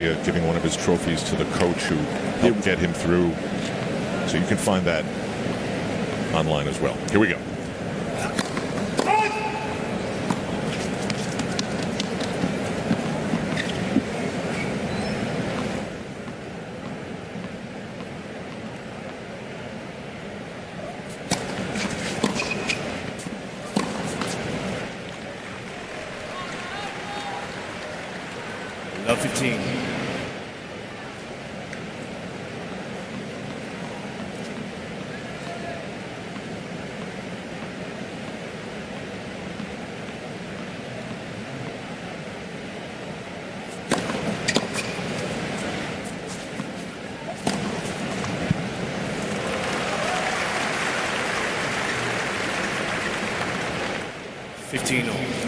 Giving one of his trophies to the coach who helped get him through. So you can find that online as well. Here we go. Love 15.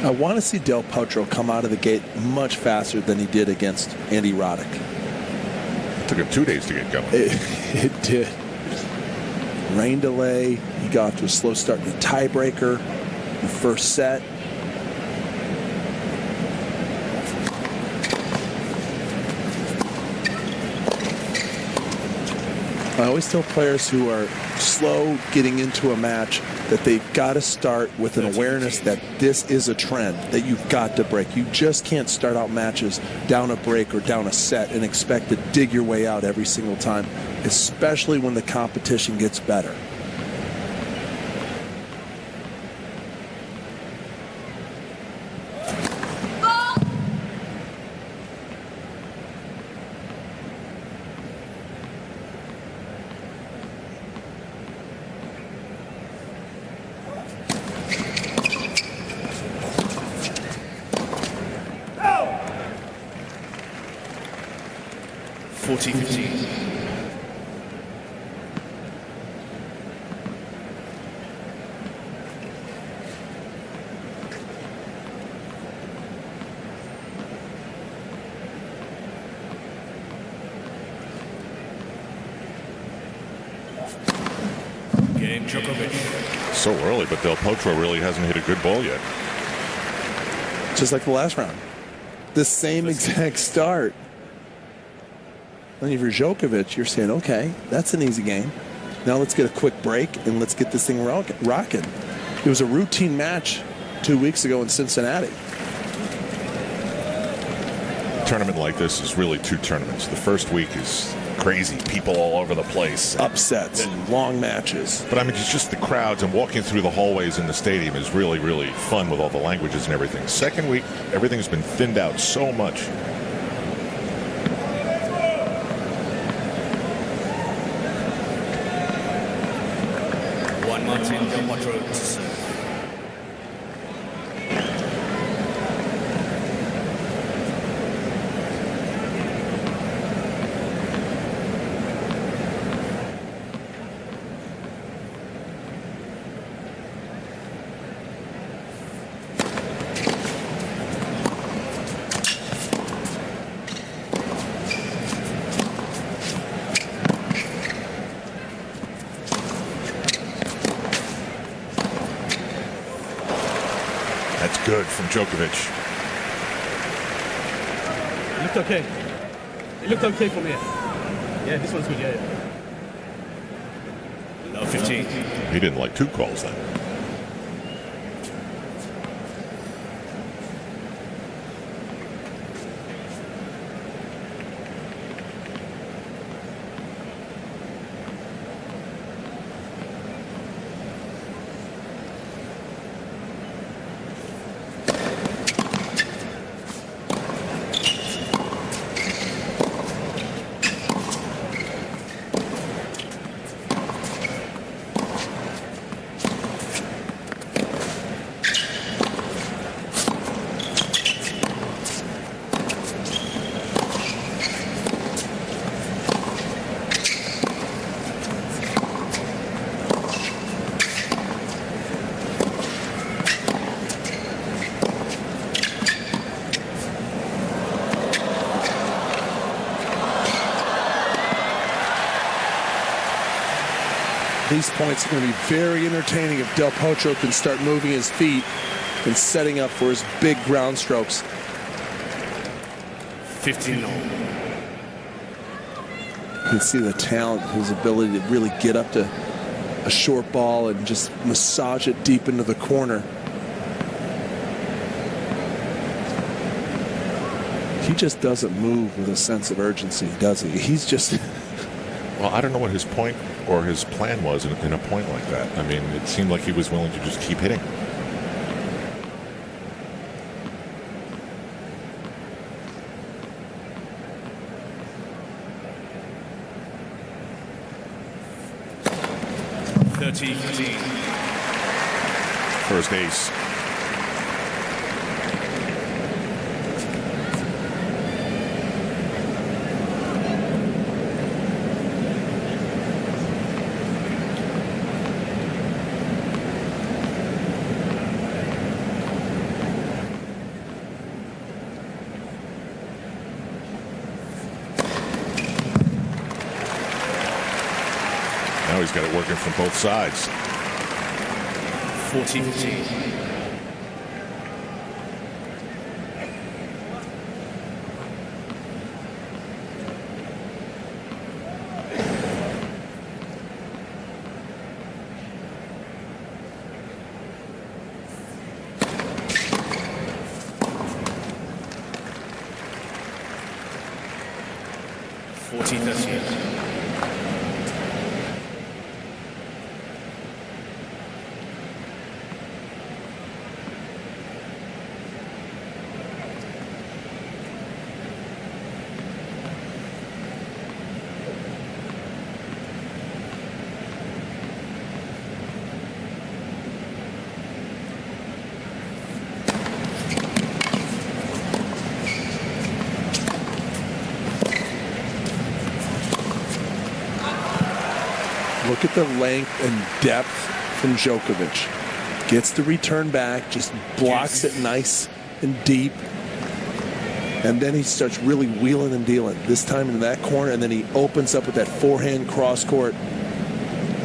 I want to see Del Potro come out of the gate much faster than he did against Andy Roddick. It took him 2 days to get going. It did. Rain delay. He got off to a slow start in the tiebreaker, the first set. I always tell players who are slow getting into a match that they've got to start with an awareness that this is a trend, that you've got to break. You just can't start out matches down a break or down a set and expect to dig your way out every single time, especially when the competition gets better. Djokovic. So early, but Del Potro really hasn't hit a good ball yet. Just like the last round. The same exact start. And if you're Djokovic, you're saying, okay, that's an easy game. Now let's get a quick break and let's get this thing rocking. It was a routine match 2 weeks ago in Cincinnati. A tournament like this is really two tournaments. The first week is crazy, people all over the place. Upsets, long matches. But I mean, it's just the crowds and walking through the hallways in the stadium is really, really fun with all the languages and everything. Second week, everything's been thinned out so much. That's good from Djokovic. It looked okay. It looked okay from here. Yeah, this one's good, yeah. Love 15. He didn't like two calls then. These points are going to be very entertaining if Del Potro can start moving his feet and setting up for his big ground strokes. 15-0. can see the talent, his ability to really get up to a short ball and just massage it deep into the corner. He just doesn't move with a sense of urgency, does he? He's just... Well, I don't know what his point or his plan was in a point like that. I mean, it seemed like he was willing to just keep hitting. First ace. Now he's got it working from both sides. 40-15. Look at the length and depth from Djokovic. Gets the return back, just blocks it nice and deep. And then he starts really wheeling and dealing, this time in that corner, and then he opens up with that forehand cross court.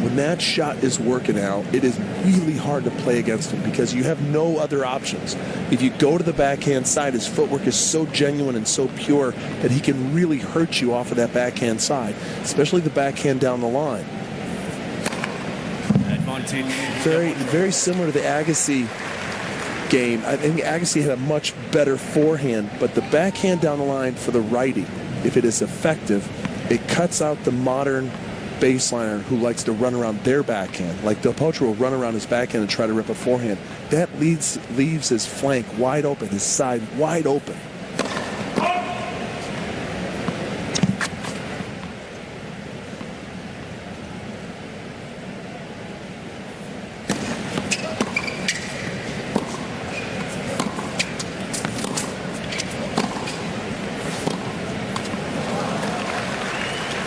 When that shot is working out, it is really hard to play against him because you have no other options. If you go to the backhand side, his footwork is so genuine and so pure that he can really hurt you off of that backhand side, especially the backhand down the line. Very, very similar to the Agassi game. I think Agassi had a much better forehand, but the backhand down the line for the righty, if it is effective, it cuts out the modern baseliner who likes to run around their backhand. Like Del Potro will run around his backhand and try to rip a forehand. That leaves his flank wide open, his side wide open.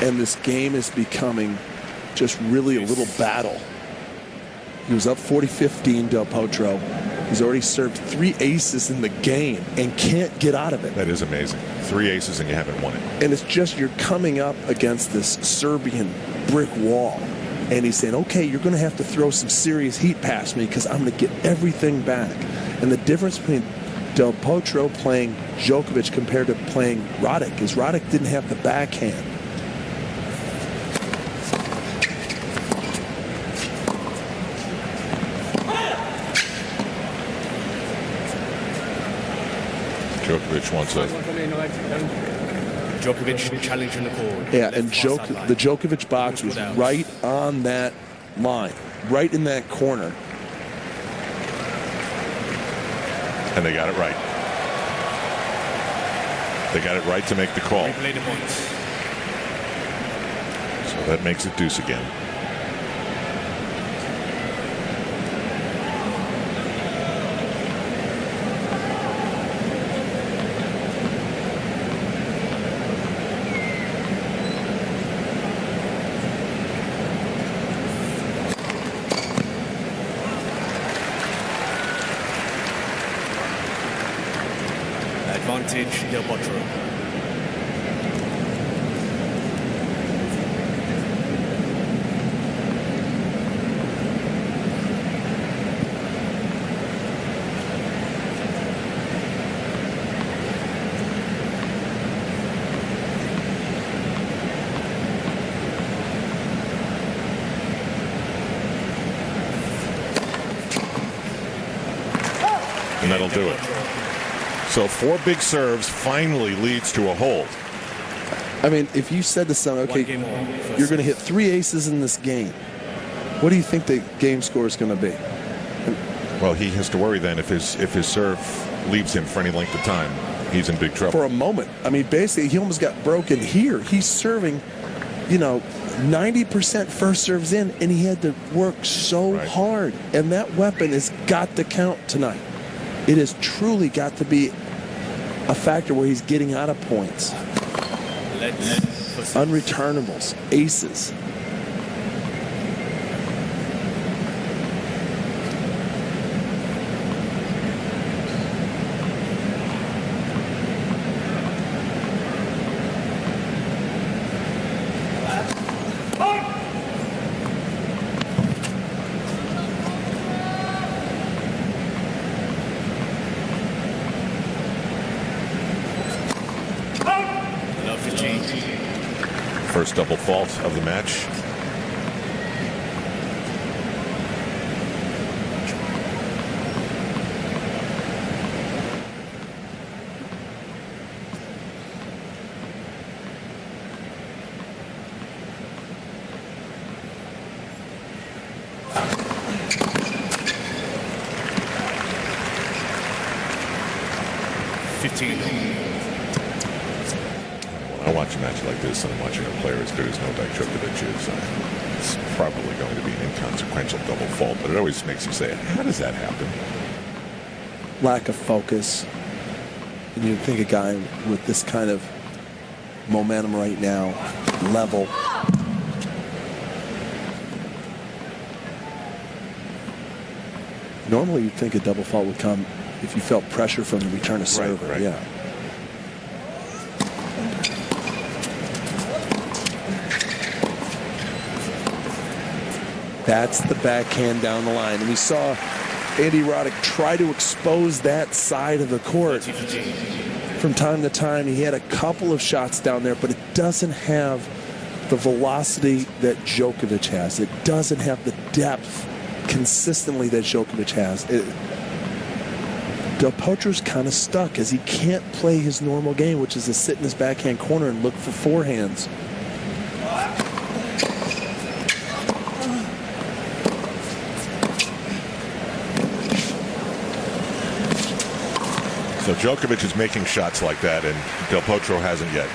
And this game is becoming just really a little battle. He was up 40-15, Del Potro. He's already served 3 aces in the game and can't get out of it. That is amazing. 3 aces and you haven't won it. And it's just you're coming up against this Serbian brick wall. And he's saying, okay, you're going to have to throw some serious heat past me because I'm going to get everything back. And the difference between Del Potro playing Djokovic compared to playing Roddick is Roddick didn't have the backhand. Djokovic wants a... Djokovic challenging the court. Yeah, and the Djokovic box was right on that line, right in that corner. And they got it right. They got it right to make the call. Replay the points. So that makes it deuce again. Advantage Del Potro. and that'll do it. So 4 big serves finally leads to a hold. I mean, if you said to someone, okay, you're going to hit 3 aces in this game, what do you think the game score is going to be? Well, he has to worry then if his serve leaves him for any length of time. He's in big trouble. For a moment. I mean, basically, he almost got broken here. He's serving, 90% first serves in, and he had to work so hard. And that weapon has got to count tonight. It has truly got to be a factor where he's getting out of points. Unreturnables, aces. First double fault of the match. I watch a match like this and I'm watching a player as good as Novak Djokovic is. It's probably going to be an inconsequential double fault, but it always makes you say, how does that happen? Lack of focus. And you'd think a guy with this kind of momentum right now, level. Normally you'd think a double fault would come if you felt pressure from the return of serve. Right. Yeah. That's the backhand down the line. And we saw Andy Roddick try to expose that side of the court from time to time. He had a couple of shots down there, but it doesn't have the velocity that Djokovic has. It doesn't have the depth consistently that Djokovic has. Del Potro's kind of stuck as he can't play his normal game, which is to sit in his backhand corner and look for forehands. So Djokovic is making shots like that, and Del Potro hasn't yet.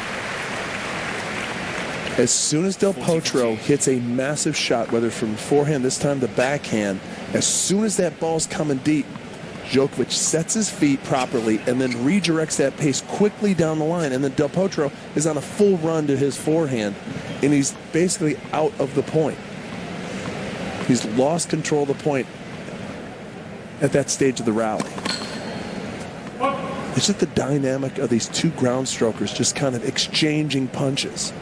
As soon as Del Potro hits a massive shot, whether from forehand, this time the backhand, as soon as that ball's coming deep, Djokovic sets his feet properly and then redirects that pace quickly down the line. And then Del Potro is on a full run to his forehand, and he's basically out of the point. He's lost control of the point at that stage of the rally. It's just the dynamic of these two ground strokers just kind of exchanging punches.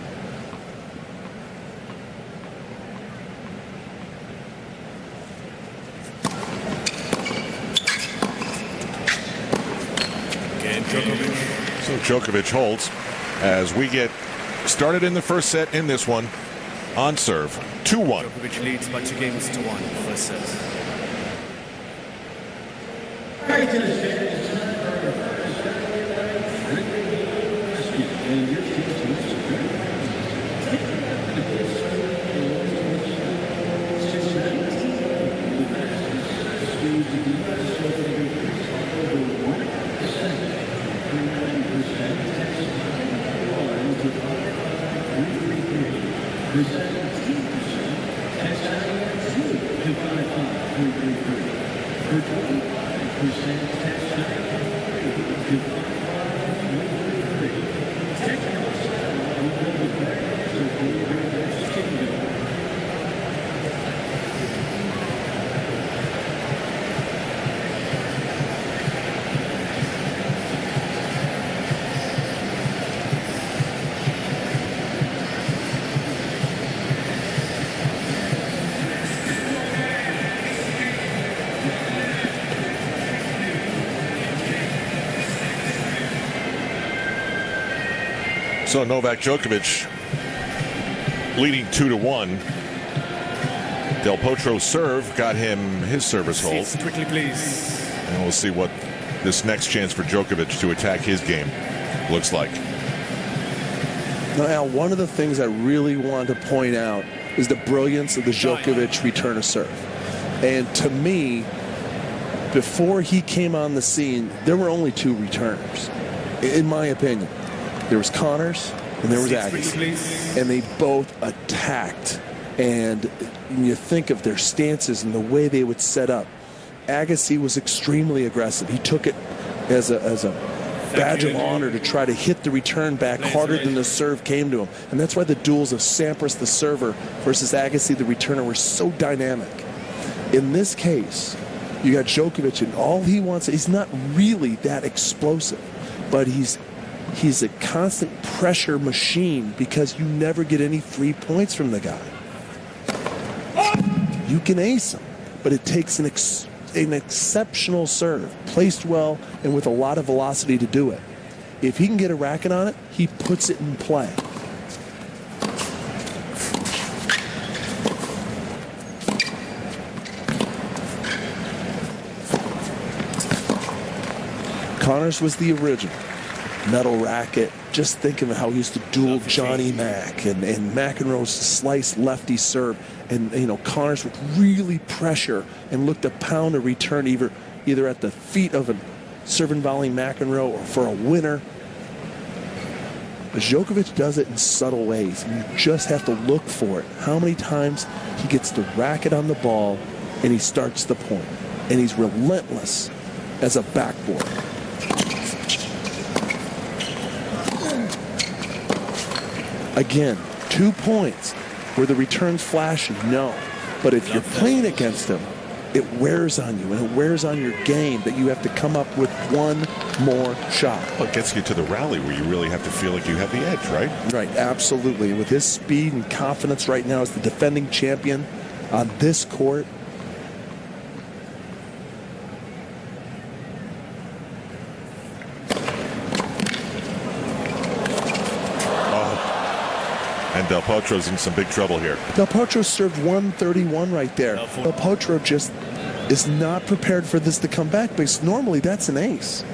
So Djokovic holds as we get started in the first set in this one on serve. 2-1. Djokovic leads by 2 games to 1 first set. So Novak Djokovic leading 2-1. Del Potro's serve got him his service hold. Quickly, please. And we'll see what this next chance for Djokovic to attack his game looks like. Now, Al, one of the things I really want to point out is the brilliance of the Djokovic return of serve. And to me, before he came on the scene, there were only two returners, in my opinion. There was Connors and there was Agassi. And they both attacked. And when you think of their stances and the way they would set up, Agassi was extremely aggressive. He took it as a badge of honor to try to hit the return back harder than the serve came to him. And that's why the duels of Sampras, the server, versus Agassi, the returner, were so dynamic. In this case, you got Djokovic, and all he wants, he's not really that explosive, but he's a constant pressure machine because you never get any free points from the guy. You can ace him, but it takes an exceptional serve, placed well and with a lot of velocity to do it. If he can get a racket on it, he puts it in play. Connors was the original metal racket. Just think of how he used to duel Johnny Mack and McEnroe's slice lefty serve. And, Connors would really pressure and look to pound a return either at the feet of a serving volley McEnroe or for a winner. But Djokovic does it in subtle ways, and you just have to look for it. How many times he gets the racket on the ball and he starts the point, and he's relentless as a backboard. Again, 2 points. Were the returns flashy? No. But if you're playing against him, it wears on you, and it wears on your game that you have to come up with one more shot. Well, it gets you to the rally where you really have to feel like you have the edge, right? Right, absolutely. With his speed and confidence right now as the defending champion on this court, and Del Potro's in some big trouble here. Del Potro served 131 right there. Del Potro just is not prepared for this to come back, because normally that's an ace.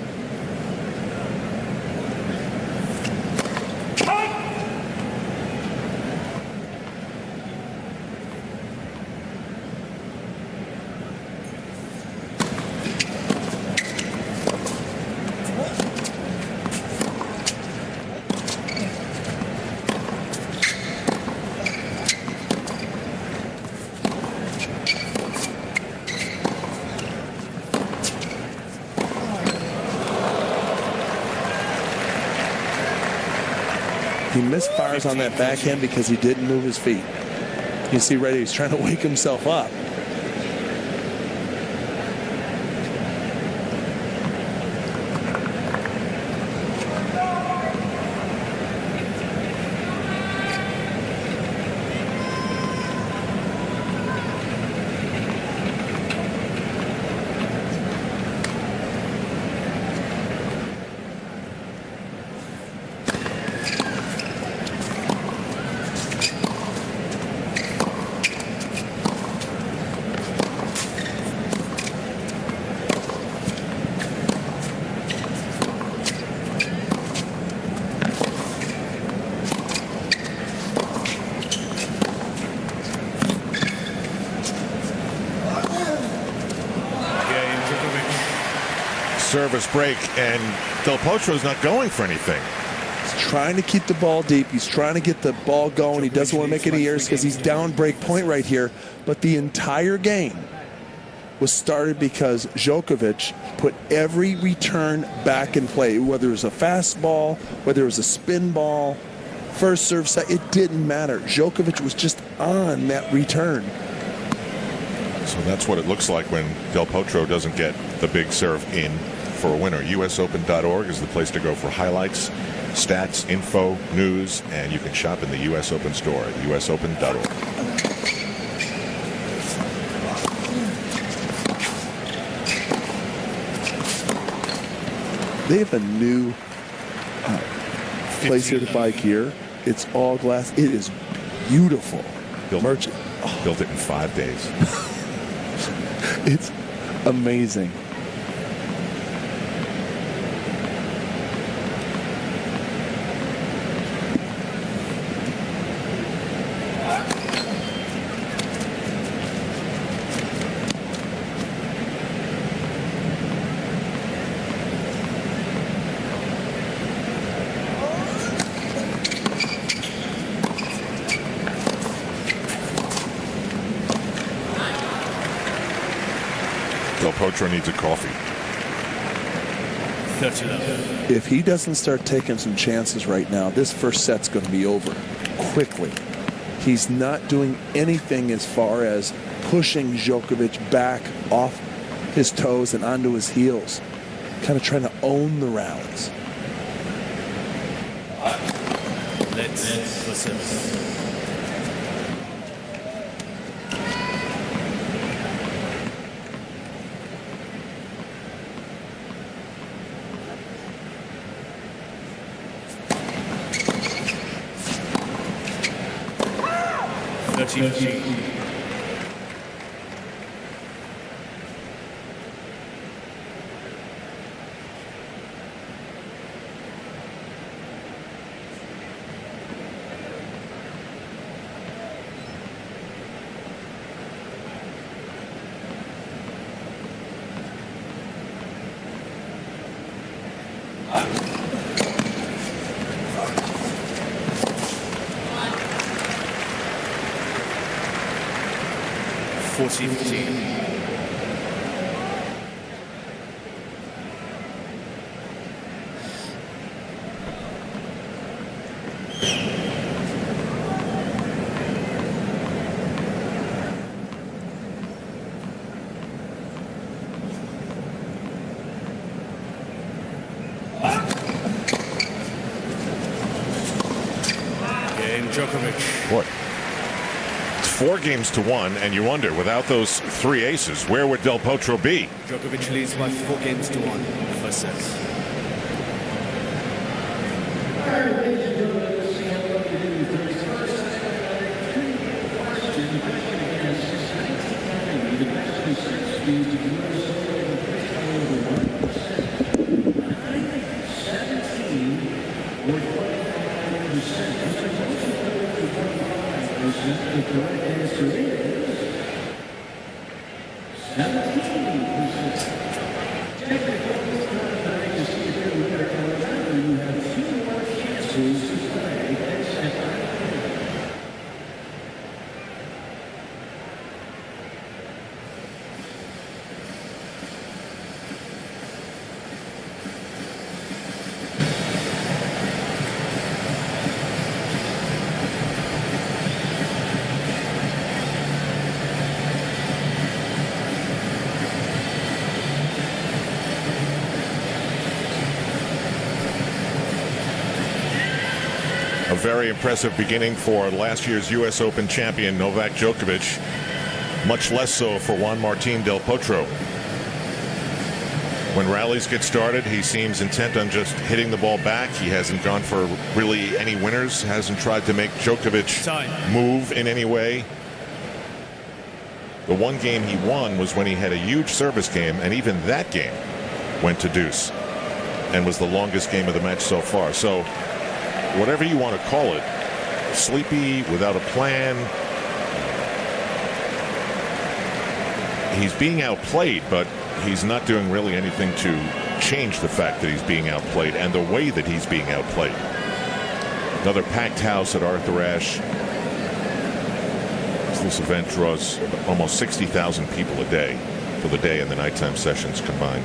He misfires on that backhand because he didn't move his feet. You see right here, he's trying to wake himself up. Service break, and Del Potro's not going for anything. He's trying to keep the ball deep. He's trying to get the ball going. He doesn't want to make any errors because he's down break point right here. But the entire game was started because Djokovic put every return back in play, whether it was a fastball, whether it was a spin ball, first serve set, it didn't matter. Djokovic was just on that return. So that's what it looks like when Del Potro doesn't get the big serve in for a winner. USOpen.org is the place to go for highlights, stats, info, news, and you can shop in the US Open store at USOpen.org. They have a new place here to buy gear. It's all glass. It is beautiful. Built it in 5 days. It's amazing. Del Potro needs a coffee. 30 love. If he doesn't start taking some chances right now, this first set's going to be over quickly. He's not doing anything as far as pushing Djokovic back off his toes and onto his heels. Kind of trying to own the rounds. Let's listen. Djokovic. What? It's 4-1, and you wonder, without those 3 aces, where would Del Potro be? Djokovic leads by 4-1. First set. The correct answer is 17%. Technically, it's not trying to see if you're a winner coming out, you have 2 more chances to play that second. A very impressive beginning for last year's U.S. Open champion Novak Djokovic. Much less so for Juan Martín Del Potro. When rallies get started, he seems intent on just hitting the ball back. He hasn't gone for really any winners, hasn't tried to make Djokovic move in any way. The one game he won was when he had a huge service game, and even that game went to deuce and was the longest game of the match so far. So whatever you want to call it, sleepy, without a plan. He's being outplayed, but he's not doing really anything to change the fact that he's being outplayed and the way that he's being outplayed. Another packed house at Arthur Ashe. This event draws almost 60,000 people a day for the day and the nighttime sessions combined.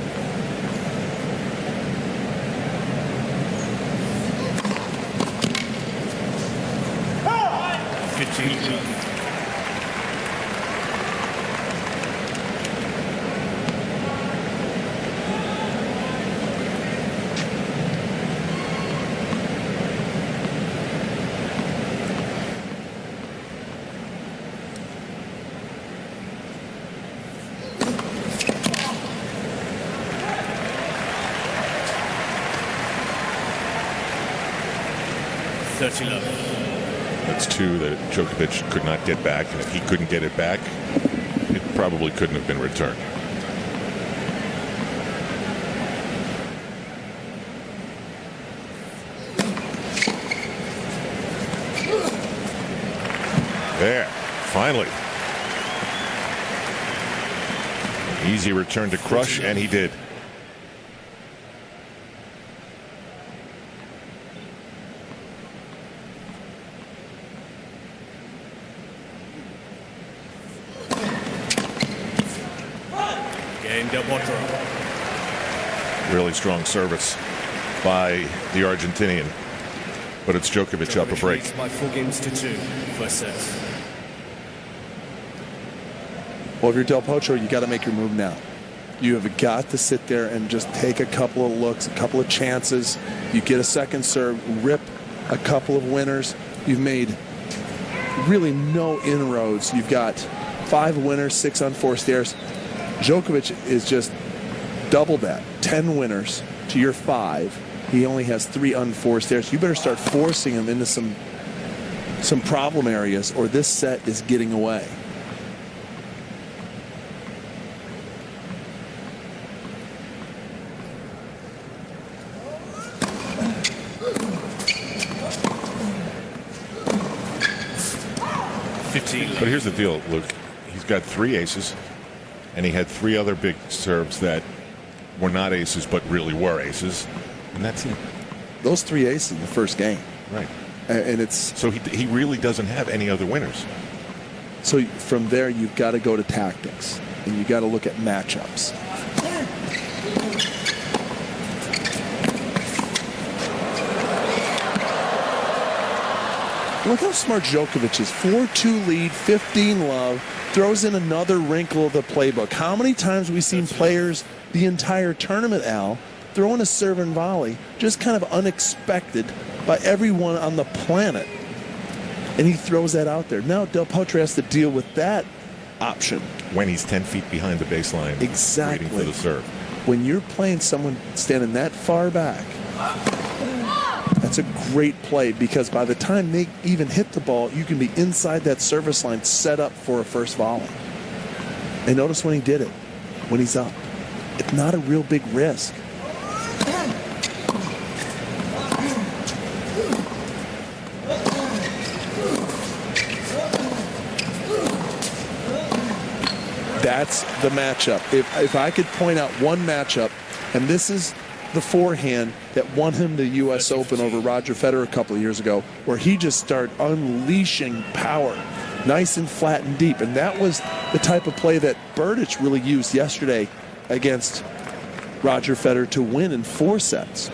That's 2 that Djokovic could not get back, and if he couldn't get it back, it probably couldn't have been returned. There, finally. Easy return to crush, and he did. Game Del Potro. Really strong service by the Argentinian. But it's Djokovic up a break. Leads by 4-2 first set. Well, if you're Del Potro, you got to make your move now. You have got to sit there and just take a couple of looks, a couple of chances. You get a second serve, rip a couple of winners. You've made really no inroads. You've got 5 winners, 6 unforced errors. Djokovic is just double that, 10 winners to your 5. He only has 3 unforced errors. You better start forcing him into some problem areas, or this set is getting away. But here's the deal, Luke. He's got 3 aces, and he had 3 other big serves that were not aces but really were aces, and that's it. Those 3 aces in the first game. Right. And it's so he really doesn't have any other winners. So from there, you've got to go to tactics, and you've got to look at matchups. Look how smart Djokovic is. 4-2 lead, 15 love, throws in another wrinkle of the playbook. How many times have we seen players the entire tournament, Al, throwing a serve and volley, just kind of unexpected by everyone on the planet? And he throws that out there. Now Del Potro has to deal with that option. When he's 10 feet behind the baseline, exactly, waiting for the serve. When you're playing someone standing that far back, that's a great play, because by the time they even hit the ball, you can be inside that service line set up for a first volley. And notice when he did it, when he's up. It's not a real big risk. That's the matchup. If I could point out one matchup, and this is the forehand that won him the U.S. Open over Roger Federer a couple of years ago, where he just started unleashing power, nice and flat and deep. And that was the type of play that Berdych really used yesterday against Roger Federer to win in 4 sets.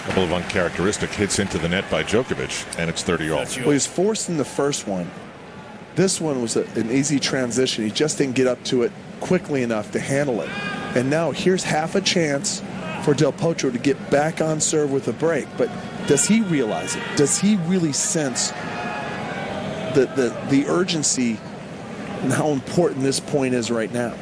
Couple of uncharacteristic hits into the net by Djokovic, and it's 30-all. Well, he was forced in the first one. This one was an easy transition. He just didn't get up to it quickly enough to handle it. And now here's half a chance for Del Potro to get back on serve with a break. But does he realize it? Does he really sense the urgency and how important this point is right now?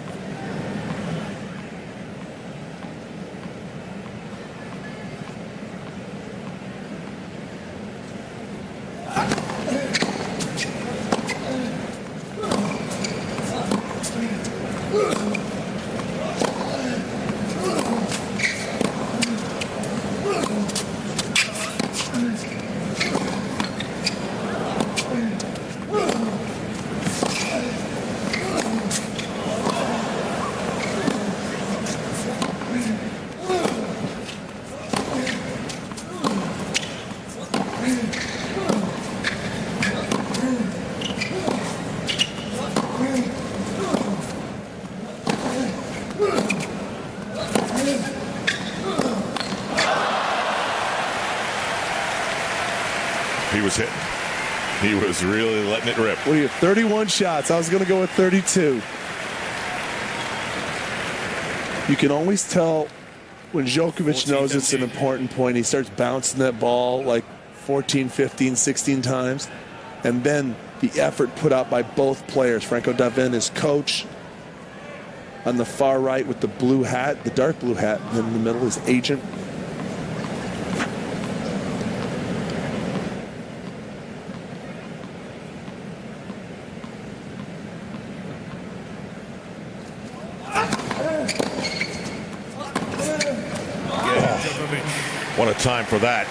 He was hitting. He was really letting it rip. Well, you have 31 shots. I was going to go with 32. You can always tell when Djokovic knows it's an important point. He starts bouncing that ball like 14, 15, 16 times. And then the effort put out by both players. Franco Davin, his coach, on the far right with the blue hat, the dark blue hat, and then in the middle, his agent. What a time for that.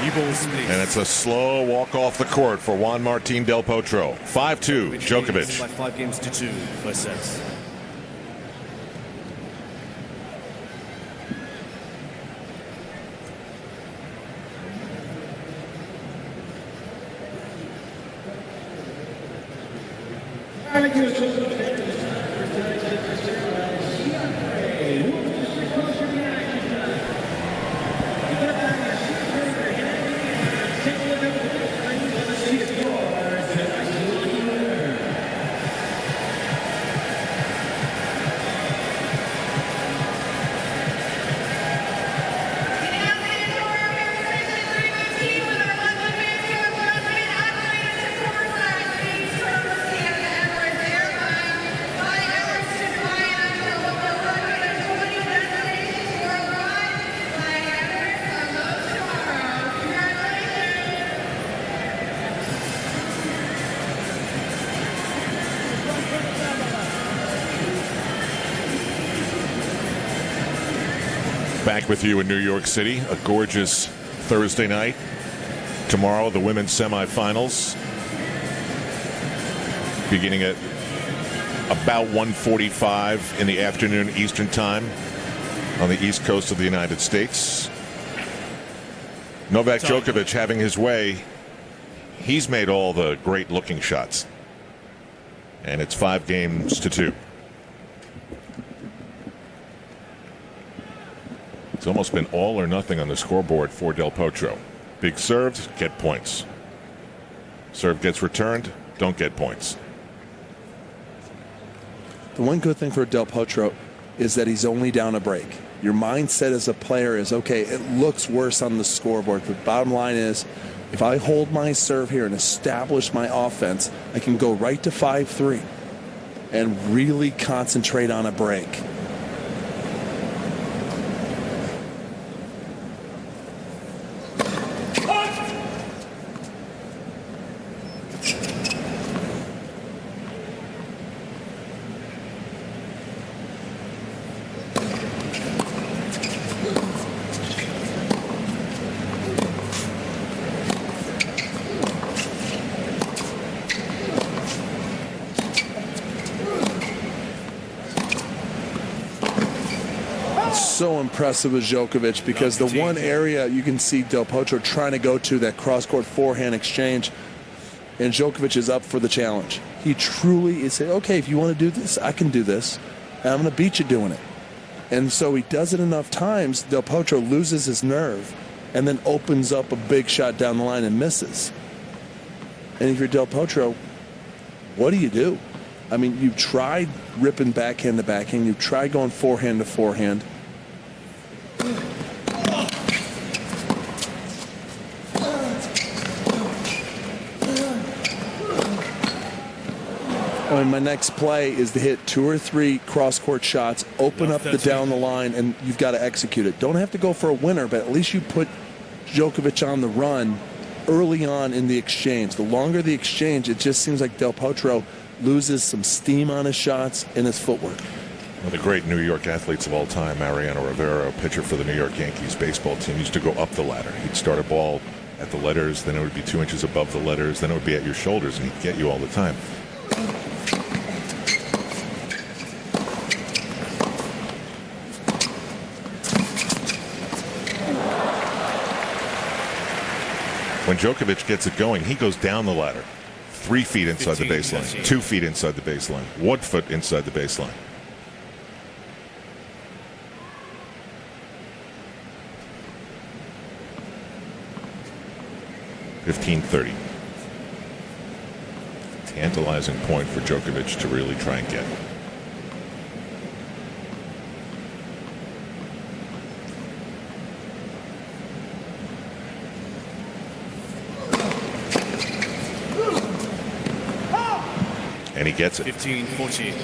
New balls, please. And it's a slow walk off the court for Juan Martín Del Potro. 5-2, Djokovic. By 5-2 first sets. Back with you in New York City, a gorgeous Thursday night. Tomorrow, the women's semifinals, beginning at about 1:45 in the afternoon Eastern Time on the East Coast of the United States. Novak Djokovic having his way. He's made all the great-looking shots, and it's 5-2. It's almost been all or nothing on the scoreboard for Del Potro. Big serves, get points. Serve gets returned, don't get points. The one good thing for Del Potro is that he's only down a break. Your mindset as a player is, okay, it looks worse on the scoreboard, but bottom line is, if I hold my serve here and establish my offense, I can go right to 5-3 and really concentrate on a break. So impressive with Djokovic, because the one area you can see Del Potro trying to go to, that cross-court forehand exchange, and Djokovic is up for the challenge. He truly is saying, okay, if you want to do this, I can do this, and I'm going to beat you doing it. And so he does it enough times, Del Potro loses his nerve and then opens up a big shot down the line and misses. And if you're Del Potro, what do? I mean, you've tried ripping backhand to backhand, you've tried going forehand to forehand. My next play is to hit 2 or 3 cross-court shots, open up the down the line, and you've got to execute it. Don't have to go for a winner, but at least you put Djokovic on the run early on in the exchange. The longer the exchange, it just seems like Del Potro loses some steam on his shots and his footwork. One of the great New York athletes of all time, Mariano Rivera, pitcher for the New York Yankees baseball team, used to go up the ladder. He'd start a ball at the letters, then it would be 2 inches above the letters, then it would be at your shoulders, and he'd get you all the time. When Djokovic gets it going, he goes down the ladder. 3 feet inside the baseline, 2 feet inside the baseline, 1 foot inside the baseline. .1530. Tantalizing point for Djokovic to really try and get. And he gets it. 15-14.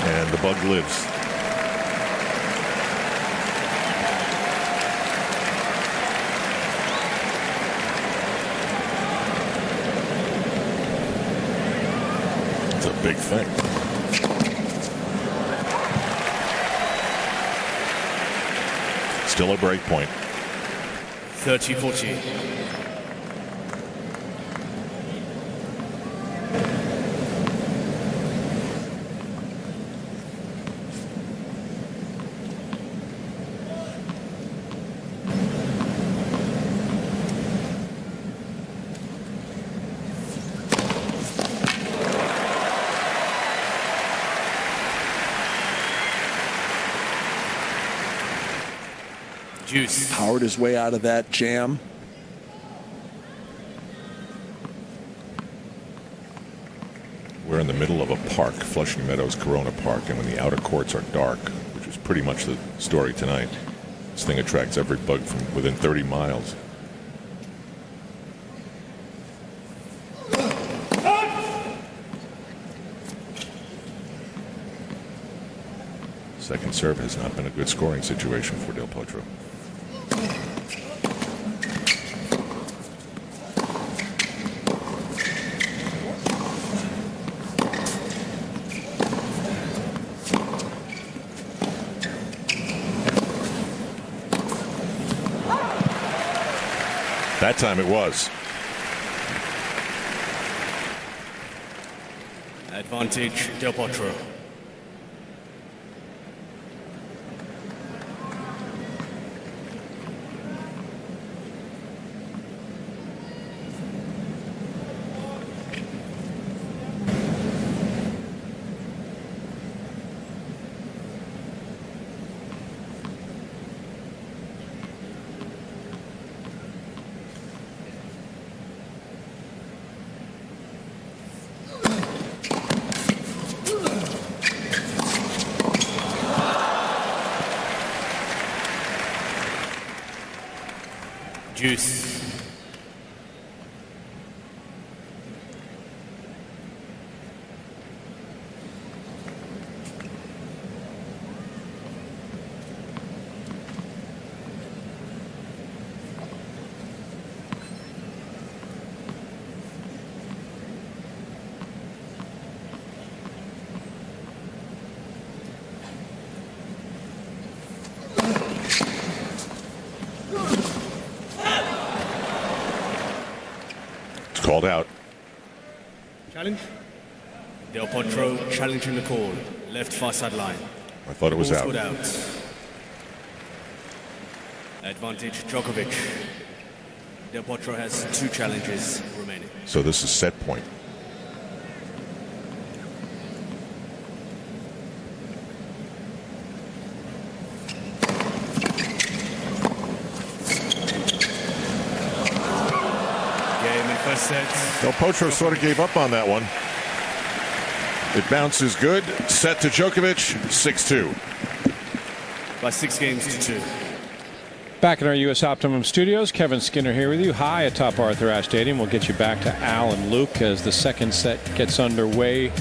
And the bug lives. big thing. Still a break point. 30-40. Juice. Powered his way out of that jam. We're in the middle of a park, Flushing Meadows, Corona Park, and when the outer courts are dark, which is pretty much the story tonight, this thing attracts every bug from within 30 miles. Second serve has not been a good scoring situation for Del Potro. That time it was. Advantage Del Potro. Juice. Called out. Challenge? Del Potro challenging the call. Left far sideline. I thought it was Ball out. scored out. Advantage Djokovic. Del Potro has 2 challenges remaining. So this is set point. Del Potro sort of gave up on that one. It bounces good. Set to Djokovic, 6-2. By 6 games to 2. Back in our U.S. Optimum studios, Kevin Skinner here with you, high atop Arthur Ashe Stadium. We'll get you back to Al and Luke as the second set gets underway.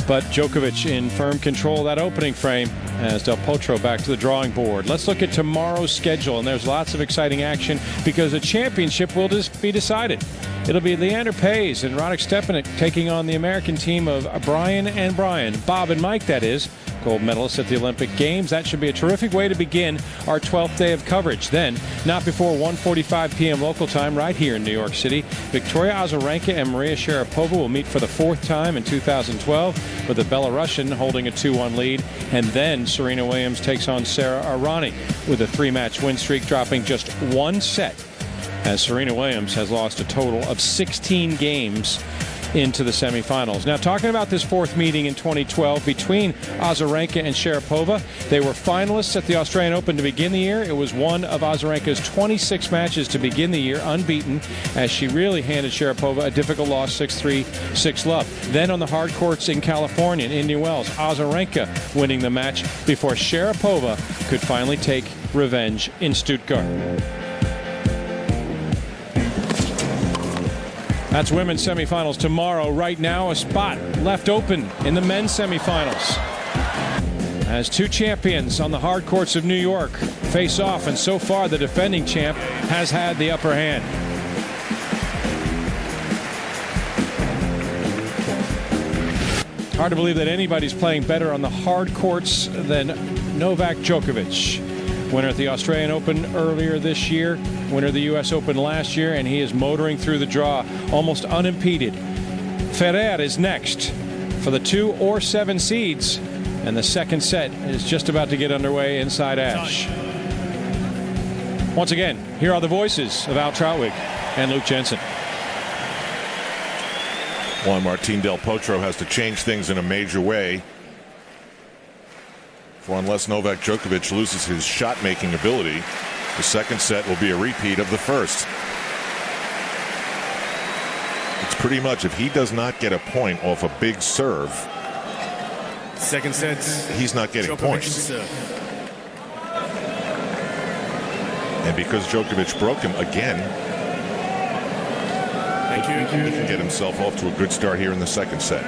But Djokovic in firm control of that opening frame as Del Potro back to the drawing board. Let's look at tomorrow's schedule, and there's lots of exciting action because the championship will just be decided. It'll be Leander Paes and Radek Stepanek taking on the American team of Brian and Brian, Bob and Mike, that is, gold medalists at the Olympic Games. That should be a terrific way to begin our 12th day of coverage. Then, not before 1:45 p.m. local time right here in New York City, Victoria Azarenka and Maria Sharapova will meet for the 4th time in 2012 with the Belarusian holding a 2-1 lead. And then Serena Williams takes on Sara Errani with a 3-match win streak, dropping just 1 set as Serena Williams has lost a total of 16 games into the semifinals. Now, talking about this 4th meeting in 2012 between Azarenka and Sharapova, they were finalists at the Australian Open to begin the year. It was one of Azarenka's 26 matches to begin the year, unbeaten, as she really handed Sharapova a difficult loss, 6-3, 6-love. Then on the hard courts in California, in Indian Wells, Azarenka winning the match before Sharapova could finally take revenge in Stuttgart. That's women's semifinals tomorrow. Right now, a spot left open in the men's semifinals as 2 champions on the hard courts of New York face off, and so far the defending champ has had the upper hand. Hard to believe that anybody's playing better on the hard courts than Novak Djokovic. Winner at the Australian Open earlier this year, winner of the U.S. Open last year, and he is motoring through the draw almost unimpeded. Ferrer is next for the 2 or 7 seeds, and the second set is just about to get underway inside Ash. Once again, here are the voices of Al Trautwig and Luke Jensen. Juan Martín Del Potro has to change things in a major way. For unless Novak Djokovic loses his shot-making ability, the second set will be a repeat of the first. It's pretty much, if he does not get a point off a big serve, Second set. he's not getting Djokovic points. serve. And because Djokovic broke him again, Thank you. he can get himself off to a good start here in the second set.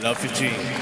Love 15.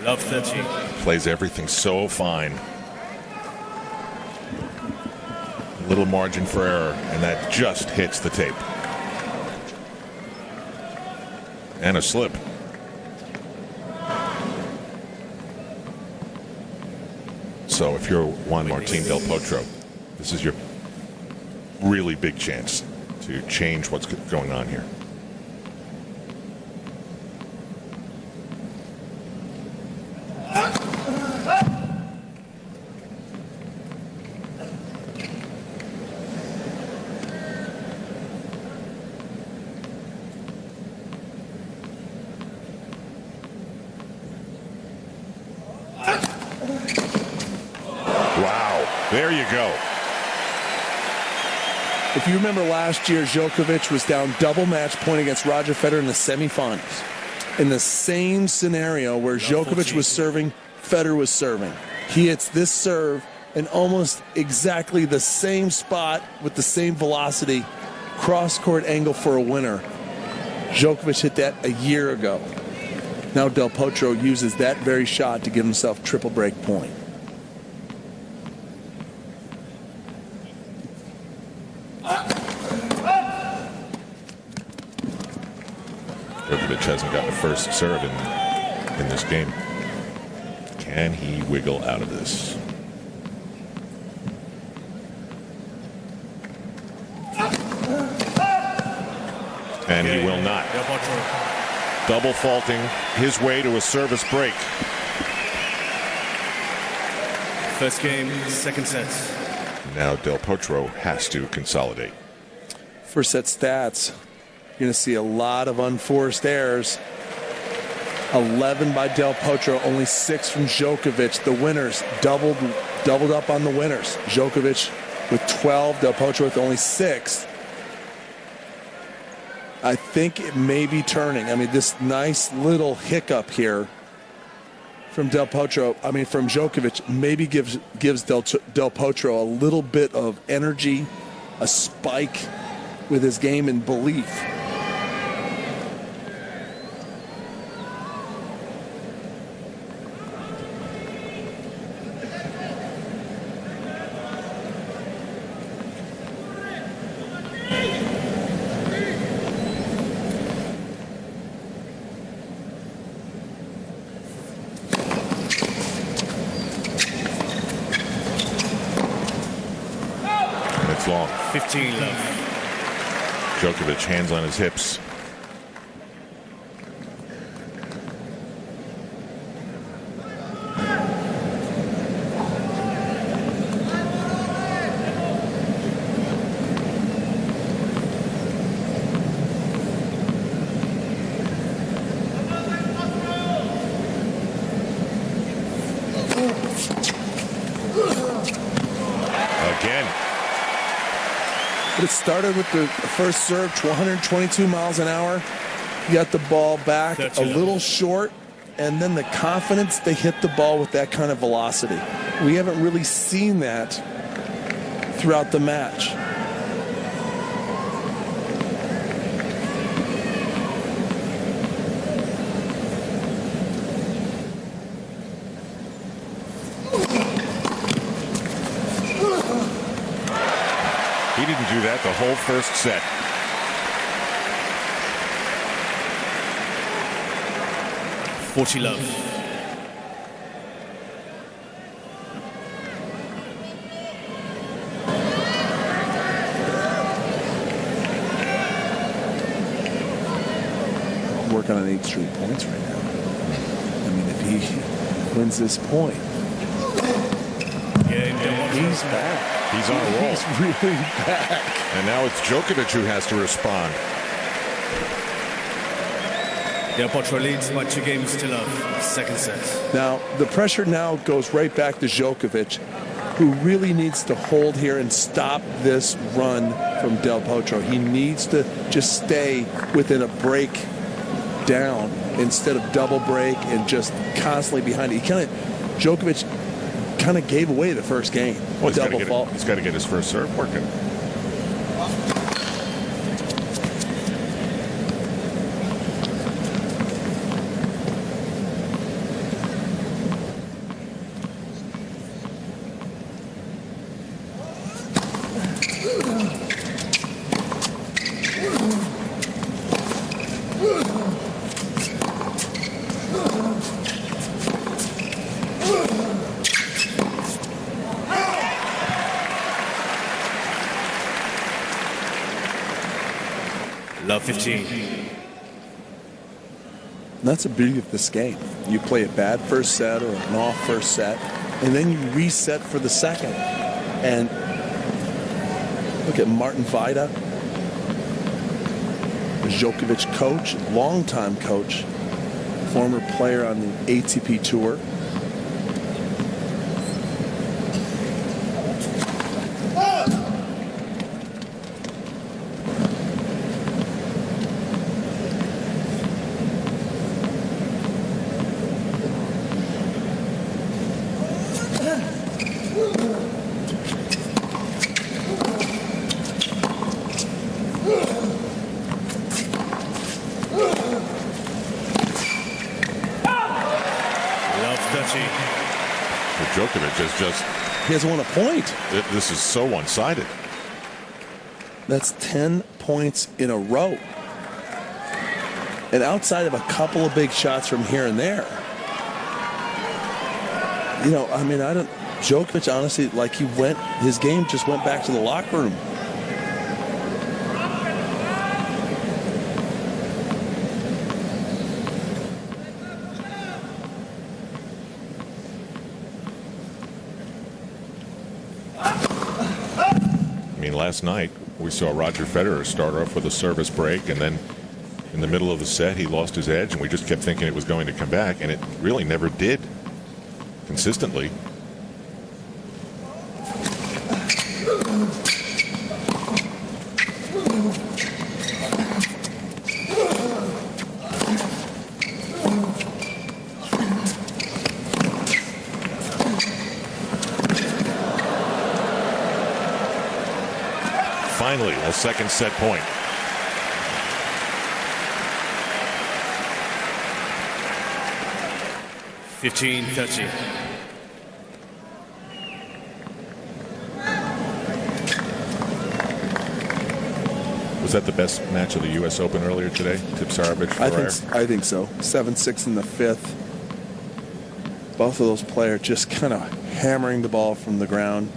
Love 13. Plays everything so fine. Little margin for error, and that just hits the tape. And a slip. So if you're Juan Martín Del Potro, this is your really big chance to change what's going on here. Wow, there you go. If you remember last year, Djokovic was down double match point against Roger Federer in the semifinals. In the same scenario where Djokovic was serving, Federer was serving. He hits this serve in almost exactly the same spot with the same velocity, cross-court angle for a winner. Djokovic hit that a year ago. Now Del Potro uses that very shot to give himself triple break point. Djokovic hasn't gotten a first serve in this game. Can he wiggle out of this? And he will not. Del Potro. Double faulting his way to a service break. First game, second set. Now Del Potro has to consolidate. First set stats. You're going to see a lot of unforced errors. 11 by Del Potro, only 6 from Djokovic. The winners doubled up on the winners. Djokovic with 12, Del Potro with only 6. I think it may be turning. I mean, this nice little hiccup here from from Djokovic maybe gives Del Potro a little bit of energy, a spike with his game and belief. It's long. 15 love. Djokovic, hands on his hips. Again. But it started with the first serve, 122 miles an hour. You got the ball back a little short, and then the confidence they hit the ball with that kind of velocity. We haven't really seen that throughout the match. He didn't do that the whole first set. Forty love. Working on 8 straight points right now. I mean, if he wins this point, he's back. He's on a roll. He's really back. And now it's Djokovic who has to respond. Del Potro leads by 2 games to love. Second set. Now, the pressure now goes right back to Djokovic, who really needs to hold here and stop this run from Del Potro. He needs to just stay within a break down instead of double break and just constantly behind it. Djokovic kind of gave away the first game. Well, he's got to get his first serve working. Love 15. That's the beauty of this game. You play a bad first set or an off first set, and then you reset for the second. And look at Martin Vida, Djokovic coach, longtime coach, former player on the ATP Tour. Djokovic is just... He hasn't won a point. This is so one-sided. That's 10 points in a row. And outside of a couple of big shots from here and there, you know, I mean, Djokovic, honestly, like his game just went back to the locker room. Last night, we saw Roger Federer start off with a service break, and then in the middle of the set, he lost his edge, and we just kept thinking it was going to come back, and it really never did consistently. Finally, a second set point. $15-30. Was that the best match of the U.S. Open earlier today? Tipsarevic, I think so. 7-6 in the fifth. Both of those players just kind of hammering the ball from the ground.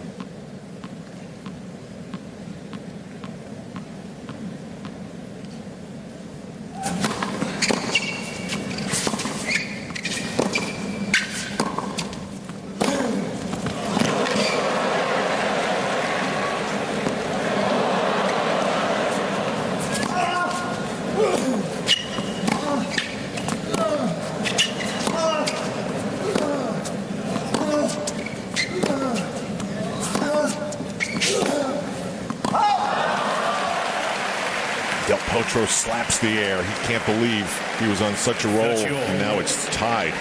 Potro slaps the air. He can't believe he was on such a roll, 30 all. and now it's tied.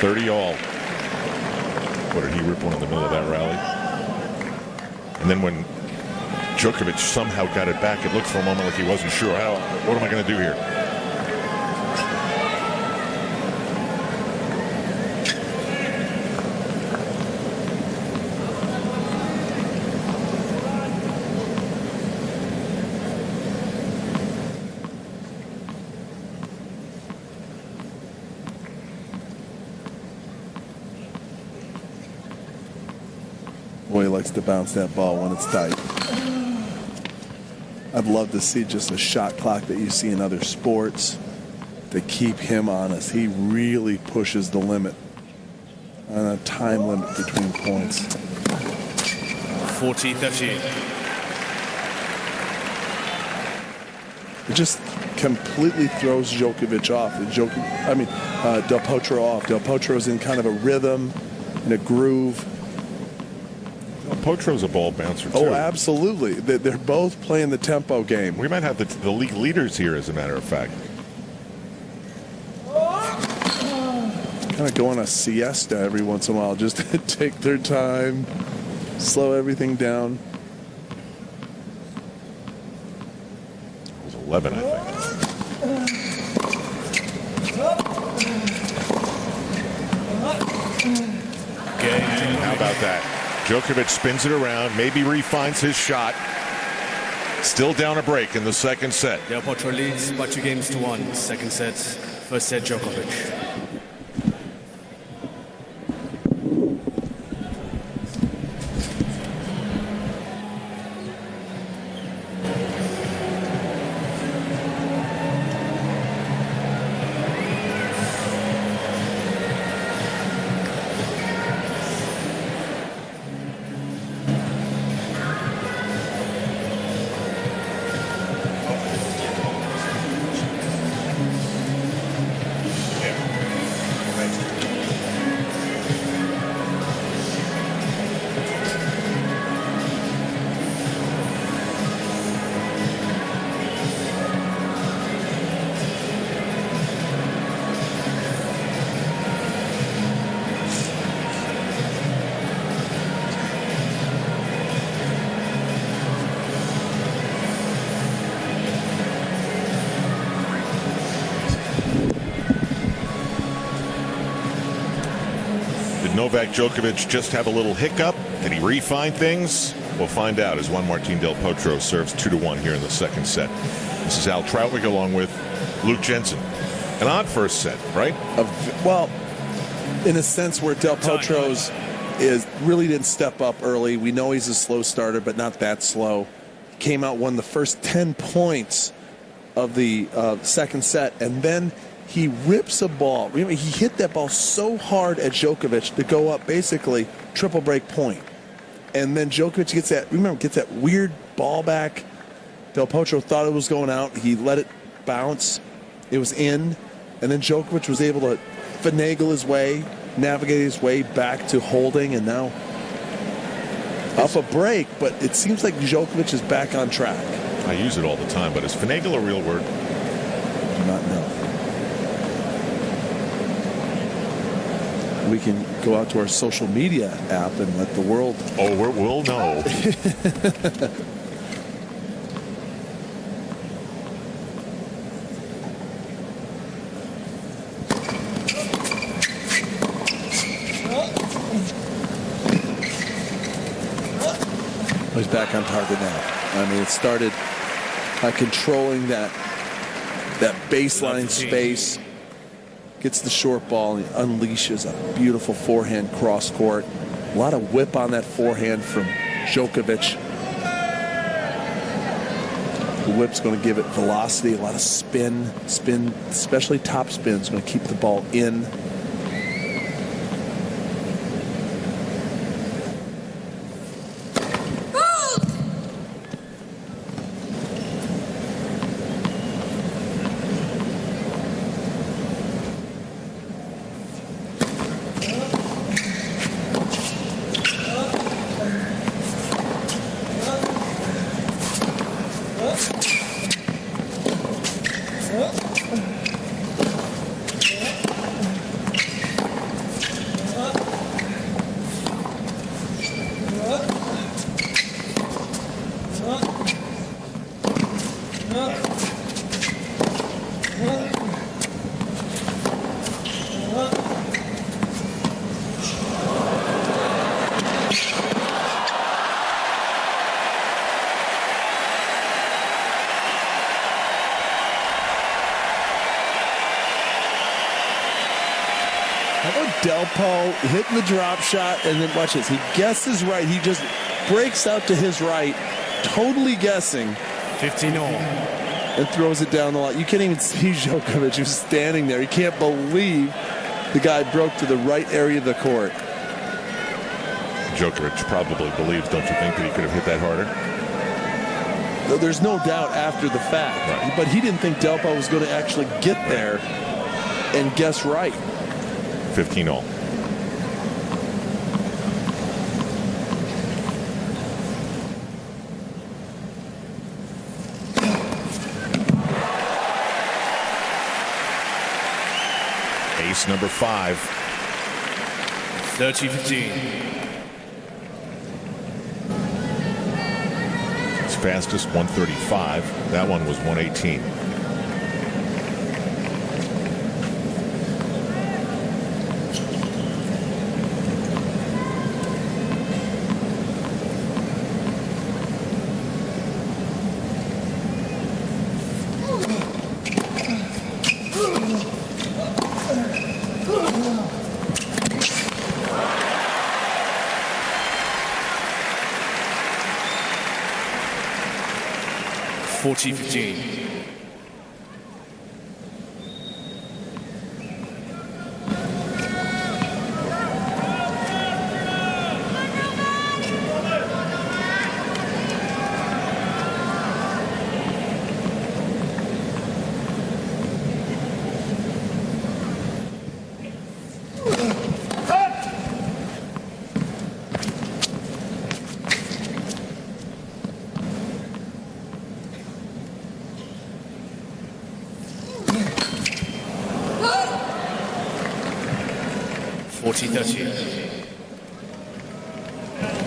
30 all. What, did he rip one in the middle of that rally? And then when Djokovic somehow got it back, it looked for a moment like he wasn't sure. What am I going to do here? Boy, he likes to bounce that ball when it's tight. I'd love to see just a shot clock that you see in other sports to keep him honest. He really pushes the limit on a time limit between points. 40-38. It just completely throws Djokovic off. Del Potro off. Del Potro's in kind of a rhythm, in a groove. Potro's a ball bouncer, too. Oh, absolutely. They're both playing the tempo game. We might have the league leaders here, as a matter of fact. Kind of go on a siesta every once in a while, just to take their time, slow everything down. It was 11, I think. How about that? Djokovic spins it around, maybe refines his shot. Still down a break in the second set. Del Potro leads by 2-1. Second set. First set, Djokovic. Novak Djokovic just have a little hiccup? Did he refine things? We'll find out as Juan Martín Del Potro serves 2-1 here in the second set. This is Al Troutwig along with Luke Jensen. An odd first set, right? Well, in a sense where Del Potro's really didn't step up early. We know he's a slow starter, but not that slow. Came out, won the first 10 points of the second set, and then he rips a ball. He hit that ball so hard at Djokovic to go up basically triple break point. And then Djokovic gets that weird ball back. Del Potro thought it was going out. He let it bounce. It was in. And then Djokovic was able to finagle his way, navigate his way back to holding, and now up a break. But it seems like Djokovic is back on track. I use it all the time, but is finagle a real word? Do not know. We can go out to our social media app and let the world. Oh, we'll know. He's back on target now. I mean, it started by controlling that baseline space. Gets the short ball and he unleashes a beautiful forehand cross court. A lot of whip on that forehand from Djokovic. The whip's going to give it velocity, a lot of spin, especially top spin. It's going to keep the ball in. Po hitting the drop shot, and then watch this. He guesses right. He just breaks out to his right, totally guessing. 15 all. And throws it down the line. You can't even see Djokovic who's standing there. He can't believe the guy broke to the right area of the court. Djokovic probably believes, don't you think, that he could have hit that harder? There's no doubt after the fact. Right. But he didn't think Del Po was going to actually get there and guess right. 15 all. Ace number 5. 30-15. His fastest 135. That one was 118.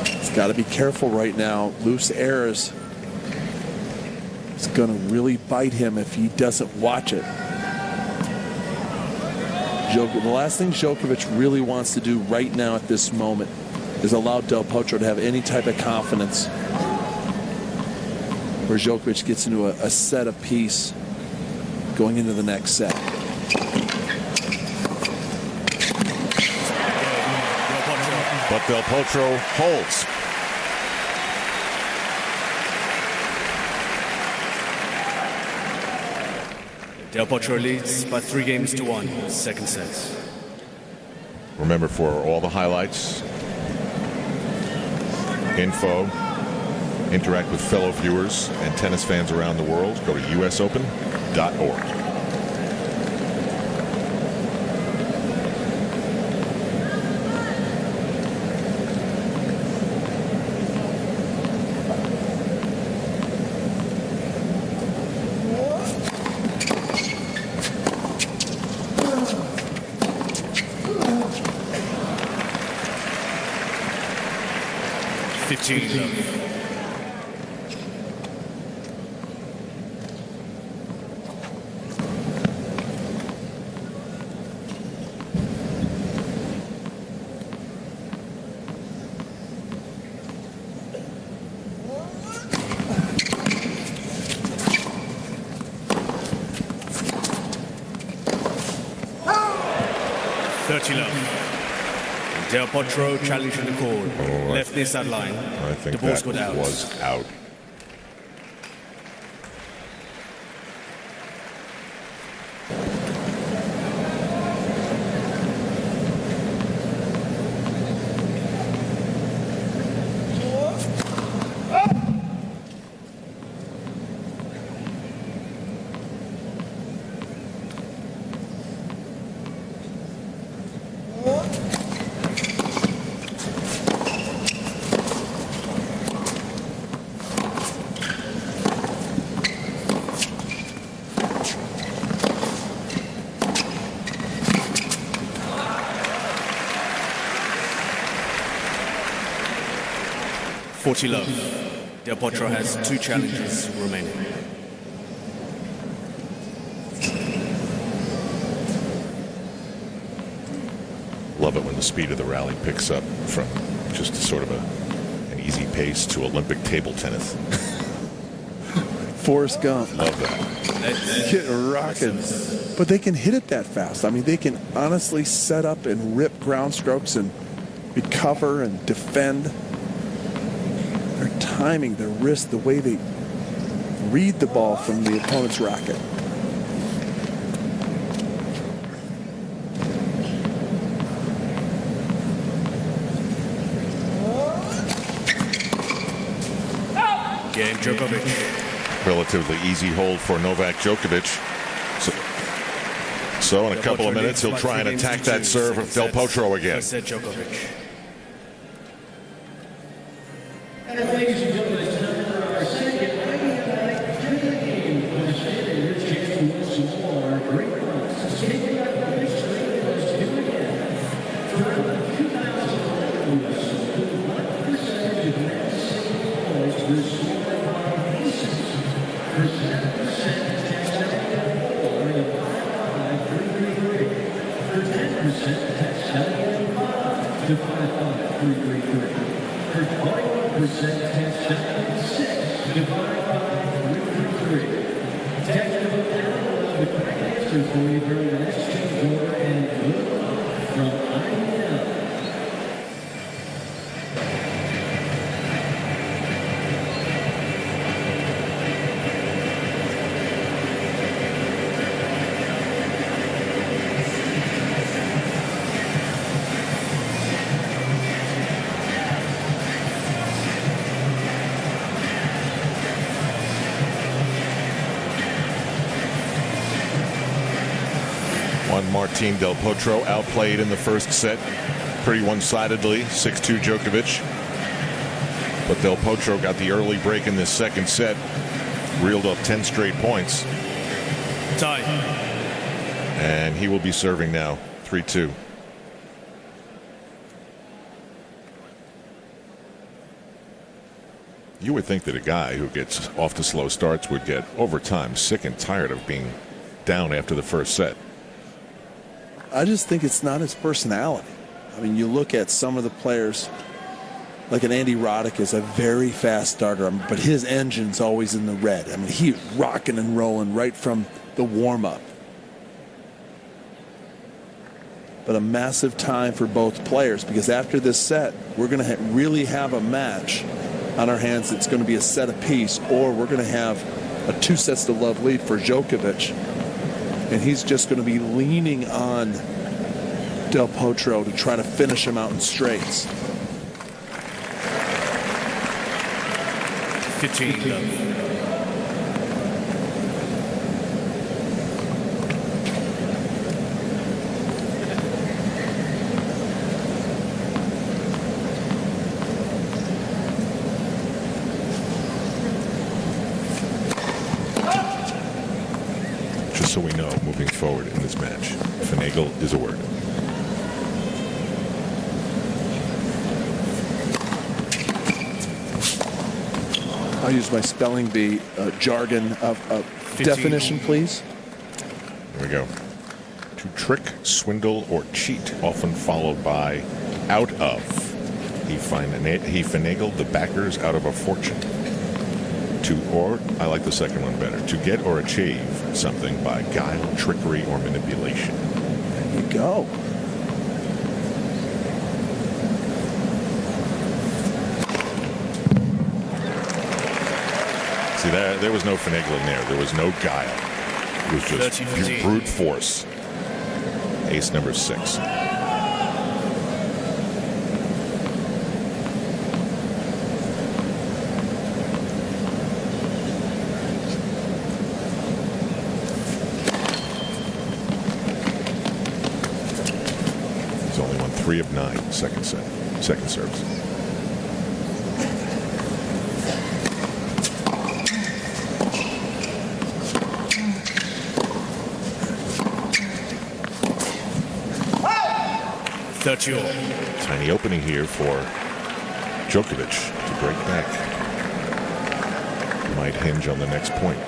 He's got to be careful right now. Loose errors. It's going to really bite him if he doesn't watch it. The last thing Djokovic really wants to do right now at this moment is allow Del Potro to have any type of confidence where Djokovic gets into a set of peace going into the next set. But Del Potro holds. Del Potro leads by 3-1, second set. Remember, for all the highlights, info, interact with fellow viewers and tennis fans around the world, go to usopen.org. Del Potro challenging the call. Left near sideline. I think the ball's that got out. was out. Love. Del Potro has 2 challenges remaining. Love it when the speed of the rally picks up from just sort of an easy pace to Olympic table tennis. Forrest Gump. Love that. Get rocking. But they can hit it that fast. I mean, they can honestly set up and rip ground strokes and recover and defend. Their timing, their wrist, the way they read the ball from the opponent's racket. Game Djokovic. Relatively easy hold for Novak Djokovic. So in a couple of minutes, he'll try and attack that serve of Del Potro again. First set Djokovic. And ladies and gentlemen, it's time for our second highlight to the game. Question and your chance to win some more great prizes. Take it up on the street. Let's do it again. For the 2011 US Open, what percentage of men's single points were scored by aces? For 7%, text 914 and 55333. For 10%, text 715 to 55333. For 21%, text 916 to 55333. Text the book down below the correct answer for you during the next change order, and good luck from IBM. Martin Del Potro outplayed in the first set pretty one-sidedly, 6-2 Djokovic. But Del Potro got the early break in this second set, reeled off 10 straight points. Tie. And he will be serving now, 3-2. You would think that a guy who gets off to slow starts would get, over time, sick and tired of being down after the first set. I just think it's not his personality. I mean, you look at some of the players, like an Andy Roddick is a very fast starter, but his engine's always in the red. I mean, he's rocking and rolling right from the warm-up. But a massive time for both players, because after this set, we're going to really have a match on our hands. It's going to be a set apiece, or we're going to have a 2 sets to love lead for Djokovic. And he's just going to be leaning on Del Potro to try to finish him out in straights. 15 love. So we know moving forward in this match, finagle is a word. I'll use my spelling bee jargon of definition, please. Here we go. To trick, swindle, or cheat, often followed by out of. He finagled the backers out of a fortune. Or, I like the second one better, to get or achieve something by guile, trickery, or manipulation. There you go. See, there was no finagling there. There was no guile. It was just 30-15. brute force. Ace number 6. He's only won 3 of 9 second serves. Tiny opening here for Djokovic to break back. Might hinge on the next point.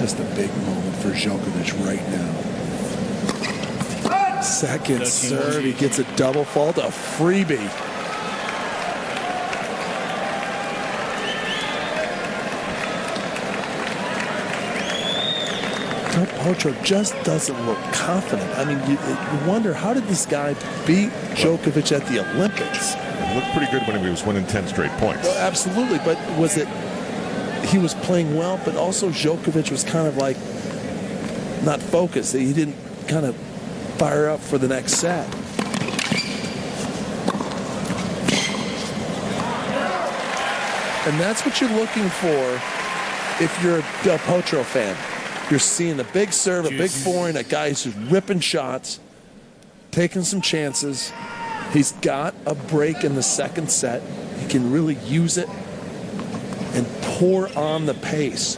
Just a big moment for Djokovic right now. Second serve, he gets a double fault, a freebie. Del Potro just doesn't look confident. I mean, you wonder, how did this guy beat Djokovic at the Olympics? It looked pretty good when he was winning 10 straight points. Well, absolutely, but was it he was playing well, but also Djokovic was kind of like not focused. He didn't kind of fire up for the next set. And that's what you're looking for if you're a Del Potro fan. You're seeing a big serve, a big forehand, a guy who's ripping shots, taking some chances. He's got a break in the second set. He can really use it and pour on the pace.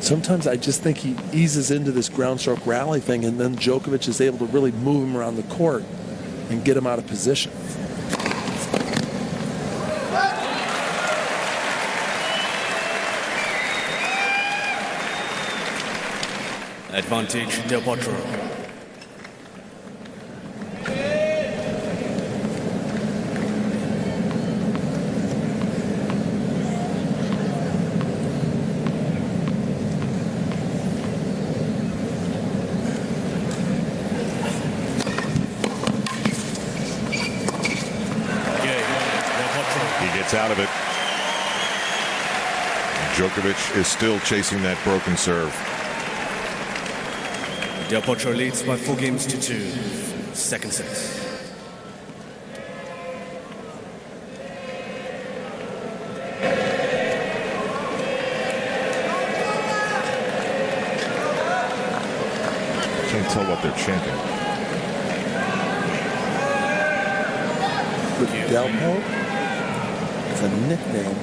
Sometimes I just think he eases into this ground stroke rally thing, and then Djokovic is able to really move him around the court and get him out of position. Advantage Del Potro. Out of it. Djokovic is still chasing that broken serve. Del Potro leads by 4-2. Second set. Can't tell what they're chanting. With Del Potro? A nickname.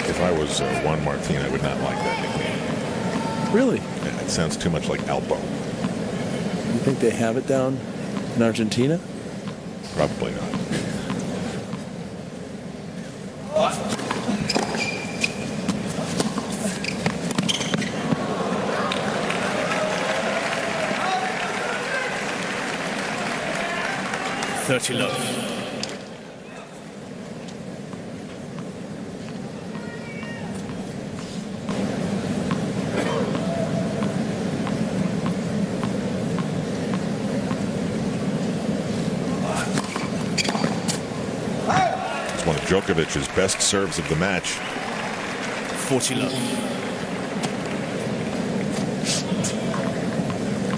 If I was Juan Martin, I would not like that nickname. Really? Yeah, it sounds too much like Alpo. You think they have it down in Argentina? Probably not. Love. It's one of Djokovic's best serves of the match. 40 love.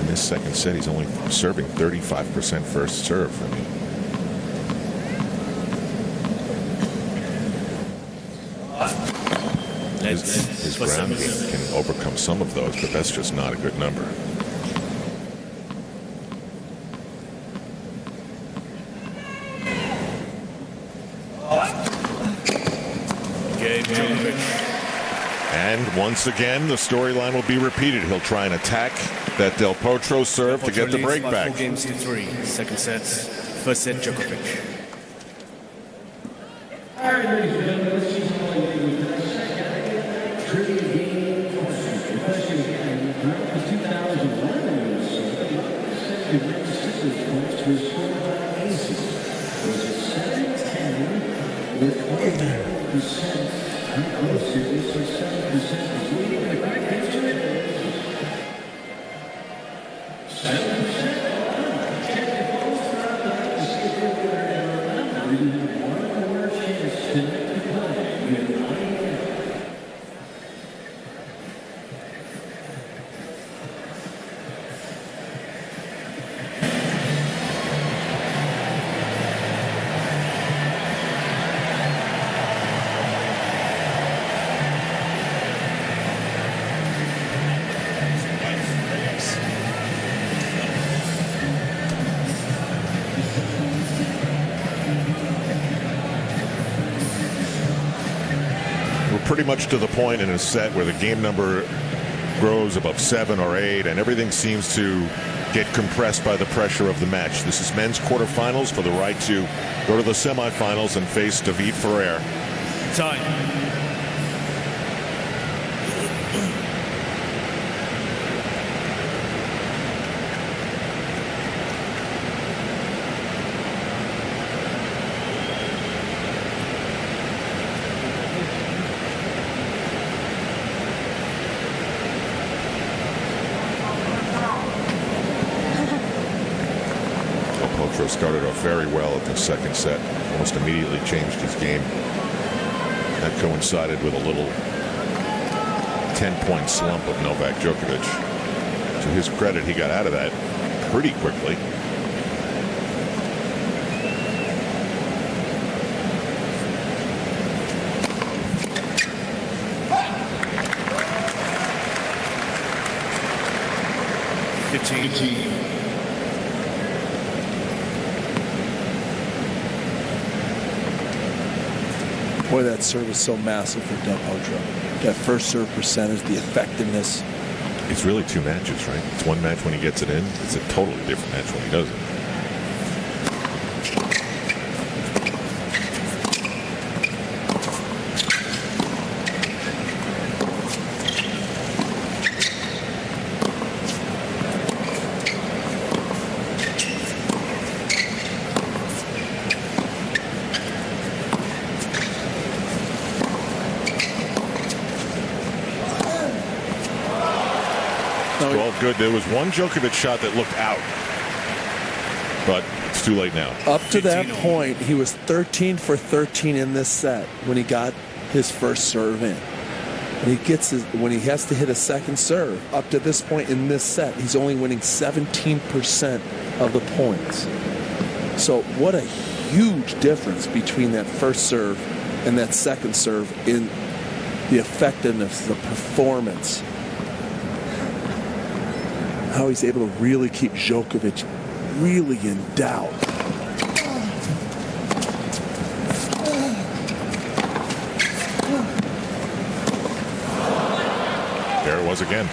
In this second set, he's only serving 35% first serve. I mean, his ground game can overcome some of those, but that's just not a good number. And once again, the storyline will be repeated. He'll try and attack that Del Potro serve to get the break back. 4-3. Second set. First set, Djokovic. All right, ladies and gentlemen, let's see how we do with the second trivia game question. The question again, throughout the 2011 survey, the Mississippi points were scored by aces. Was it 7-10 with 100% World Series or 7% leading the correct answer is 7%. Check your phones throughout the night to see if you're there. And remember, you have one more chance to make the play. You have 9 minutes. Pretty much to the point in a set where the game number grows above 7 or 8, and everything seems to get compressed by the pressure of the match. This is men's quarterfinals for the right to go to the semifinals and face David Ferrer. Time. Potro started off very well at the second set, almost immediately changed his game. That coincided with a little 10-point slump of Novak Djokovic. To his credit, he got out of that pretty quickly. Boy, that serve is so massive for Del Potro. That first serve percentage, the effectiveness. It's really two matches, right? It's one match when he gets it in. It's a totally different match when he doesn't. All good. There was one Djokovic shot that looked out, but it's too late now. Up to that point, he was 13 for 13 in this set when he got his first serve in. When he has to hit a second serve, up to this point in this set, he's only winning 17% of the points. So what a huge difference between that first serve and that second serve in the effectiveness, the performance. How he's able to really keep Djokovic really in doubt. There it was again.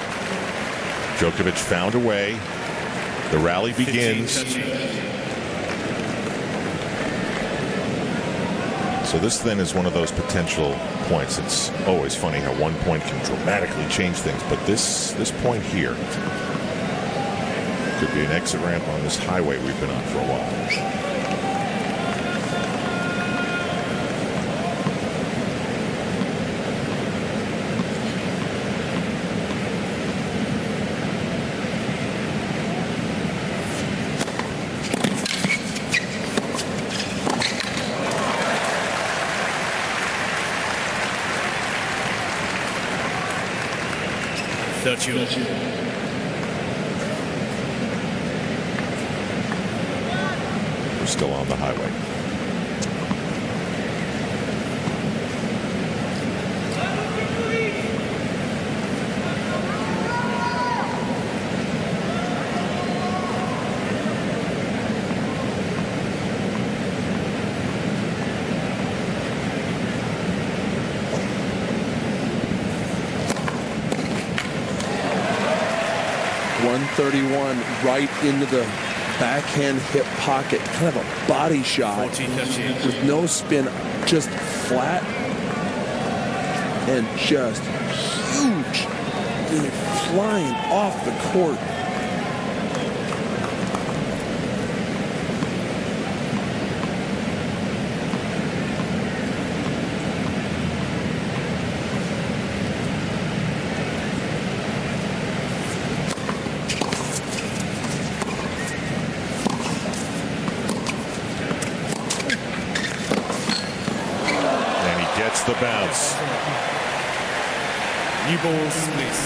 Djokovic found a way. The rally begins. So this then is one of those potential points. It's always funny how one point can dramatically change things, but this point here could be an exit ramp on this highway we've been on for a while. We're still on the highway. .131 right into the backhand hip pocket, kind of a body shot with no spin, just flat and just huge, flying off the court. The bounce. New balls, please.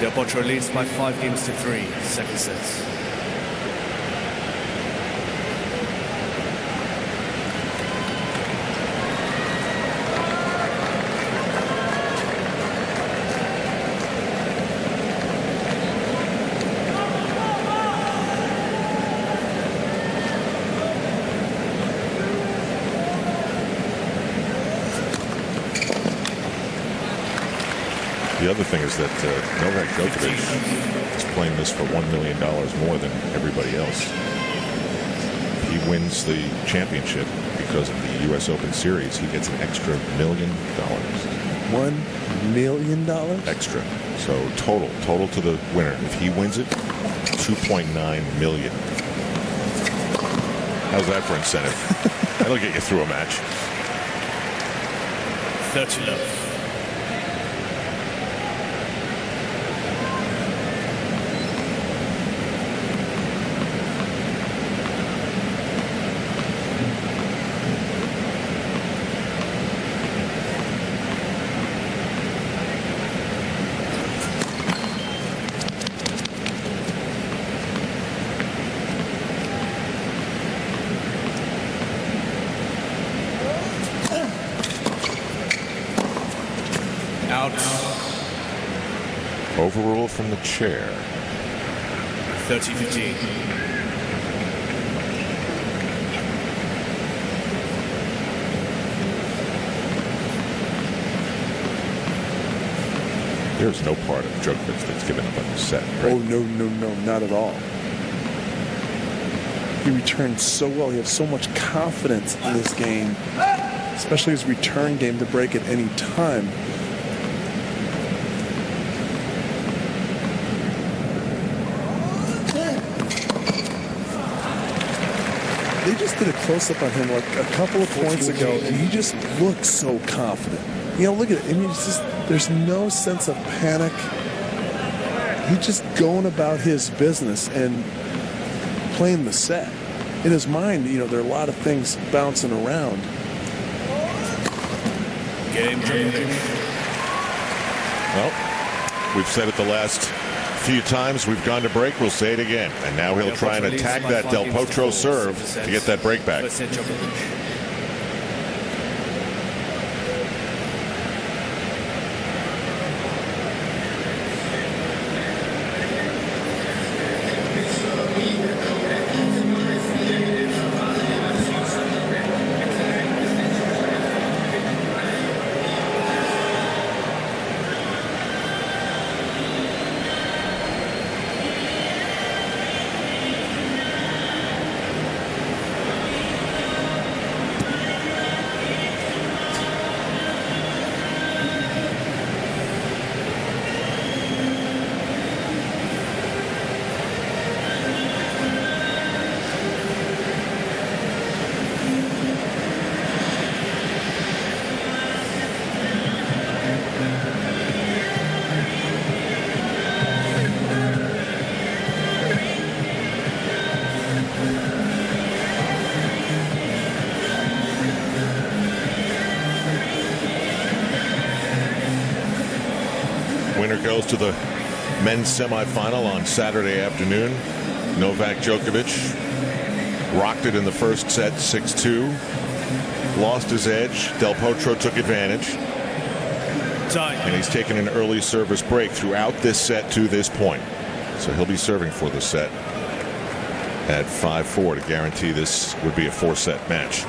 Del Potro leads by 5 games to 3, second sets. The other thing is that Novak Djokovic is playing this for $1 million more than everybody else. He wins the championship because of the U.S. Open Series. He gets an extra $1 million. $1 million Extra. So total to the winner. If he wins it, $2.9 million. How's that for incentive? That'll get you through a match. 30 love. Out. Overrule from the chair. 30-15. There's no part of Djokovic that's given up on the set. Right? Oh, no, not at all. He returned so well. He has so much confidence in this game, especially his return game to break at any time. They just did a close-up on him like a couple of points ago, and he just looks so confident. You know, look at it. I mean, it's just, there's no sense of panic. He's just going about his business and playing the set. In his mind, you know, there are a lot of things bouncing around. Game. Well, we've said it the last few times. We've gone to break. We'll say it again. And now he'll try and attack that Del Potro serve to get that break back. First set, Djokovic. Winner goes to the men's semifinal on Saturday afternoon. Novak Djokovic rocked it in the first set 6-2. Lost his edge. Del Potro took advantage. And he's taken an early service break throughout this set to this point. So he'll be serving for the set at 5-4 to guarantee this would be a 4-set match.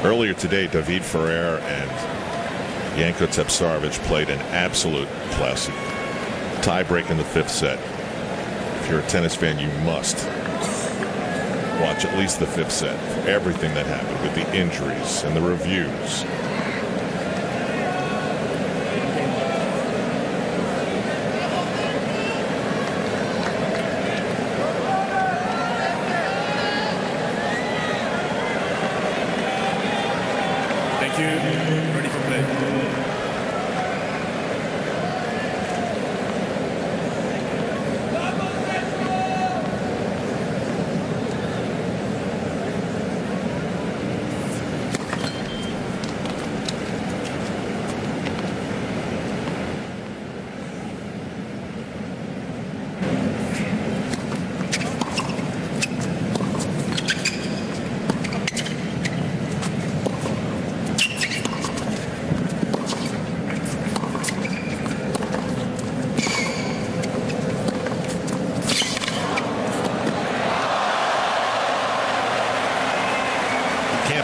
Earlier today, David Ferrer and Janko Tepsarevic played an absolute classic tie-break in the 5th set. If you're a tennis fan, you must watch at least the 5th set for everything that happened with the injuries and the reviews. Thank you. Ready for play.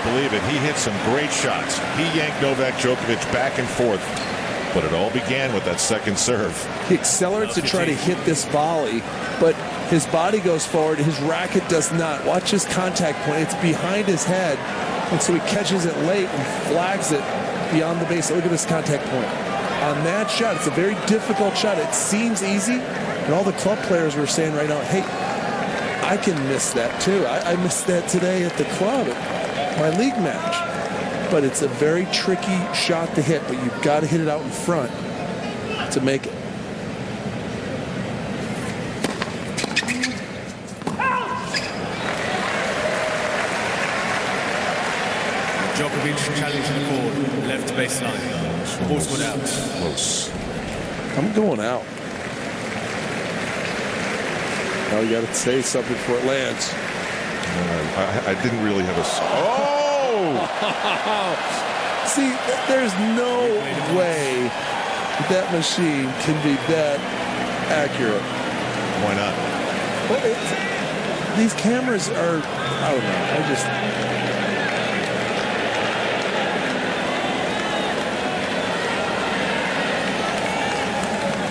Believe it. He hit some great shots. He yanked Novak Djokovic back and forth But it all began with that second serve. He accelerates to try to hit this volley, but his body goes forward. His racket does not. Watch his contact point. It's behind his head, and so he catches it late and flags it beyond the base. Look at this contact point. On that shot, it's a very difficult shot. It seems easy, and all the club players were saying right now, hey, I can miss that too. I missed that today at the club, at my league match. But it's a very tricky shot to hit, but you've got to hit it out in front to make it. Djokovic challenging the court, left baseline. Ball's put out. Close. I'm going out. Now you got to say something before it lands. I didn't really have a. Oh! See, there's no way that machine can be that accurate. Why not? Well, these cameras are, I don't know.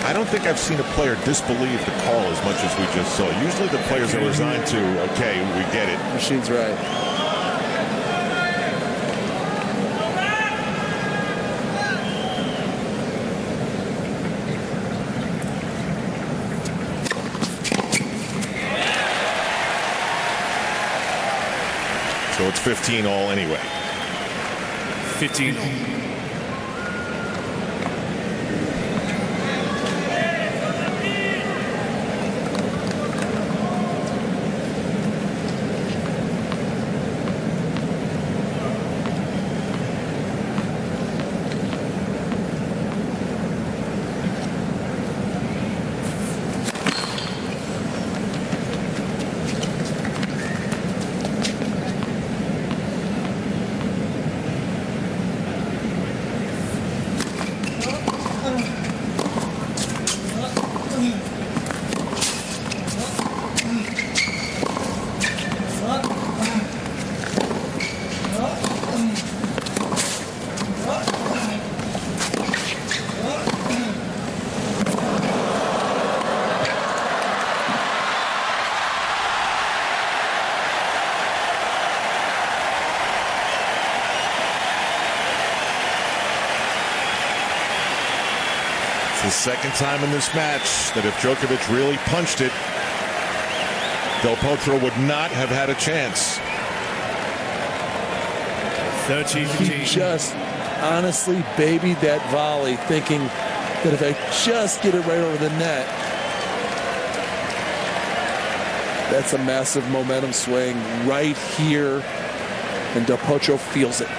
I don't think I've seen a player disbelieve the call as much as we just saw. Usually the players are resigned to, okay, we get it. Machine's right. So it's 15 all anyway. 15 all. The second time in this match that if Djokovic really punched it, Del Potro would not have had a chance. 13-15. He just honestly babied that volley, thinking that if I just get it right over the net, that's a massive momentum swing right here, and Del Potro feels it.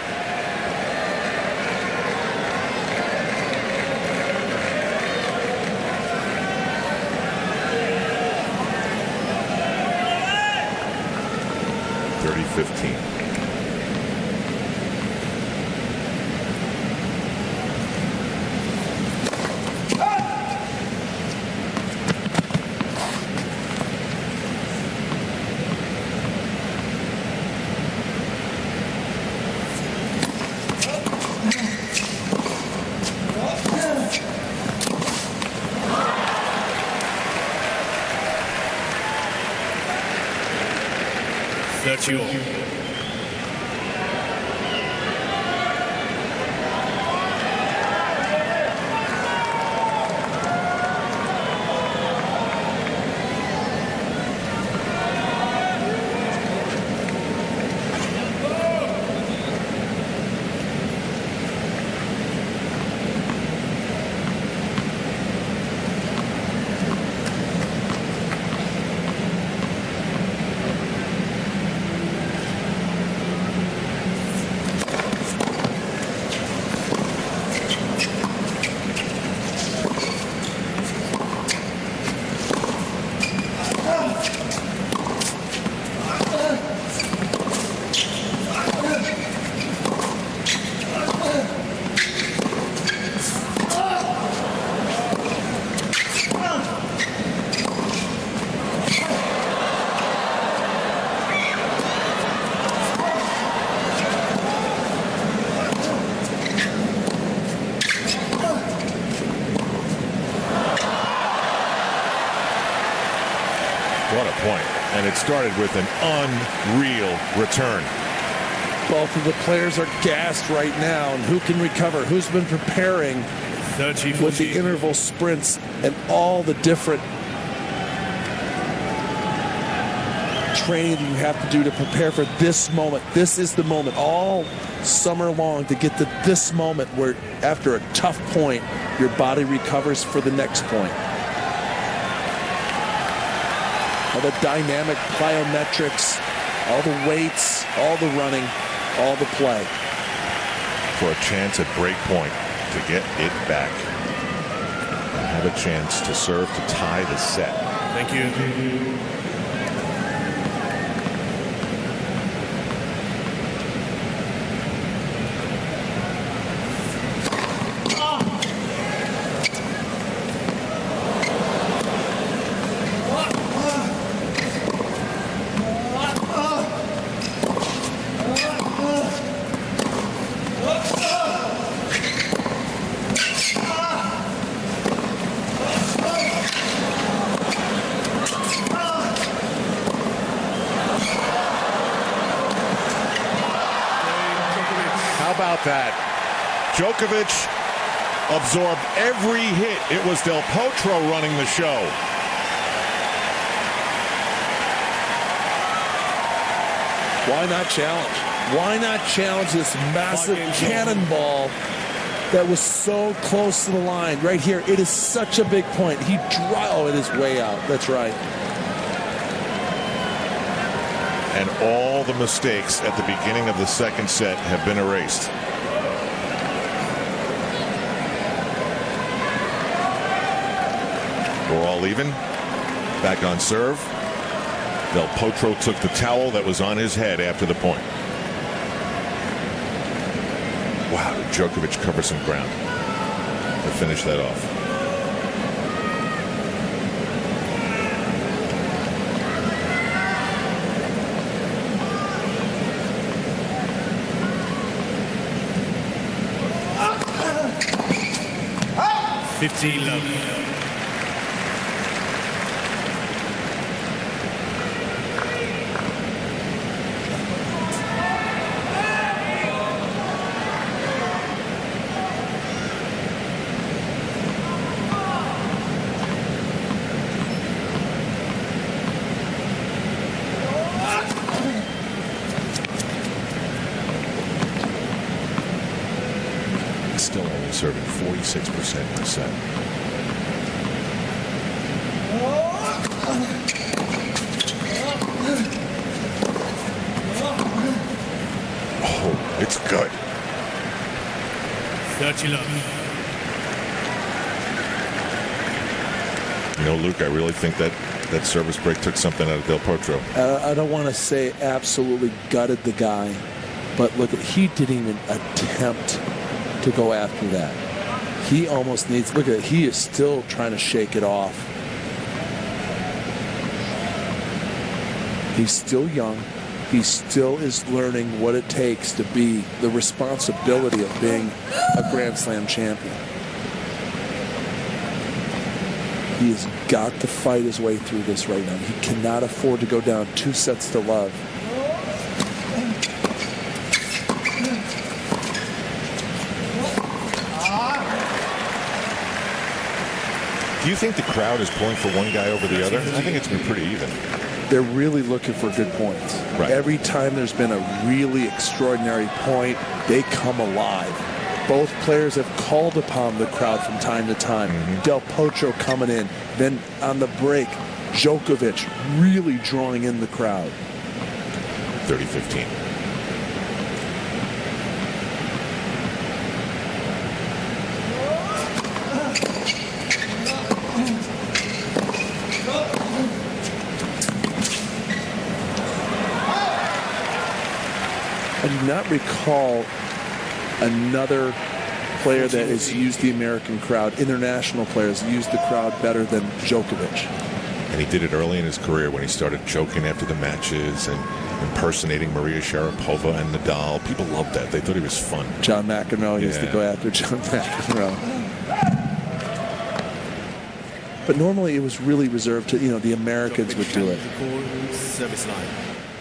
started with an unreal return. Both of the players are gassed right now, and who can recover? Who's been preparing 30, with the interval sprints and all the different training that you have to do to prepare for this moment? This is the moment all summer long to get to this moment where after a tough point, your body recovers for the next point. All the dynamic plyometrics, all the weights, all the running, all the play. For a chance at break point to get it back. And have a chance to serve to tie the set. Thank you. That Djokovic absorbed every hit. It was Del Potro running the show. Why not challenge? Why not challenge this massive cannonball that was so close to the line? Right here, it is such a big point. Oh, it is way out. That's right. And all the mistakes at the beginning of the second set have been erased. We're all even. Back on serve. Del Potro took the towel that was on his head after the point. Wow, did Djokovic cover some ground to finish that off. Love. Still only serving 46% in the set. Oh, it's good. 30 love. You know, Luke, I really think that service break took something out of Del Potro. I don't want to say absolutely gutted the guy, but look, he didn't even attempt to go after that. He almost needs, look at it, he is still trying to shake it off. He's still young. He still is learning what it takes to be the responsibility of being a Grand Slam champion. He has got to fight his way through this right now. He cannot afford to go down 2 sets to love. Do you think the crowd is pulling for one guy over the other? I think it's been pretty even. They're really looking for good points. Right. Every time there's been a really extraordinary point, they come alive. Both players have called upon the crowd from time to time. Del Potro coming in. Then on the break, Djokovic really drawing in the crowd. 30-15. I do not recall another player that has used the American crowd, international players, used the crowd better than Djokovic. And he did it early in his career when he started joking after the matches and impersonating Maria Sharapova and Nadal. People loved that. They thought he was fun. John McEnroe used to go after John McEnroe. But normally it was really reserved to, the Americans would do it. Service line.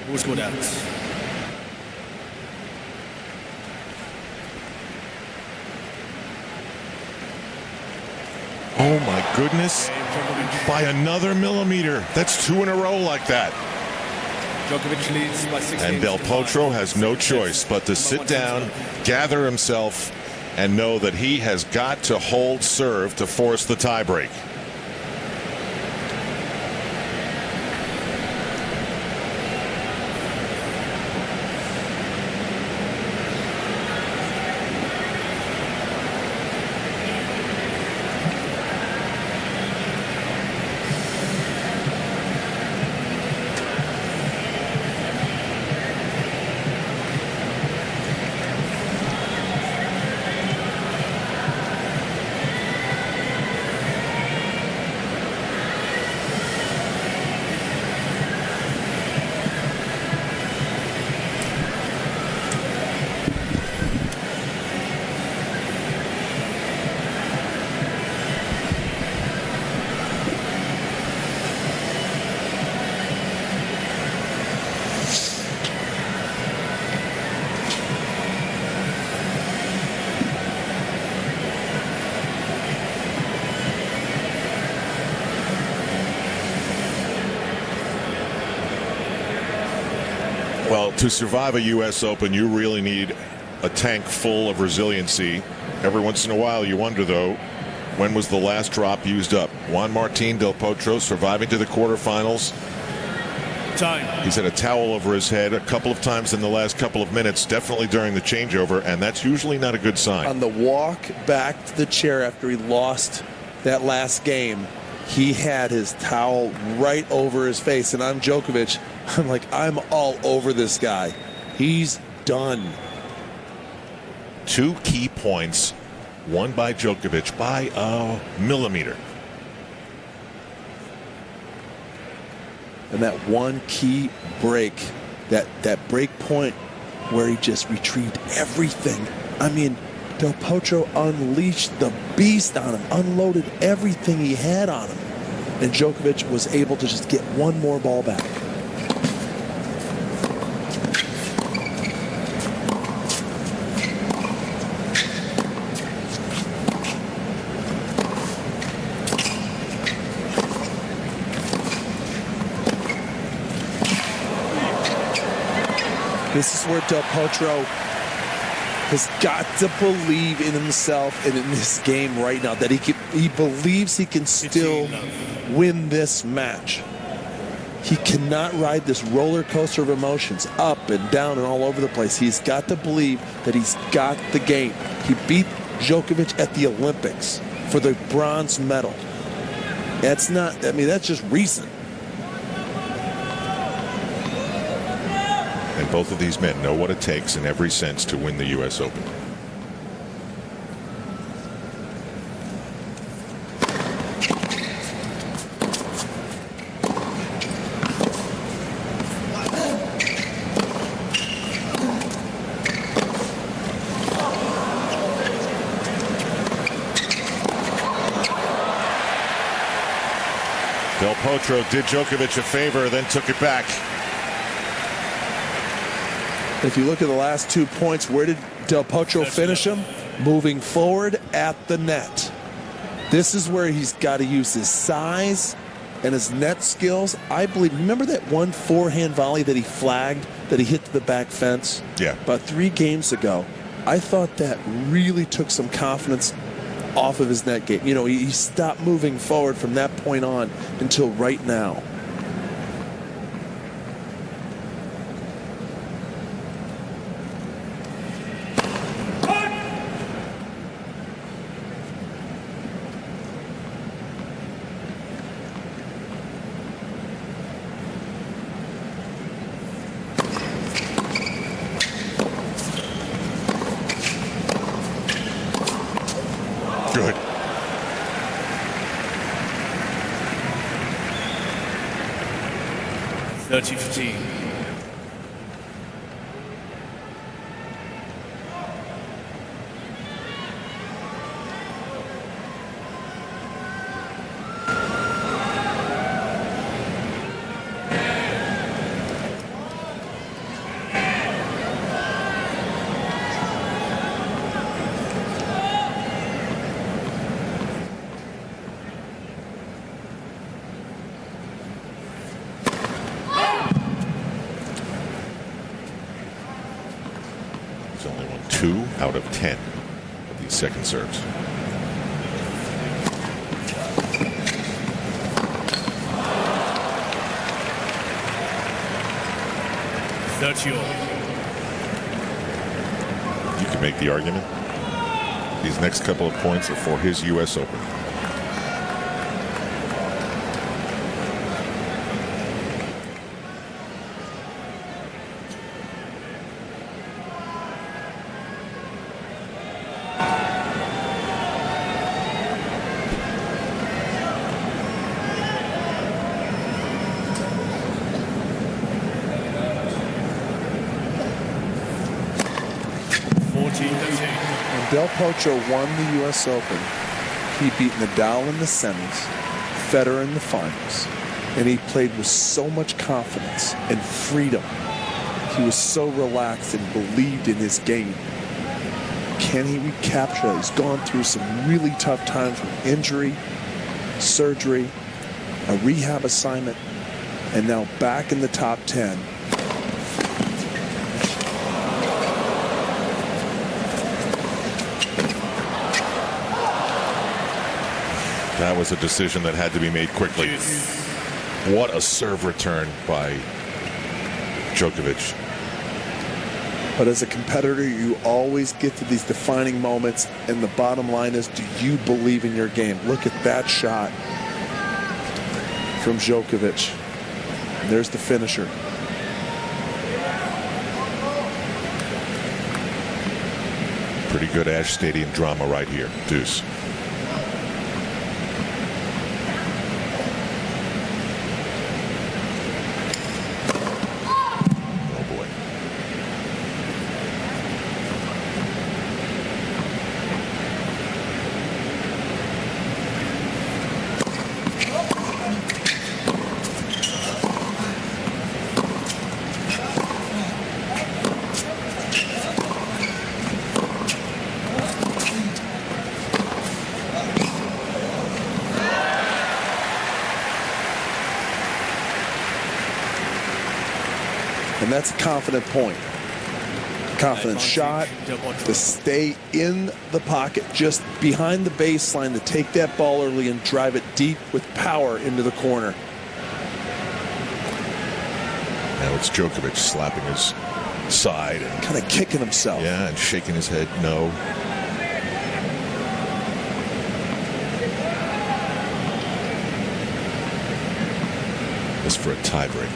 Ball scored out. Oh my goodness. By another millimeter. That's 2 in a row like that. Djokovic leads by 16. And Del Potro has no choice but to sit down, gather himself, and know that he has got to hold serve to force the tiebreak. Well, to survive a U.S. Open, you really need a tank full of resiliency. Every once in a while, you wonder, though, when was the last drop used up? Juan Martín Del Potro surviving to the quarterfinals. Time. He's had a towel over his head a couple of times in the last couple of minutes, definitely during the changeover, and that's usually not a good sign. On the walk back to the chair after he lost that last game, he had his towel right over his face, and I'm Djokovic. I'm like, I'm all over this guy. He's done. 2 key points won by Djokovic by a millimeter. And that one key break, that break point where he just retrieved everything. I mean, Del Potro unleashed the beast on him, unloaded everything he had on him. And Djokovic was able to just get one more ball back. This is where Del Potro has got to believe in himself and in this game right now, that he believes he can still win this match. He cannot ride this roller coaster of emotions up and down and all over the place. He's got to believe that he's got the game. He beat Djokovic at the Olympics for the bronze medal. That's not, I mean, that's just recent. And both of these men know what it takes in every sense to win the U.S. Open. Del Potro did Djokovic a favor, then took it back. If you look at the last 2 points, where did Del Potro finish him? Moving forward at the net. This is where he's got to use his size and his net skills. I believe, remember that one forehand volley that he flagged, that he hit to the back fence? Yeah. About 3 games ago. I thought that really took some confidence off of his net game. You know, he stopped moving forward from that point on until right now. Good. .30-15. He's only won 2 out of 10 of these second serves. You can make the argument these next couple of points are for his U.S. Open. When Del Potro won the U.S. Open, he beat Nadal in the semis, Federer in the finals, and he played with so much confidence and freedom. He was so relaxed and believed in his game. Can he recapture that? He's gone through some really tough times with injury, surgery, a rehab assignment, and now back in the top 10. That was a decision that had to be made quickly. What a serve return by Djokovic. But as a competitor, you always get to these defining moments, and the bottom line is, do you believe in your game? Look at that shot from Djokovic. And there's the finisher. Pretty good Ash Stadium drama right here. Deuce. And that's a confident point. Confident shot to stay in the pocket, just behind the baseline, to take that ball early and drive it deep with power into the corner. Now it's Djokovic slapping his side and kind of kicking himself. Yeah, and shaking his head no. This for a tiebreak.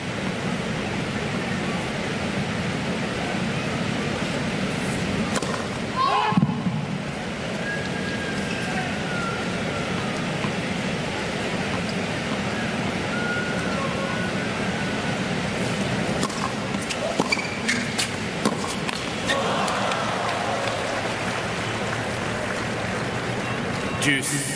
Juice.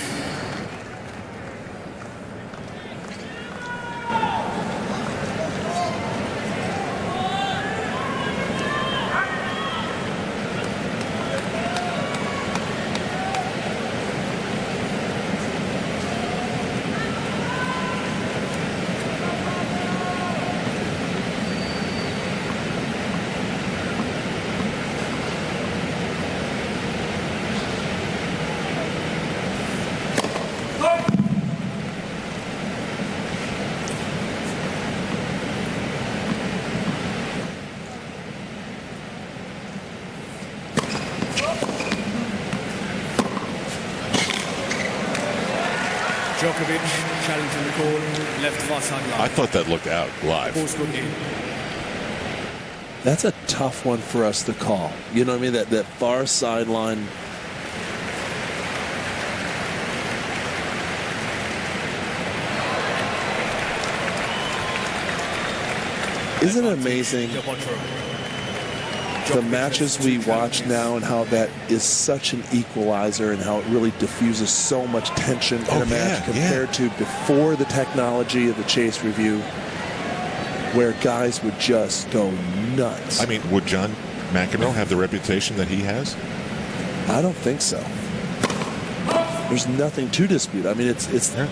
Djokovic challenging the call, left far sideline. I thought that looked out live. That's a tough one for us to call. You know what I mean? That far sideline. Isn't it amazing the matches we watch now and how that is such an equalizer and how it really diffuses so much tension in a match compared to before the technology of the chase review, where guys would just go nuts. I mean, would John McEnroe have the reputation that he has? I don't think so. There's nothing to dispute. I mean, it's the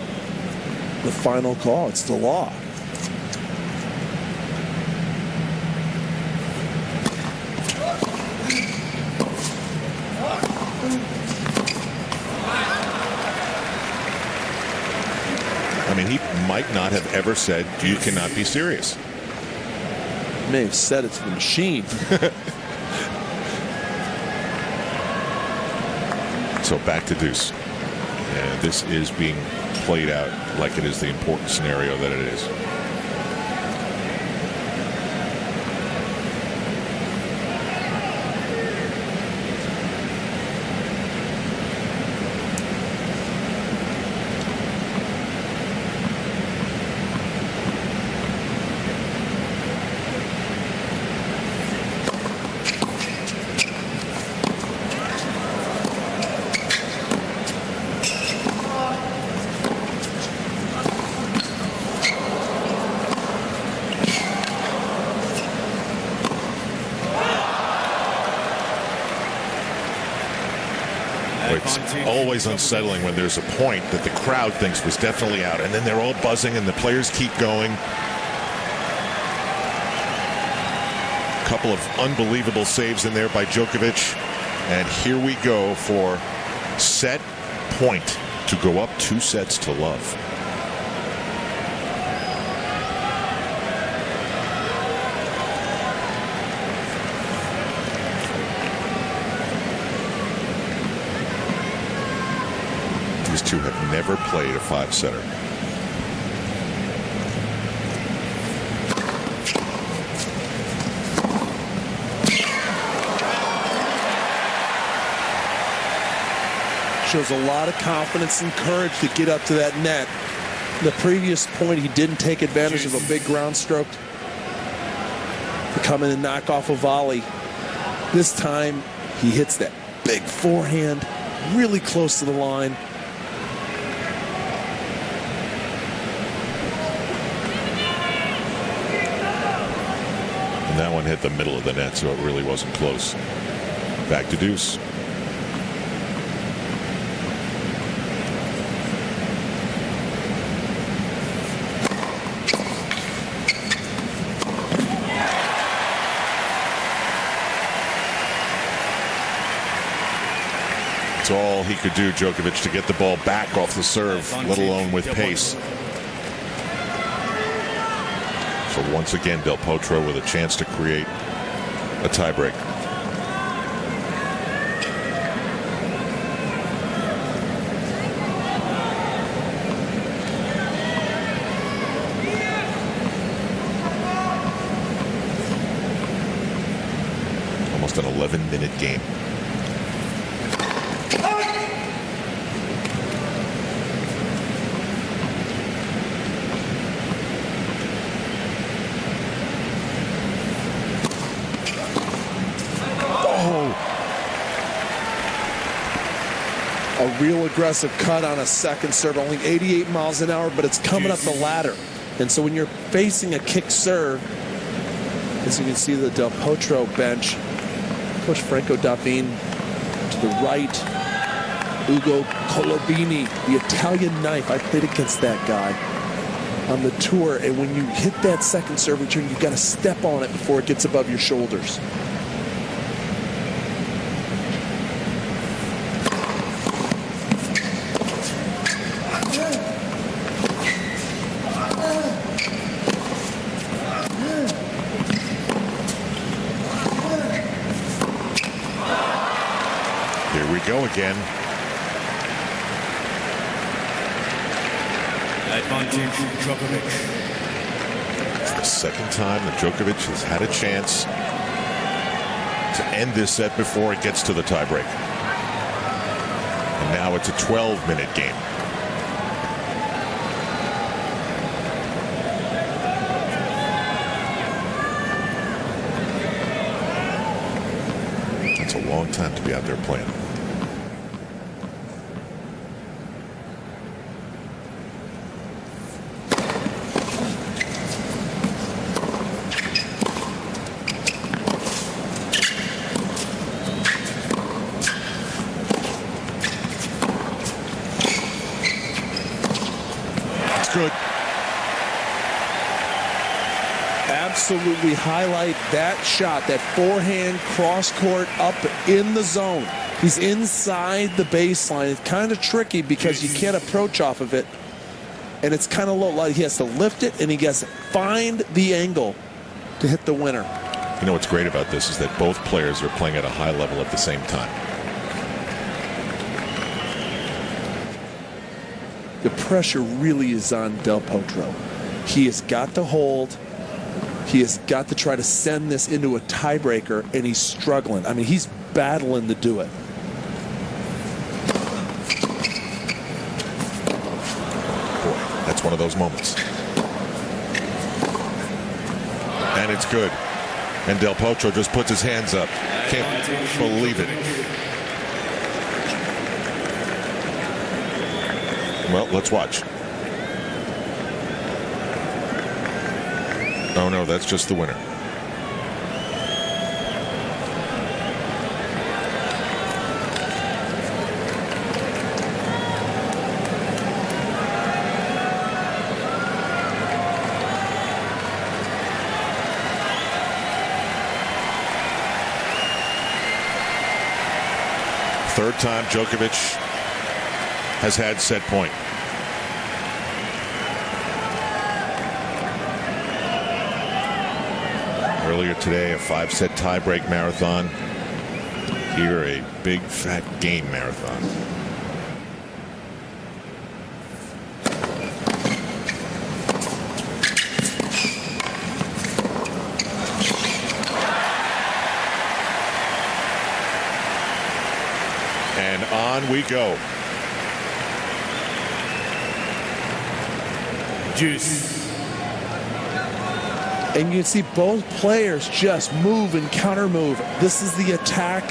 final call. It's the law. might not have ever said, you cannot be serious. May have said it to the machine. So back to deuce. And this is being played out like it is the important scenario that it is. It's always unsettling when there's a point that the crowd thinks was definitely out, and then they're all buzzing and the players keep going. A couple of unbelievable saves in there by Djokovic, and here we go for set point to go up 2-0. These two have never played a 5-setter. Shows a lot of confidence and courage to get up to that net. The previous point, he didn't take advantage of a big ground stroke to come in and knock off a volley. This time, he hits that big forehand really close to the line. And that one hit the middle of the net, so it really wasn't close. Back to deuce. It's all he could do, Djokovic, to get the ball back off the serve, let alone with pace. So once again, Del Potro with a chance to create a tiebreak. Almost an 11-minute game. A real aggressive cut on a second serve, only 88 miles an hour, but it's coming up the ladder. And so when you're facing a kick serve, as you can see the Del Potro bench, Coach Franco Davin to the right, Ugo Colombini, the Italian knife. I played against that guy on the tour, and when you hit that second serve return, you've got to step on it before it gets above your shoulders. Here we go again. Advantage Djokovic. It's the second time that Djokovic has had a chance to end this set before it gets to the tiebreak. And now it's a 12-minute game. It's a long time to be out there playing. Good. Absolutely highlight that shot, that forehand cross court up in the zone. He's inside the baseline. It's kind of tricky because you can't approach off of it. and it's kind of low. He has to lift it, and he has to find the angle to hit the winner. You know what's great about this is that both players are playing at a high level at the same time. The pressure really is on Del Potro. He has got to hold. He has got to try to send this into a tiebreaker, and he's struggling. I mean, he's battling to do it. Boy, that's one of those moments. And it's good. And Del Potro just puts his hands up. Can't believe it. Well, let's watch. Oh, no, that's just the winner. Third time Djokovic has had set point. Earlier today, a 5-set tiebreak marathon. Here, a big fat game marathon. And on we go. Juice. And you can see both players just move and counter move. This is the attack.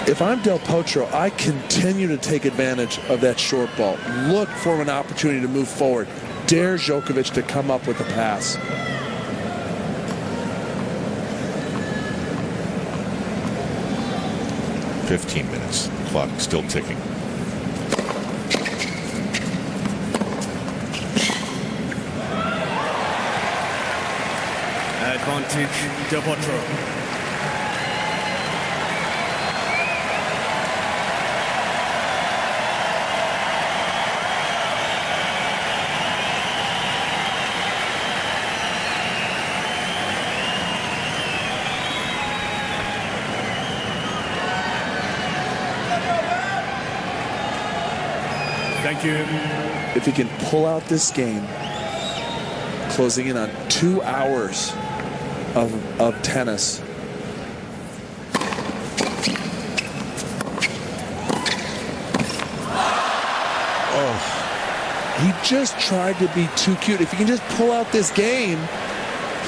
If I'm Del Potro, I continue to take advantage of that short ball. Look for an opportunity to move forward. Dare Djokovic to come up with a pass. $15 minutes. Clock still ticking. Advantage, Del Potro. Thank you. If he can pull out this game, closing in on 2 hours of tennis. Oh, he just tried to be too cute. If he can just pull out this game,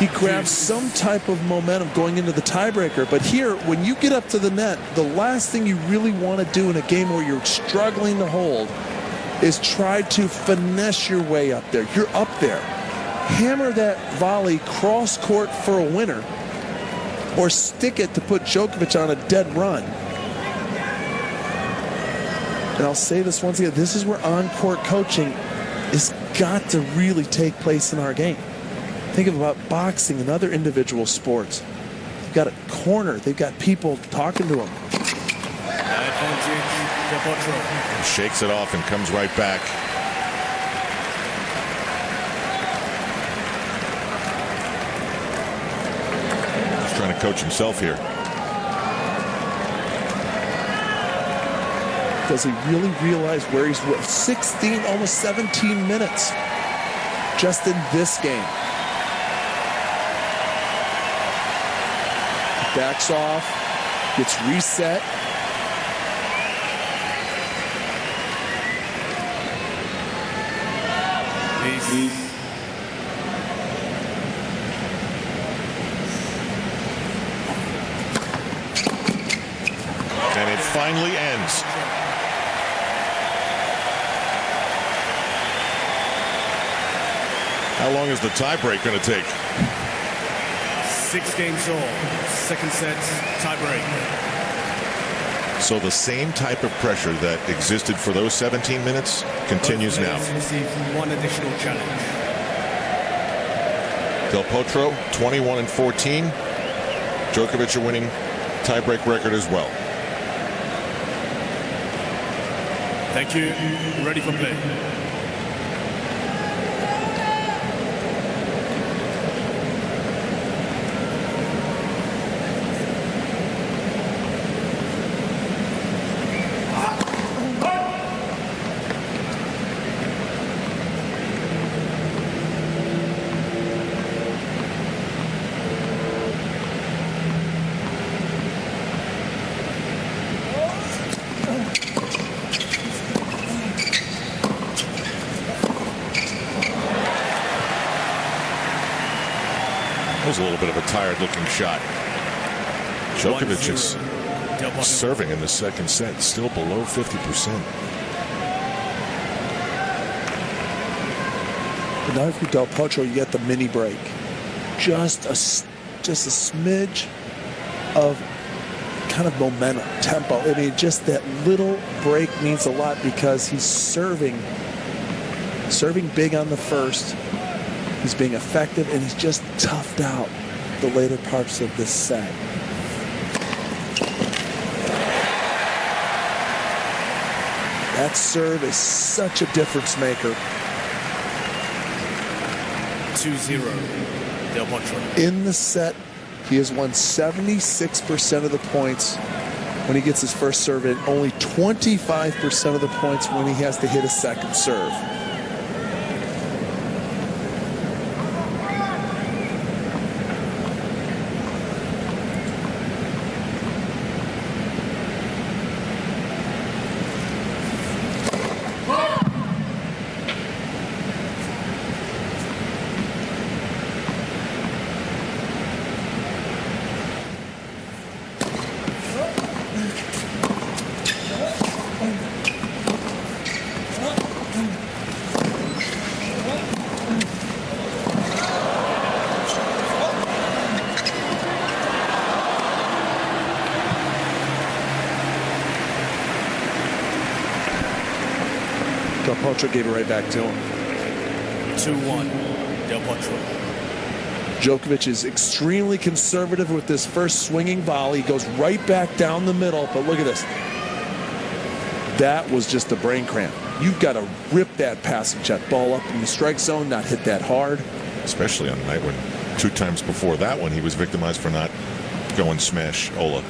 he grabs some type of momentum going into the tiebreaker. But here, when you get up to the net, the last thing you really want to do in a game where you're struggling to hold is try to finesse your way up there. You're up there. Hammer that volley cross court for a winner, or stick it to put Djokovic on a dead run. And I'll say this once again, this is where on-court coaching has got to really take place in our game. Think about boxing and other individual sports. They've got a corner. They've got people talking to them. Shakes it off and comes right back. He's trying to coach himself here. Does he really realize where he's with? 16, almost 17 minutes just in this game. Backs off, gets reset. And it finally ends. How long is the tiebreak going to take? 6 games all. Second set, tiebreak. So the same type of pressure that existed for those 17 minutes continues now. Receive one additional challenge. Del Potro, 21-14. Djokovic a winning tiebreak record as well. Thank you. Ready for play. That was a little bit of a tired-looking shot. Djokovic is serving in the second set, still below 50%. But now if you're Del Potro, you get the mini break. Just a smidge of kind of momentum, tempo. I mean, just that little break means a lot because he's serving big on the first. He's being effective, and he's just toughed out the later parts of this set. That serve is such a difference maker. 2-0, Del Potro. In the set, he has won 76% of the points when he gets his first serve in, only 25% of the points when he has to hit a second serve. Del Potro gave it right back to him. 2-1, Del Potro. Djokovic is extremely conservative with this first swinging volley. He goes right back down the middle, but look at this. That was just a brain cramp. You've got to rip that passing jet ball up in the strike zone, not hit that hard. Especially on the night when 2 times before that one he was victimized for not going smash Ola.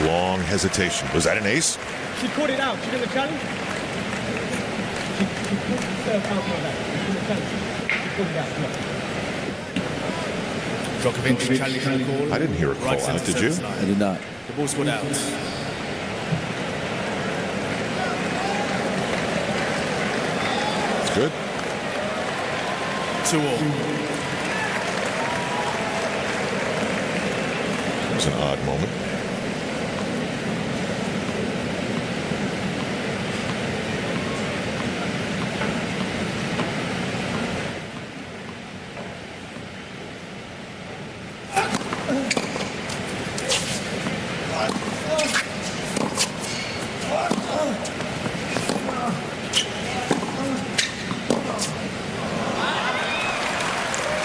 Long hesitation. Was that an ace? She caught it out. She did the challenge. She caught the serve out like that. She did the challenge. She caught it out. Djokovic challenging the call. I didn't hear a call out, did you? I did not. The ball's got out. It's good. 2-all. It was an odd moment.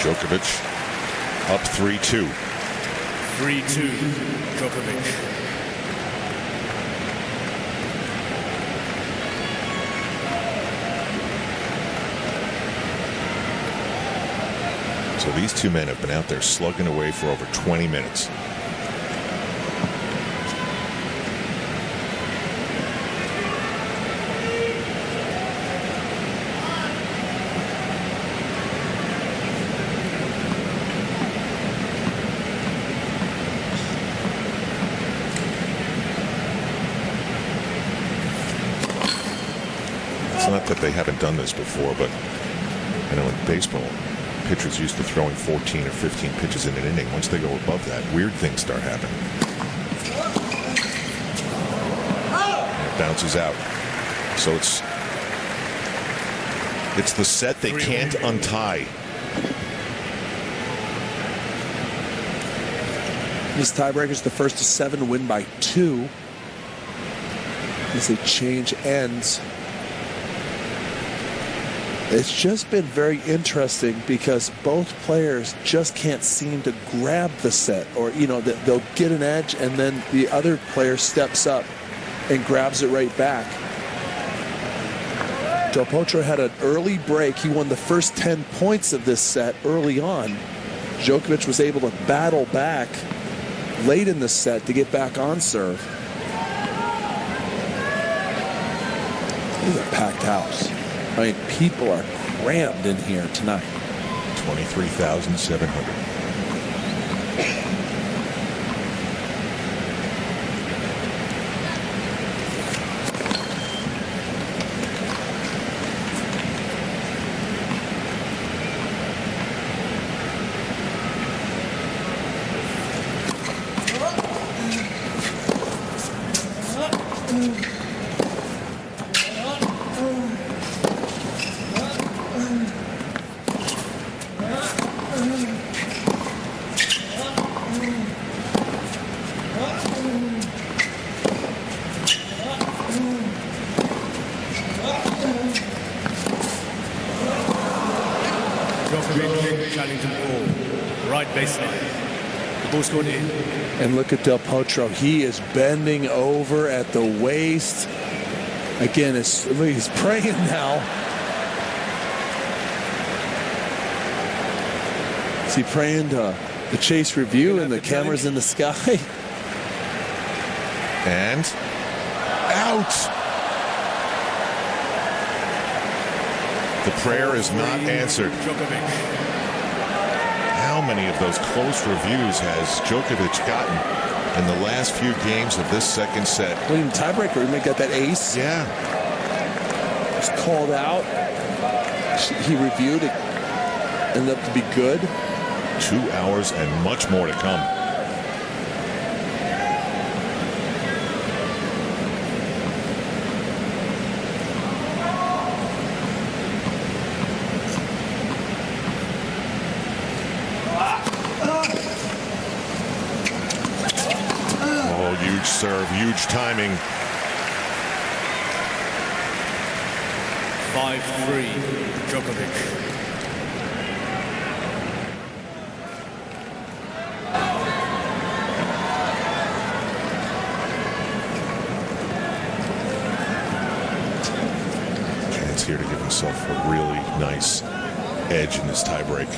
Djokovic up 3-2. 3-2, Djokovic. So these two men have been out there slugging away for over 20 minutes. It's not that they haven't done this before, but I know in baseball, pitchers used to throwing 14 or 15 pitches in an inning. Once they go above that, weird things start happening. And it bounces out. So it's the set they can't untie. This tiebreaker's the first of 7, win by 2. As they change ends. It's just been very interesting because both players just can't seem to grab the set, or they'll get an edge and then the other player steps up and grabs it right back. Del Potro had an early break. He won the first 10 points of this set early on. Djokovic was able to battle back late in the set to get back on serve. This is a packed house. I mean, people are crammed in here tonight. 23,700. Djokovic challenging ball, right baseline. The ball scored in. And look at Del Potro. He is bending over at the waist. Again, he's praying now. Is he praying to the chase review and the cameras in the sky? And out. The prayer is not answered. How many of those close reviews has Djokovic gotten in the last few games of this second set? Clean tiebreaker. He got that ace. Yeah. Was called out. He reviewed it. Ended up to be good. 2 hours and much more to come. Huge serve, huge timing. 5-3, Djokovic. Chance here to give himself a really nice edge in this tiebreak.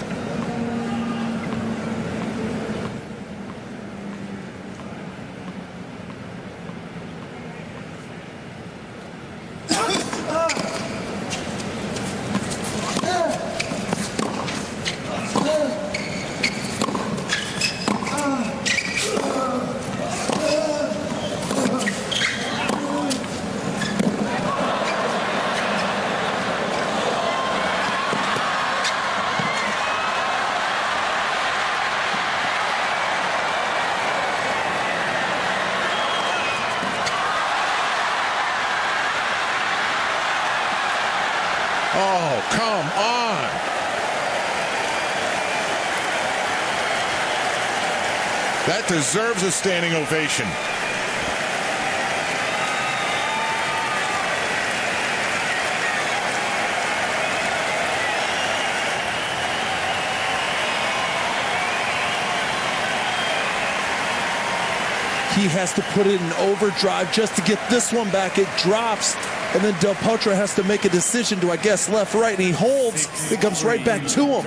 Oh, come on. That deserves a standing ovation. He has to put it in overdrive just to get this one back. It drops, and then Del Potro has to make a decision to, I guess, left, right, and he holds. It comes right back to him.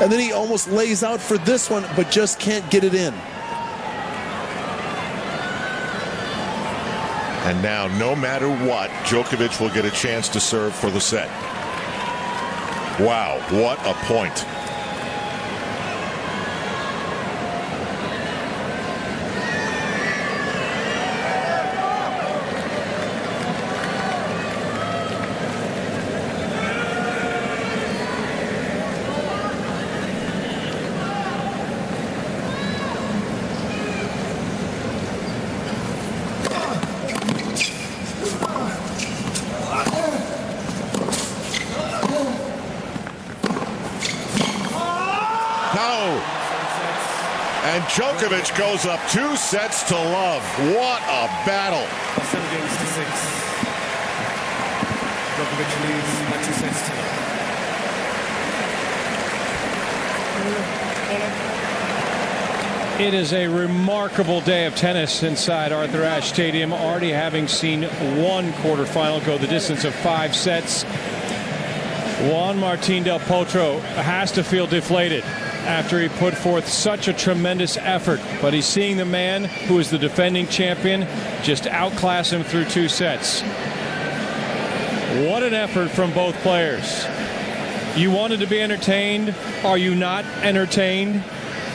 And then he almost lays out for this one, but just can't get it in. And now, no matter what, Djokovic will get a chance to serve for the set. Wow, what a point. No. And Djokovic goes up 2 sets to love. What a battle. 7 games to 6. Djokovic leads by 2 sets to none. It is a remarkable day of tennis inside Arthur Ashe Stadium, already having seen one quarterfinal go the distance of 5 sets. Juan Martín del Potro has to feel deflated after he put forth such a tremendous effort, but he's seeing the man who is the defending champion just outclass him through 2 sets. What an effort from both players. You wanted to be entertained. Are you not entertained?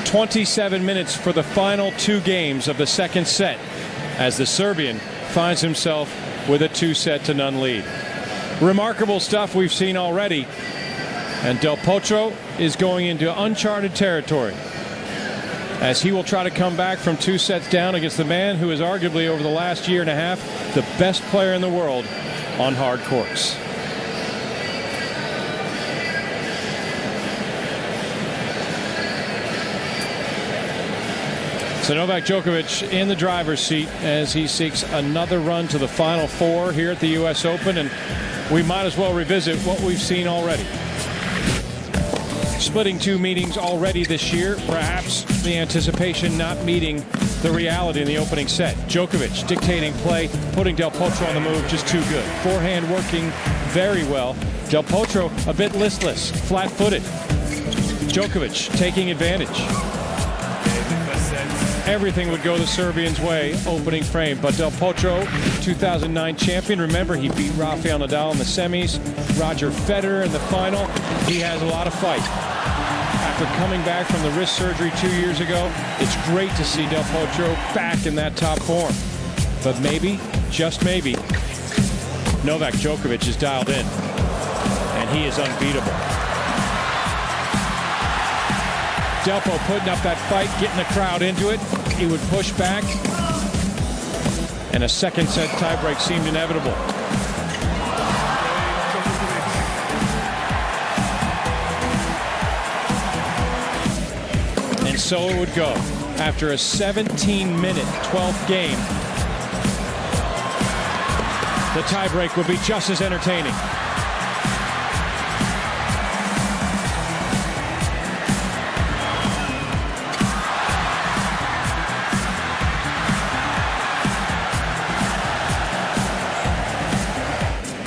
27 minutes for the final 2 games of the second set as the Serbian finds himself with a 2-set-to-none lead. Remarkable stuff we've seen already, and Del Potro is going into uncharted territory as he will try to come back from 2 sets down against the man who is arguably over the last year and a half the best player in the world on hard courts. So Novak Djokovic in the driver's seat as he seeks another run to the Final Four here at the U.S. Open, and we might as well revisit what we've seen already. Splitting 2 meetings already this year, perhaps the anticipation not meeting the reality in the opening set. Djokovic dictating play, putting Del Potro on the move, just too good. Forehand working very well. Del Potro a bit listless, flat-footed. Djokovic taking advantage. Everything would go the Serbian's way opening frame, but Del Potro, 2009 champion. Remember, he beat Rafael Nadal in the semis, Roger Federer in the final. He has a lot of fight. After coming back from the wrist surgery 2 years ago, it's great to see Del Potro back in that top form. But maybe, just maybe, Novak Djokovic is dialed in, and he is unbeatable. Delpo putting up that fight, getting the crowd into it. He would push back, and a second set tiebreak seemed inevitable. And so it would go. After a 17-minute 12th game, the tiebreak would be just as entertaining.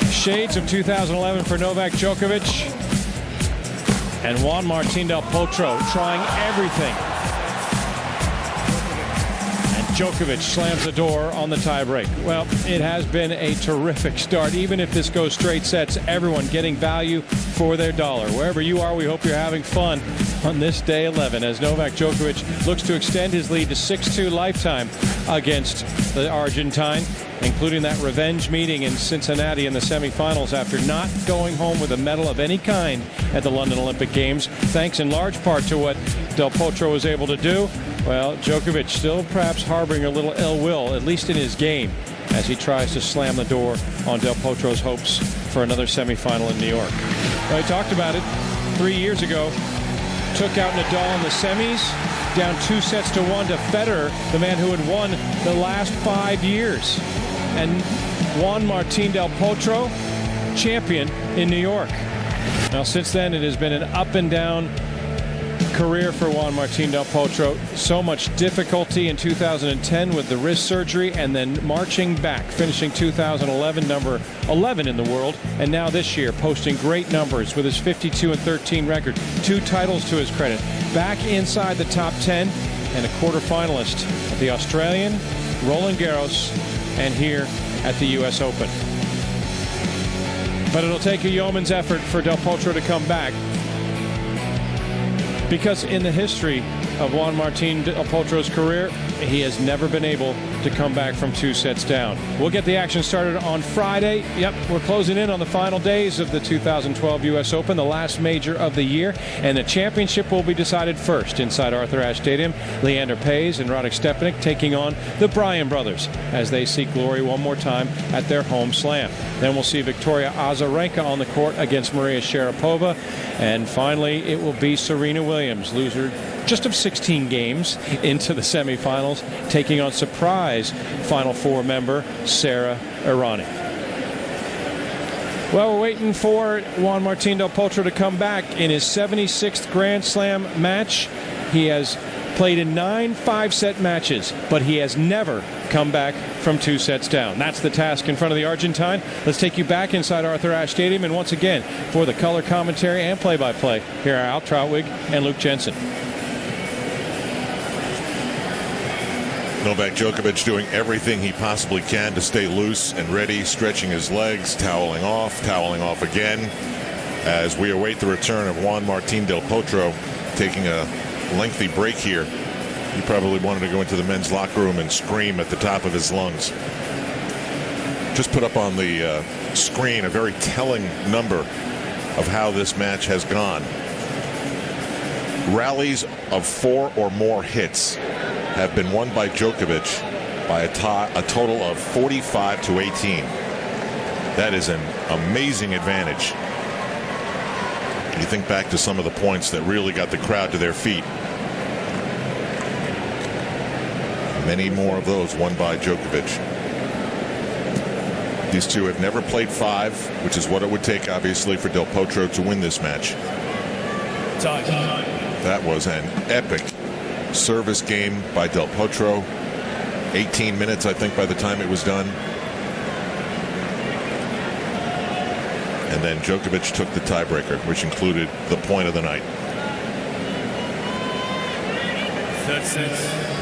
Shades of 2011 for Novak Djokovic, and Juan Martín del Potro trying everything. And Djokovic slams the door on the tiebreak. Well, it has been a terrific start. Even if this goes straight sets, everyone getting value for their dollar. Wherever you are, we hope you're having fun on this day 11 as Novak Djokovic looks to extend his lead to 6-2 lifetime against the Argentine, including that revenge meeting in Cincinnati in the semifinals after not going home with a medal of any kind at the London Olympic Games, thanks in large part to what Del Potro was able to do. Well, Djokovic still perhaps harboring a little ill will, at least in his game, as he tries to slam the door on Del Potro's hopes for another semifinal in New York. Well, he talked about it 3 years ago. Took out Nadal in the semis, down 2-1 to Federer, the man who had won the last 5 years. And Juan Martín del Potro, champion in New York. Now, since then, it has been an up and down career for Juan Martín del Potro. So much difficulty in 2010 with the wrist surgery, and then marching back, finishing 2011 number 11 in the world, and now this year posting great numbers with his 52-13 record. 2 titles to his credit. Back inside the top 10 and a quarterfinalist at the Australian, Roland Garros, and here at the U.S. Open. But it'll take a yeoman's effort for Del Potro to come back, because in the history of Juan Martín del Potro's career, he has never been able to come back from 2 sets down. We'll get the action started on Friday. Yep, we're closing in on the final days of the 2012 U.S. Open, the last major of the year, and the championship will be decided first inside Arthur Ashe Stadium. Leander Paes and Radek Stepanek taking on the Bryan brothers as they seek glory one more time at their home slam. Then we'll see Victoria Azarenka on the court against Maria Sharapova, and finally it will be Serena Williams, loser just of 16 games into the semifinals, taking on surprise Final Four member Sara Errani. Well, we're waiting for Juan Martín del Potro to come back in his 76th Grand Slam match. He has played in 9 5-set matches, but he has never come back from 2 sets down. That's the task in front of the Argentine. Let's take you back inside Arthur Ashe Stadium, and once again, for the color commentary and play-by-play, here are Al Trautwig and Luke Jensen. Novak Djokovic doing everything he possibly can to stay loose and ready, stretching his legs, toweling off again, as we await the return of Juan Martín del Potro, taking a lengthy break here. He probably wanted to go into the men's locker room and scream at the top of his lungs. Just put up on the screen a very telling number of how this match has gone. Rallies of 4 or more hits have been won by Djokovic by a total of 45-18. That is an amazing advantage. You think back to some of the points that really got the crowd to their feet. Many more of those won by Djokovic. These two have never played 5, which is what it would take, obviously, for Del Potro to win this match. That was an epic service game by Del Potro. 18 minutes, I think, by the time it was done. And then Djokovic took the tiebreaker, which included the point of the night.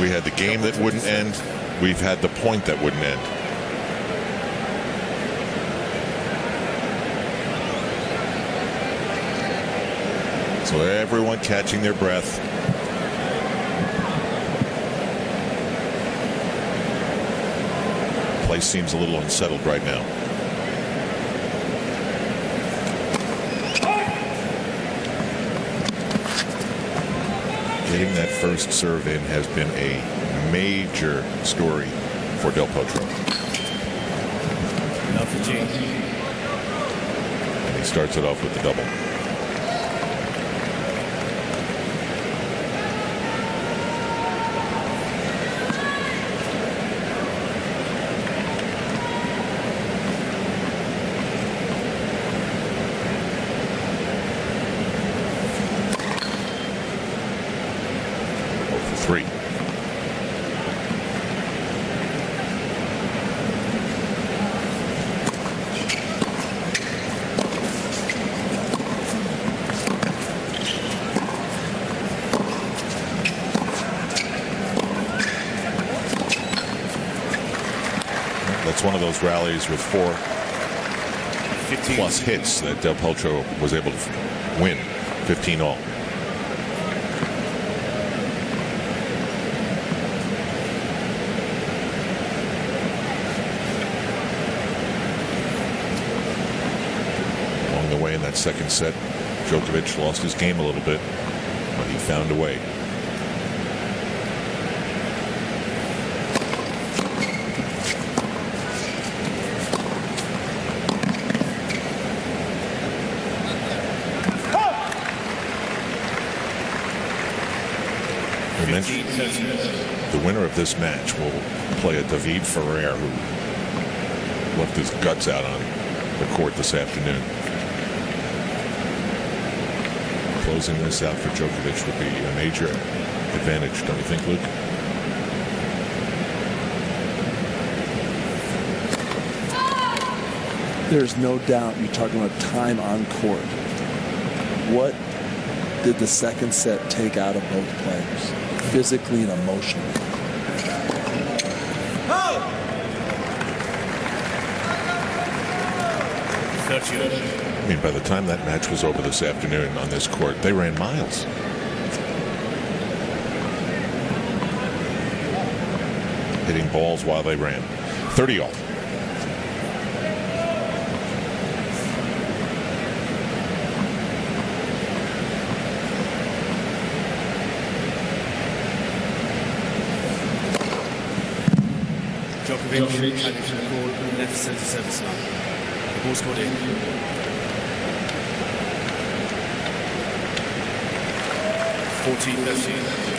We had the game that wouldn't end. We've had the point that wouldn't end. So everyone catching their breath. The place seems a little unsettled right now. Getting that first serve in has been a major story for Del Potro. And he starts it off with the double. One of those rallies with 4 plus hits that Del Potro was able to win 15 all. Along the way in that second set, Djokovic lost his game a little bit, but he found a way. The winner of this match will play a David Ferrer, who left his guts out on the court this afternoon. Closing this out for Djokovic would be a major advantage, don't you think, Luke? There's no doubt you're talking about time on court. What did the second set take out of both players, physically and emotionally? I mean, by the time that match was over this afternoon on this court, they ran miles. Hitting balls while they ran. 30 all. Djokovic challenging the call left centre service line. The ball's scored in.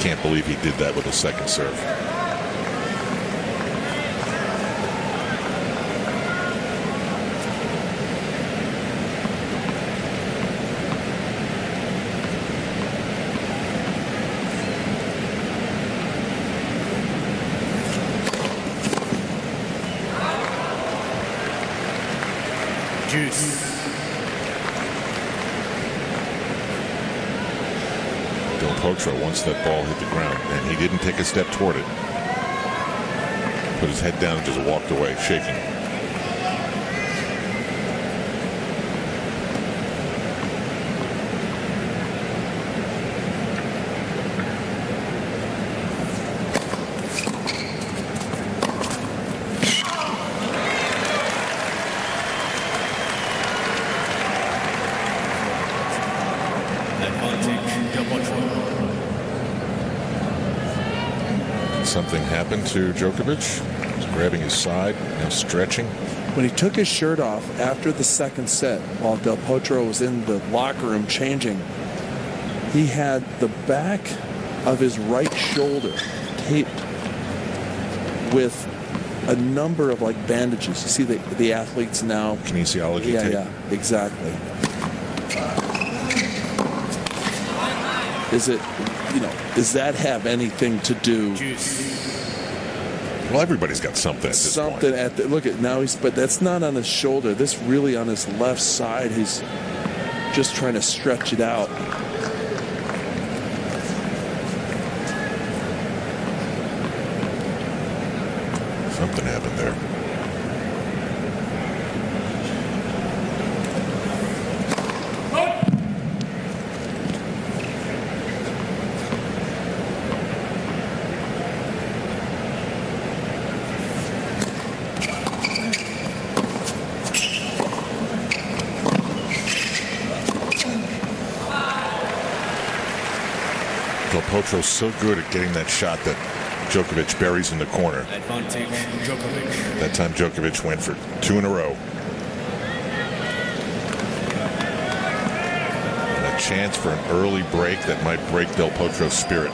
Can't believe he did that with a second serve. Juice. Del Potro, once that ball hit the ground, and he didn't take a step toward it. Put his head down and just walked away, shaking. Something happened to Djokovic. He's grabbing his side, now stretching. When he took his shirt off after the second set, while Del Potro was in the locker room changing, he had the back of his right shoulder taped with a number of like bandages. You see the athletes now. Kinesiology tape. Yeah, exactly. Is it, does that have anything to do? Well, everybody's got something at this point. Look at now but that's not on his shoulder. This really on his left side. He's just trying to stretch it out. Something happened there. Del Potro's so good at getting that shot that Djokovic buries in the corner. Advantage, Djokovic. That time Djokovic went for 2 in a row. And a chance for an early break that might break Del Potro's spirit.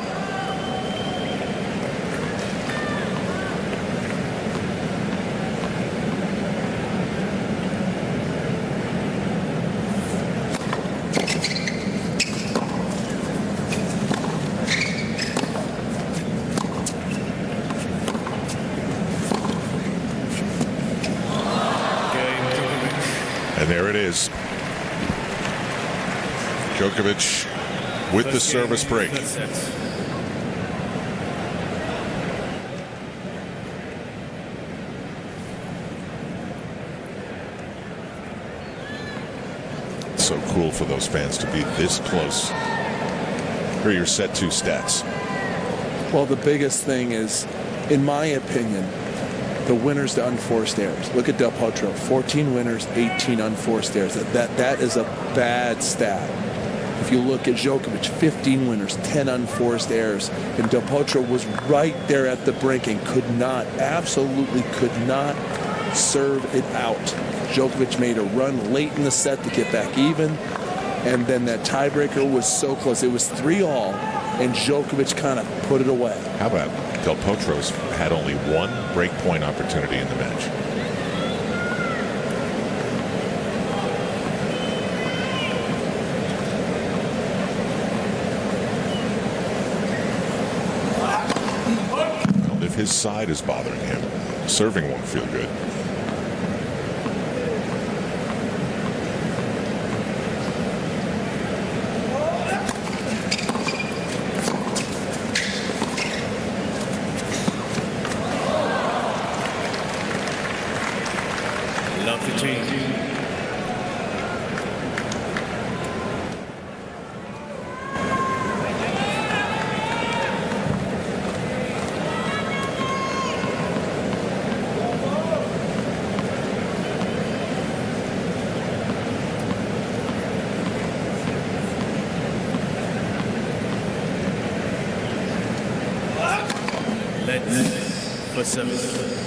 And there it is. Djokovic with the service break. So cool for those fans to be this close. Here are your set 2 stats. Well, the biggest thing is, in my opinion, the winners to unforced errors. Look at Del Potro, 14 winners, 18 unforced errors. That is a bad stat. If you look at Djokovic, 15 winners, 10 unforced errors. And Del Potro was right there at the brink and absolutely could not serve it out. Djokovic made a run late in the set to get back even. And then that tiebreaker was so close. It was 3-all, and Djokovic kind of put it away. How about Del Potro's had only 1 break point opportunity in the match? Well, if his side is bothering him, serving won't feel good. Love the team. Let's for service.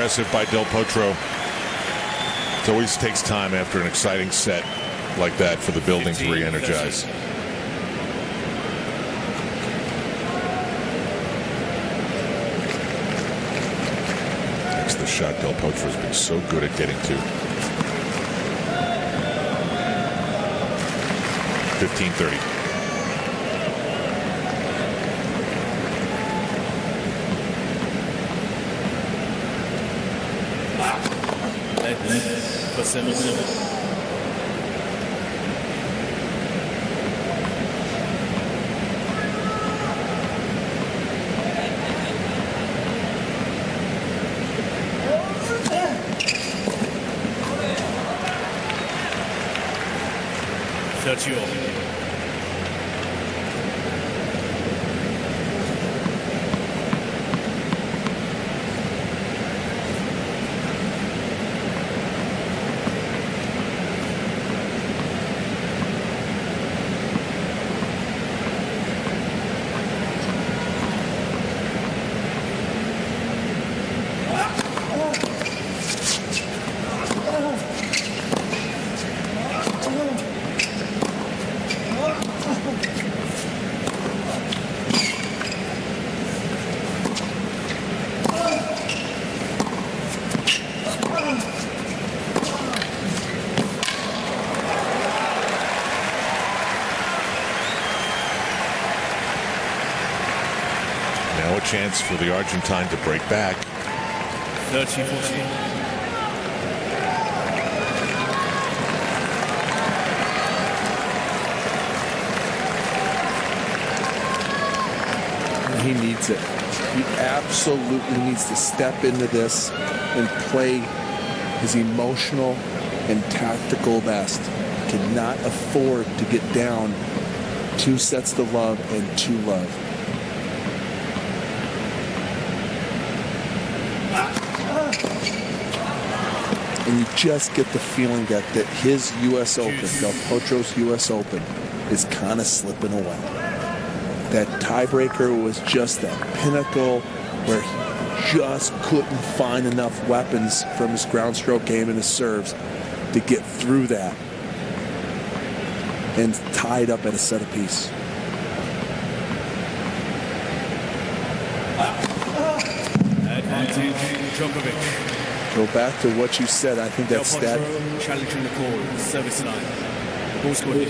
impressive by Del Potro. It always takes time after an exciting set like that for the building to re-energize. That's the shot Del Potro has been so good at getting to. 15-30. For 7-7. Now a chance for the Argentine to break back. 30-14. He needs it. He absolutely needs to step into this and play his emotional and tactical best. Cannot afford to get down 2 sets to love and 2 love. And you just get the feeling that his U.S. Open, Del Potro's U.S. Open, is kind of slipping away. That tiebreaker was just that pinnacle where he just couldn't find enough weapons from his ground stroke game and his serves to get through that and tied up at a set apiece. Advantage, Djokovic. Go back to what you said. I think that stat. Challenging the call, service line. Ball scored.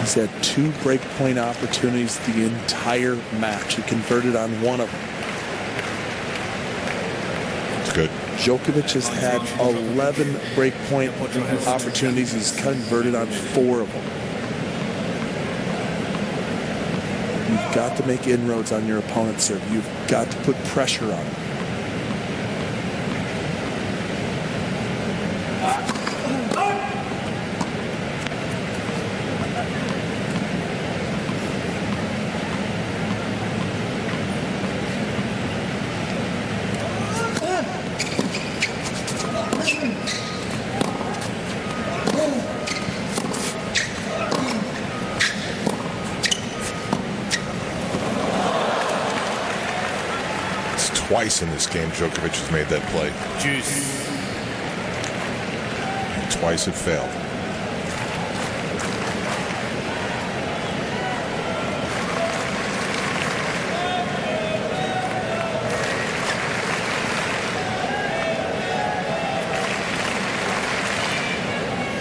He's had 2 break point opportunities the entire match. He converted on 1 of them. It's good. Djokovic has had 11 break point opportunities. He's converted on 4 of them. You've got to make inroads on your opponent's serve. You've got to put pressure on him. Twice in this game, Djokovic has made that play. Juice. And twice it failed.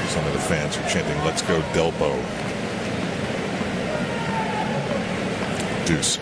Some of the fans are chanting, "Let's go Delbo." Deuce.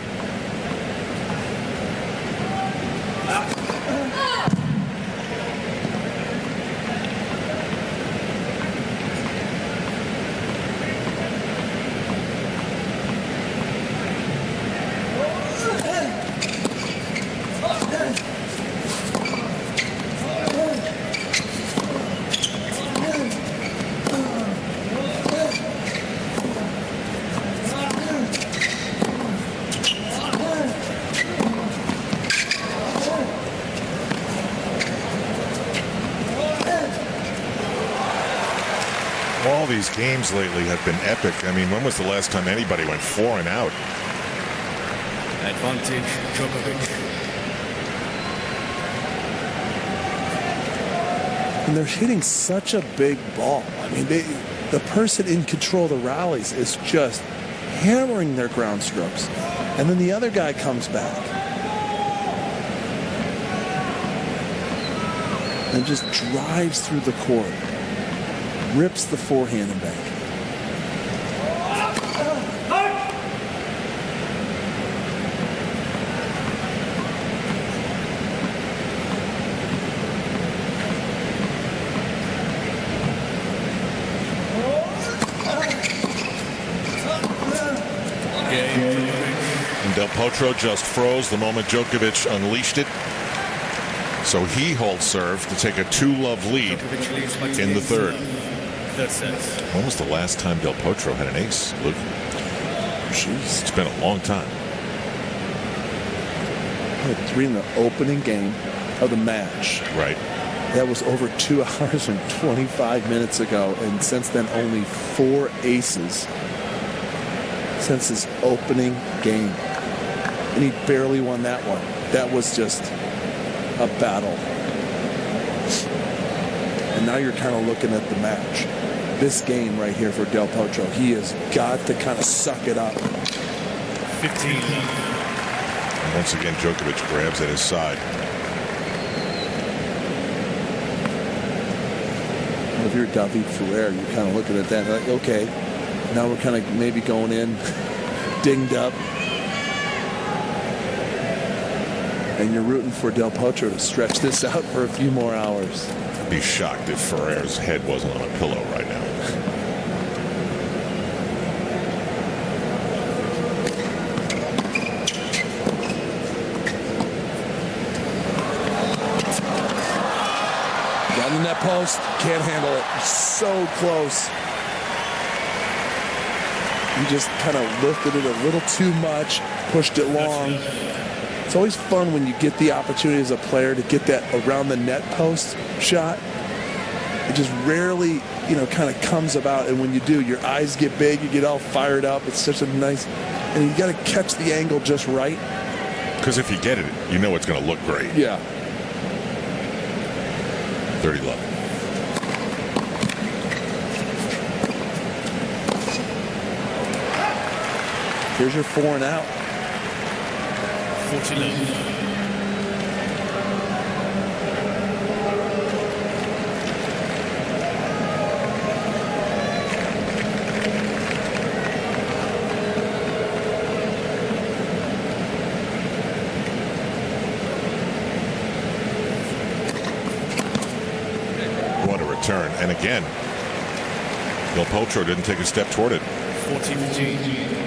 All these games lately have been epic. I mean, when was the last time anybody went 4 and out? Advantage, Djokovic. And they're hitting such a big ball. I mean, the person in control of the rallies is just hammering their ground strokes. And then the other guy comes back and just drives through the court, rips the forehand and back. Del Potro just froze the moment Djokovic unleashed it. So he holds serve to take a 2-love lead in the third. When was the last time Del Potro had an ace, Luke? Jeez. It's been a long time. He had 3 in the opening game of the match. Right. That was over 2 hours and 25 minutes ago. And since then, only 4 aces since his opening game. And he barely won that one. That was just a battle. And now you're kind of looking at the match. This game right here for Del Potro, he has got to kind of suck it up. 15. And once again, Djokovic grabs at his side. Well, if you're David Ferrer, you're kind of looking at that like, okay, now we're kind of maybe going in dinged up. And you're rooting for Del Potro to stretch this out for a few more hours. I'd be shocked if Ferrer's head wasn't on a pillow right now. Got in that post, can't handle it. So close. He just kind of lifted it a little too much, pushed it long. It's always fun when you get the opportunity as a player to get that around the net post shot. It just rarely, kind of comes about. And when you do, your eyes get big, you get all fired up. It's such a nice, and you got to catch the angle just right. Because if you get it, you know it's going to look great. Yeah. 30-love. Here's your 4 and out. 40 love. What a return. And again, Del Potro didn't take a step toward it. 14-15.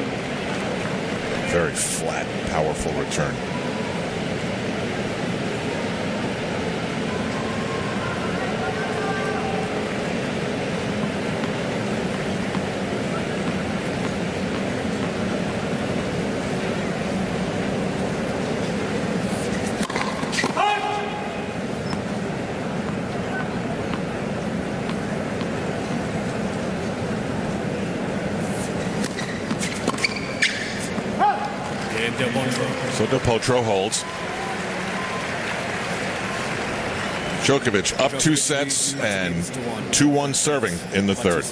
Very flat, powerful return. So Del Potro holds. Djokovic up 2 sets and 2-1 serving in the third.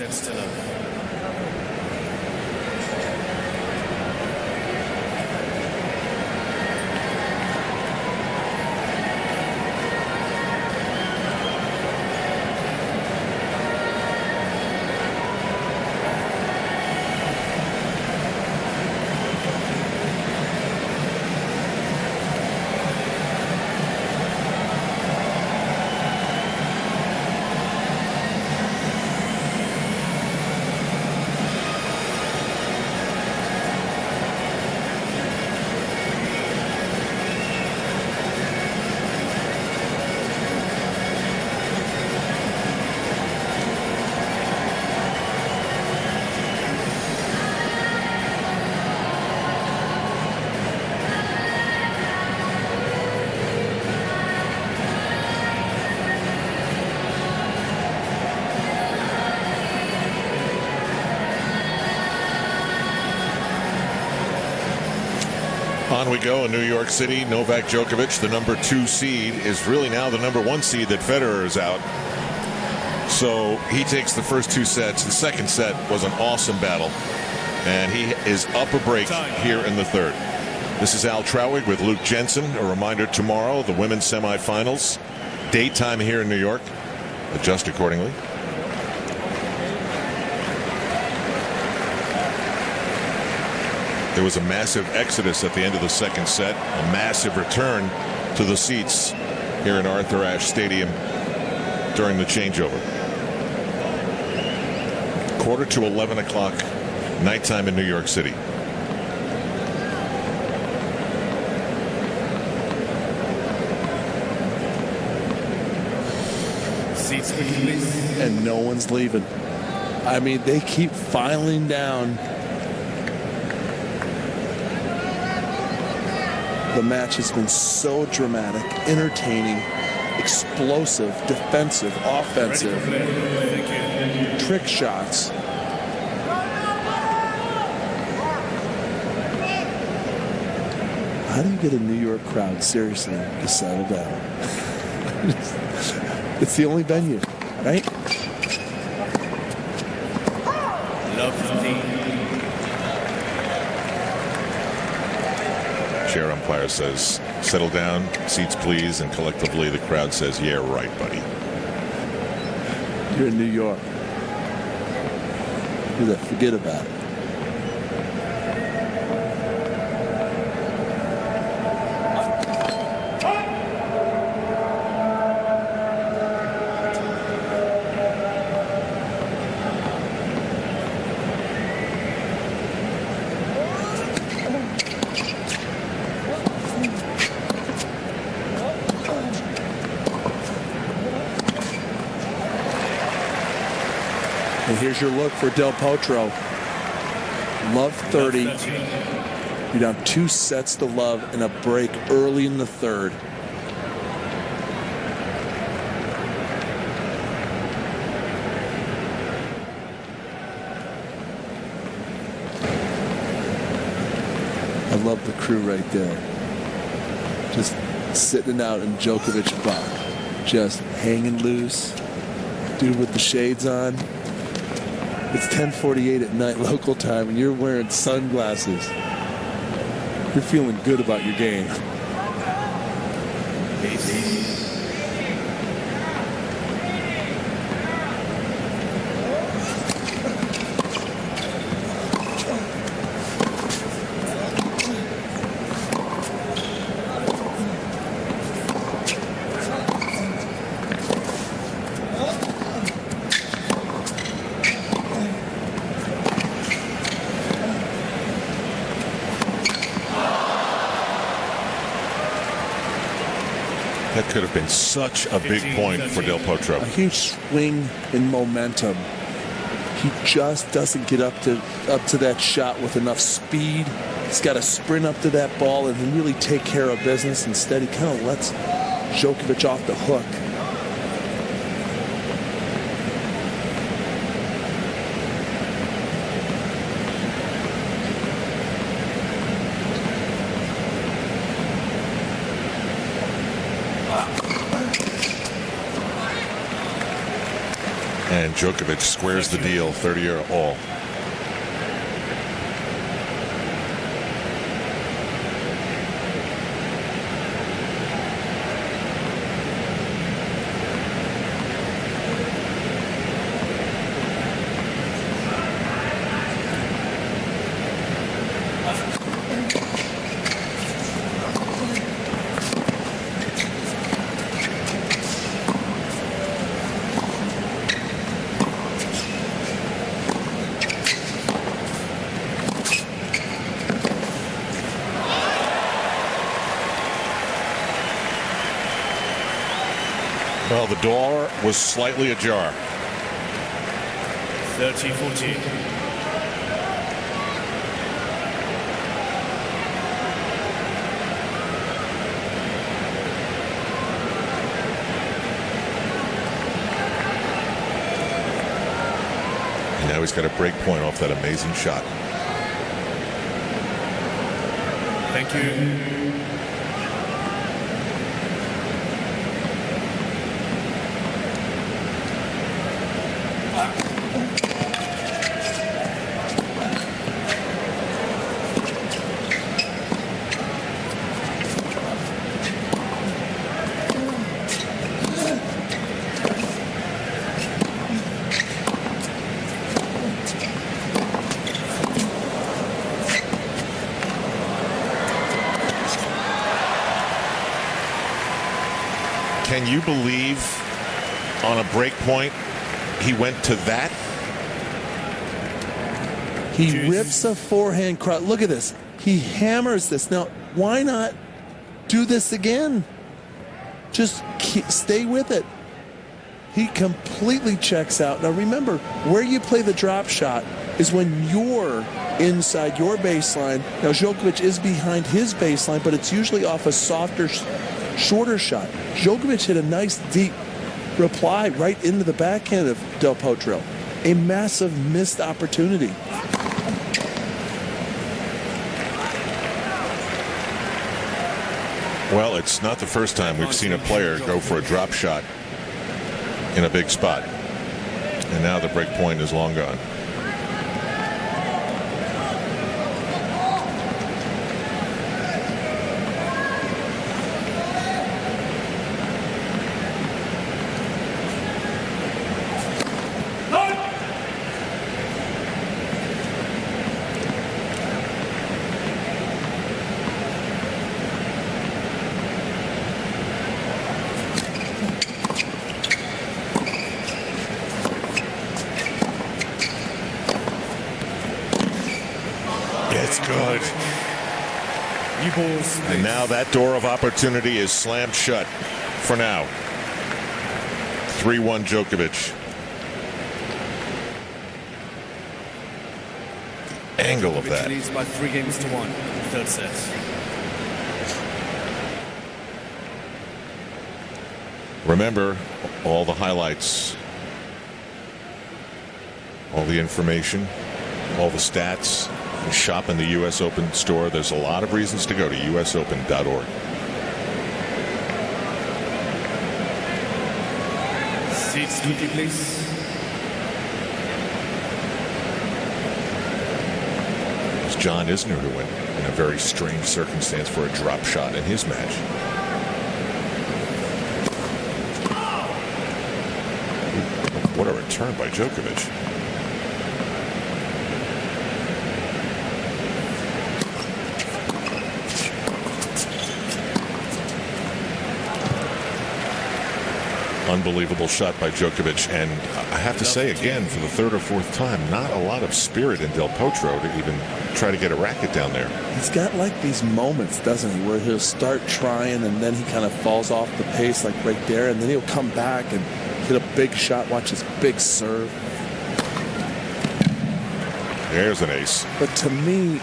On we go in New York City. Novak Djokovic, the number 2 seed, is really now the number 1 seed that Federer is out. So he takes the first 2 sets. The second set was an awesome battle, and he is up a break here in the third. This is Al Trowig with Luke Jensen. A reminder, tomorrow, the women's semifinals. Daytime here in New York. Adjust accordingly. There was a massive exodus at the end of the second set. A massive return to the seats here in Arthur Ashe Stadium during the changeover. 11:15 nighttime in New York City. And no one's leaving. I mean, they keep filing down. The match has been so dramatic, entertaining, explosive, defensive, offensive, trick shots. How do you get a New York crowd, seriously, to settle down? It's the only venue, right? Chair umpire says, settle down, seats please, and collectively the crowd says, yeah, right, buddy. You're in New York. Forget about it. And here's your look for Del Potro. Love 30. You're down 2 sets to love and a break early in the third. I love the crew right there. Just sitting out in Djokovic box. Just hanging loose. Dude with the shades on. It's 10:48 at night local time and you're wearing sunglasses. You're feeling good about your game. That could have been such a big point for Del Potro. A huge swing in momentum. He just doesn't get up to that shot with enough speed. He's got to sprint up to that ball and really take care of business. Instead, he kind of lets Djokovic off the hook. And Djokovic squares the deal, 30-all. Well, the door was slightly ajar. 30-14. And now he's got a break point off that amazing shot. Thank you. Can you believe on a break point he went to that? He rips a forehand cross. Look at this. He hammers this. Now, why not do this again? Just stay with it. He completely checks out. Now, remember, where you play the drop shot is when you're inside your baseline. Now, Djokovic is behind his baseline, but it's usually off a softer, shorter shot. Djokovic hit a nice deep reply right into the backhand of Del Potro. A massive missed opportunity. Well, it's not the first time we've seen a player go for a drop shot in a big spot. And now the break point is long gone. It's good. And now that door of opportunity is slammed shut for now. 3-1 Djokovic. The angle of that. Leads by 3-1, third set. Remember, all the highlights, all the information, all the stats. Shop in the U.S. Open store. There's a lot of reasons to go to usopen.org. Seats, please. It's John Isner who went in a very strange circumstance for a drop shot in his match. What a return by Djokovic. Unbelievable shot by Djokovic, and I have to say again, for the third or fourth time, not a lot of spirit in Del Potro to even try to get a racket down there. He's got like these moments, doesn't he, where he'll start trying and then he kind of falls off the pace like right there, and then he'll come back and hit a big shot. Watch his big serve. There's an ace. But to me,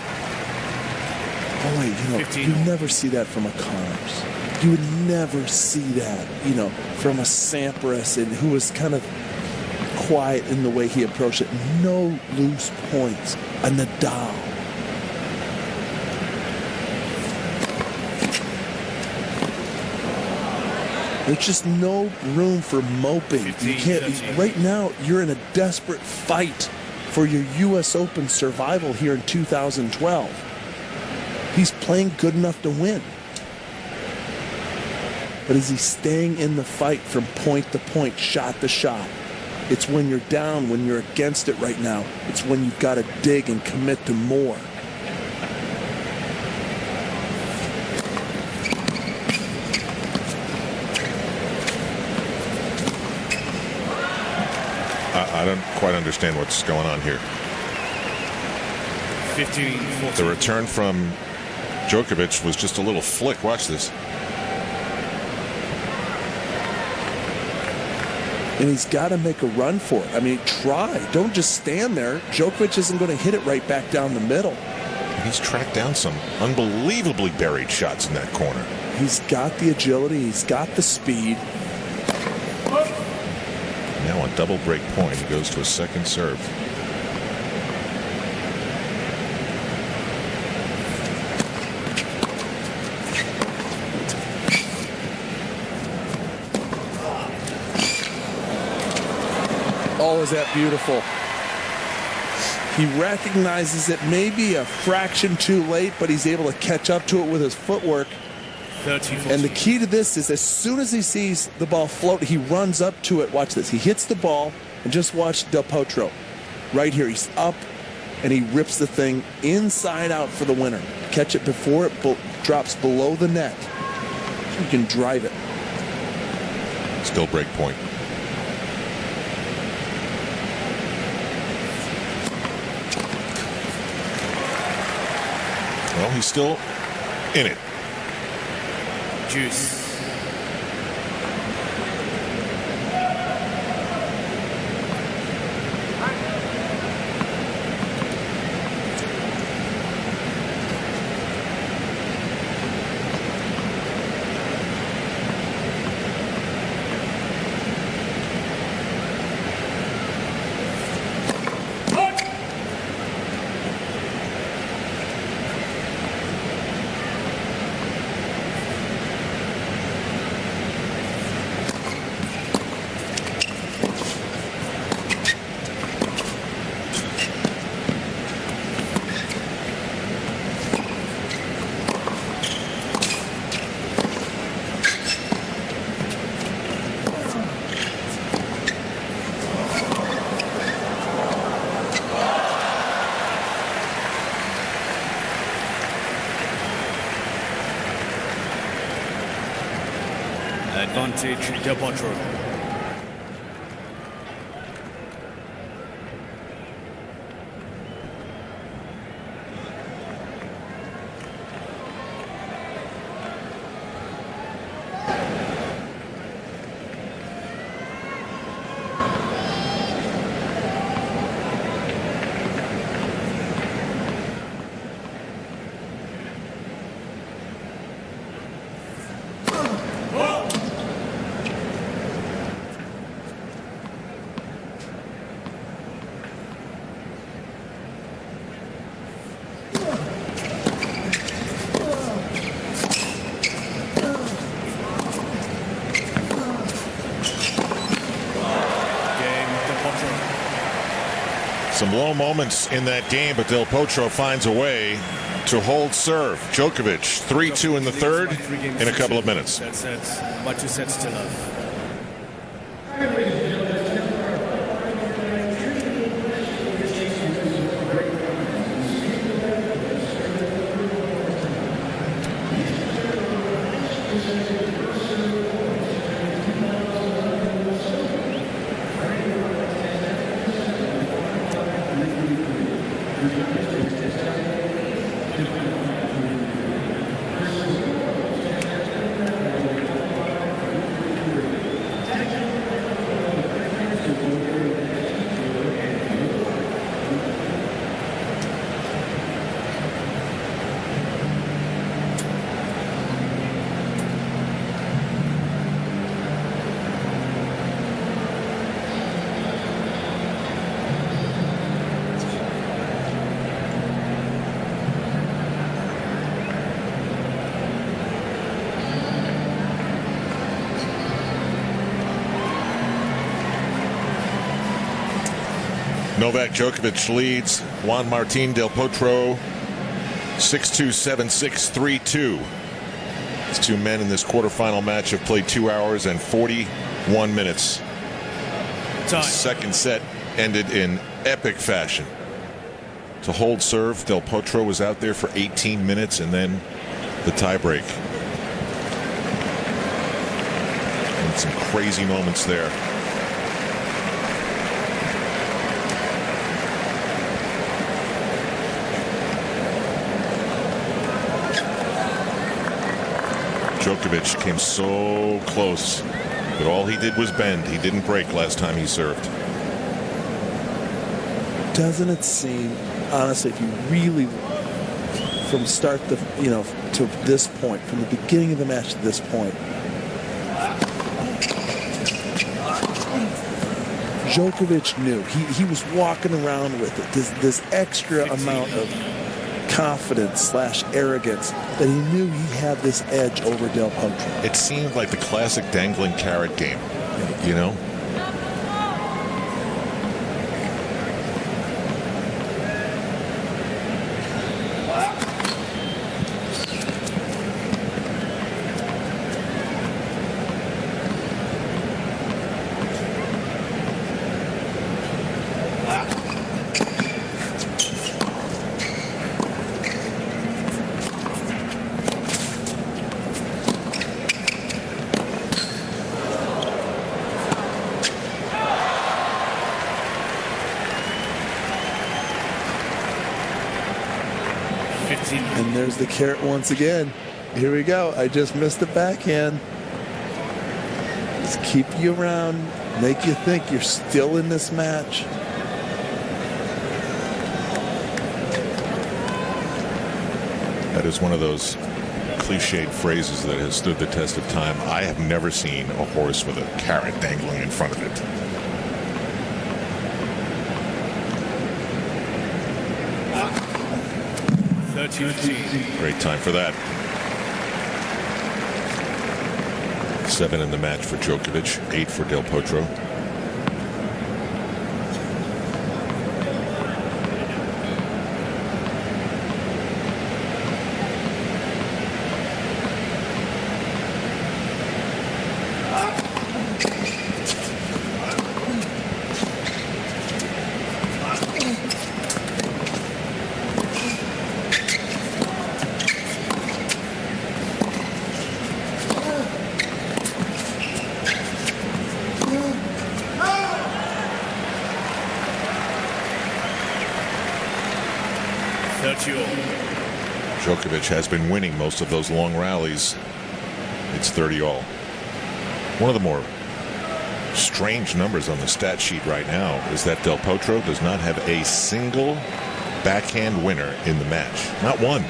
boy, you never see that from a Connors. You would never see that, from a Sampras, and who was kind of quiet in the way he approached it. No loose points. A Nadal. There's just no room for moping. You can't. Right now, you're in a desperate fight for your U.S. Open survival here in 2012. He's playing good enough to win. But is he staying in the fight from point to point, shot to shot? It's when you're down, when you're against it right now. It's when you've got to dig and commit to more. I don't quite understand what's going on here. 15-14. The return from Djokovic was just a little flick. Watch this. And he's got to make a run for it. I mean, try. Don't just stand there. Djokovic isn't going to hit it right back down the middle. He's tracked down some unbelievably buried shots in that corner. He's got the agility. He's got the speed. Now on double break point, he goes to a second serve. Oh, is that beautiful? He recognizes it maybe a fraction too late, but he's able to catch up to it with his footwork. 30-14. And the key to this is as soon as he sees the ball float, he runs up to it. Watch this. He hits the ball, and just watch Del Potro. Right here, he's up, and he rips the thing inside out for the winner. Catch it before it drops below the net. You can drive it. Still break point. Well, he's still in it. Juice. Advantage, Del Potro. Some low moments in that game, but Del Potro finds a way to hold serve. Djokovic, 3-2 in the third in a couple of minutes. That's about 2 sets to love. Novak Djokovic leads Juan Martín Del Potro 6-2, 7-6, 3-2. These two men in this quarterfinal match have played 2 hours and 41 minutes. The second set ended in epic fashion. To hold serve, Del Potro was out there for 18 minutes and then the tiebreak. And some crazy moments there. Djokovic came so close, but all he did was bend. He didn't break last time he served. Doesn't it seem, honestly, if you really, from start to this point, from the beginning of the match to this point, Djokovic knew he was walking around with it. This extra amount of confidence / arrogance that he knew he had this edge over Del Potro. It seemed like the classic dangling carrot game, you know? And there's the carrot once again. Here we go. I just missed the backhand. Just keep you around, make you think you're still in this match. That is one of those cliched phrases that has stood the test of time. I have never seen a horse with a carrot dangling in front of it. Great time for that. 7 in the match for Djokovic, 8 for Del Potro. Djokovic has been winning most of those long rallies. It's 30-all. One of the more strange numbers on the stat sheet right now is that Del Potro does not have a single backhand winner in the match. Not one.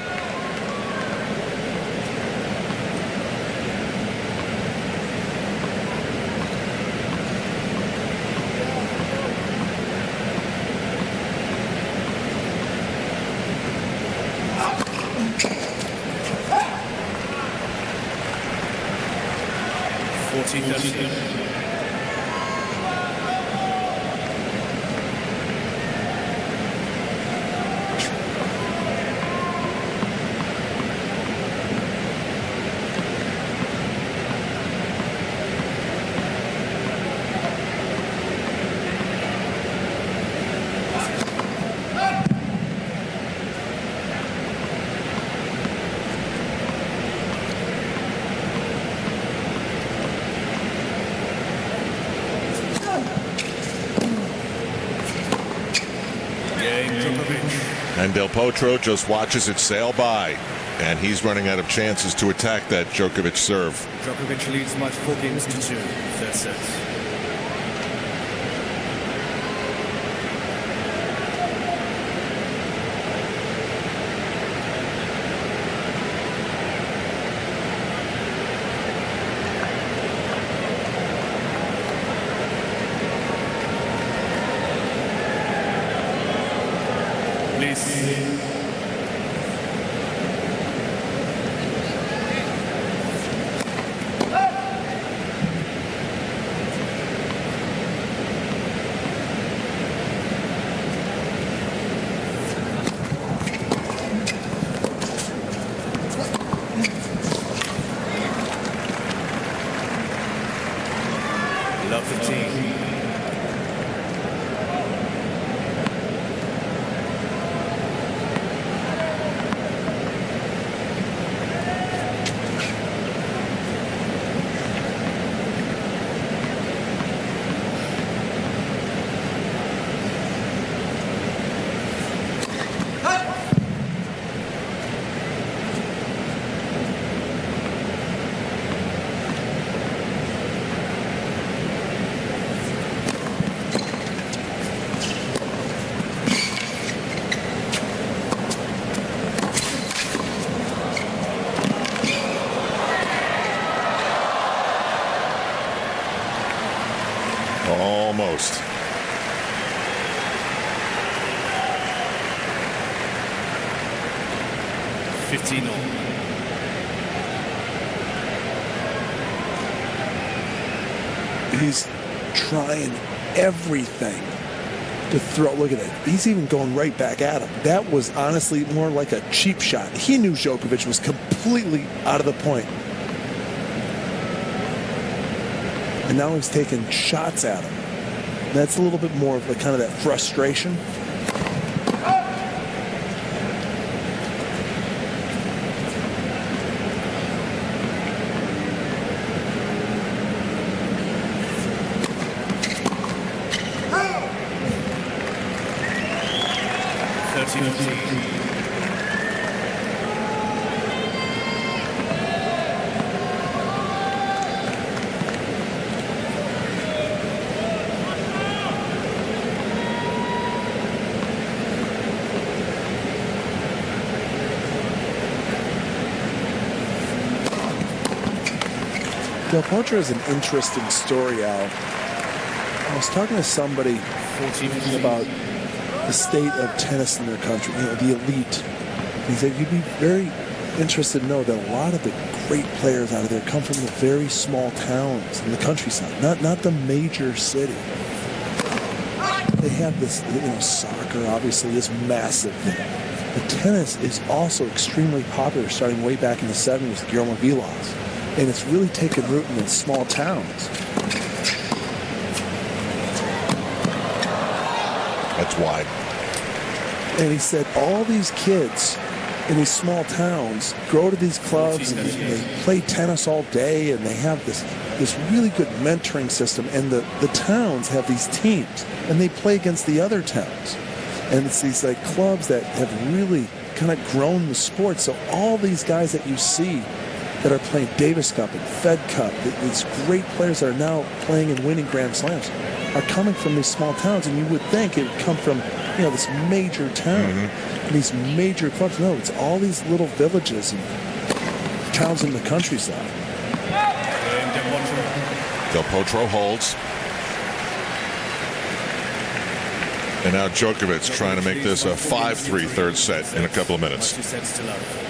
And Del Potro just watches it sail by, and he's running out of chances to attack that Djokovic serve. Djokovic leads match 4 games to 2, third set. Almost. He's trying everything to throw. Look at it. He's even going right back at him. That was honestly more like a cheap shot. He knew Djokovic was completely out of the point. And now he's taking shots at him. That's a little bit more of the kind of that frustration. Del Potro is an interesting story, Al. I was talking to somebody about the state of tennis in their country, the elite. He said you'd be very interested to know that a lot of the great players out of there come from the very small towns in the countryside, not the major city. They have this, soccer obviously is massive thing. But tennis is also extremely popular, starting way back in the 70s with Guillermo Vilas. And it's really taken root in the small towns. That's wide. And he said all these kids in these small towns go to these clubs and they play tennis all day, and they have this really good mentoring system, and the towns have these teams and they play against the other towns, and it's these like clubs that have really kind of grown the sport. So all these guys that you see that are playing Davis Cup and Fed Cup, these great players that are now playing and winning Grand Slams, are coming from these small towns, and you would think it would come from this major town, and these major clubs. No, it's all these little villages and towns in the countryside. Del Potro holds. And now Djokovic trying to make this a 5-3 third set in a couple of minutes. 2 sets to love.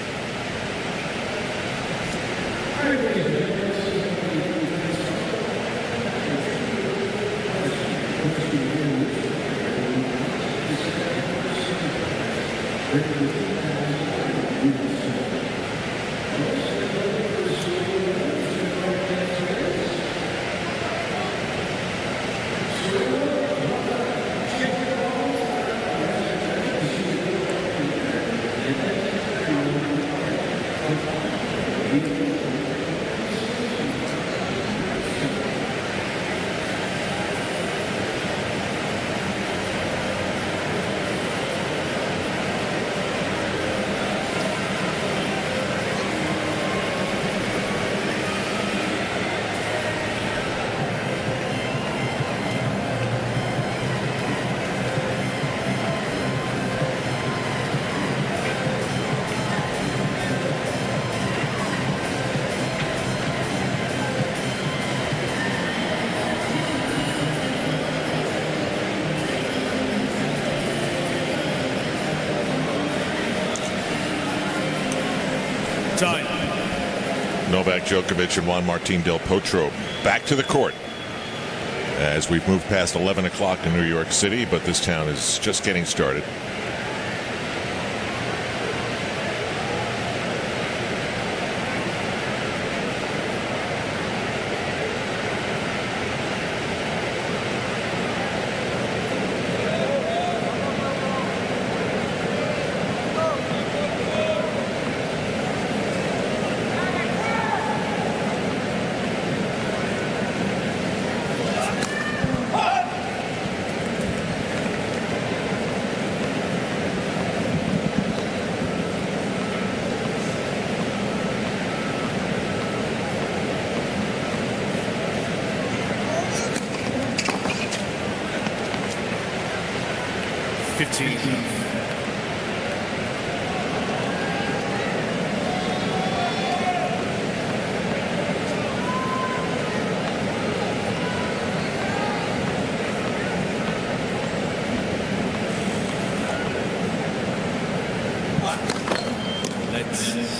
Time. Novak Djokovic and Juan Martín Del Potro back to the court as we've moved past 11 o'clock in New York City, but this town is just getting started.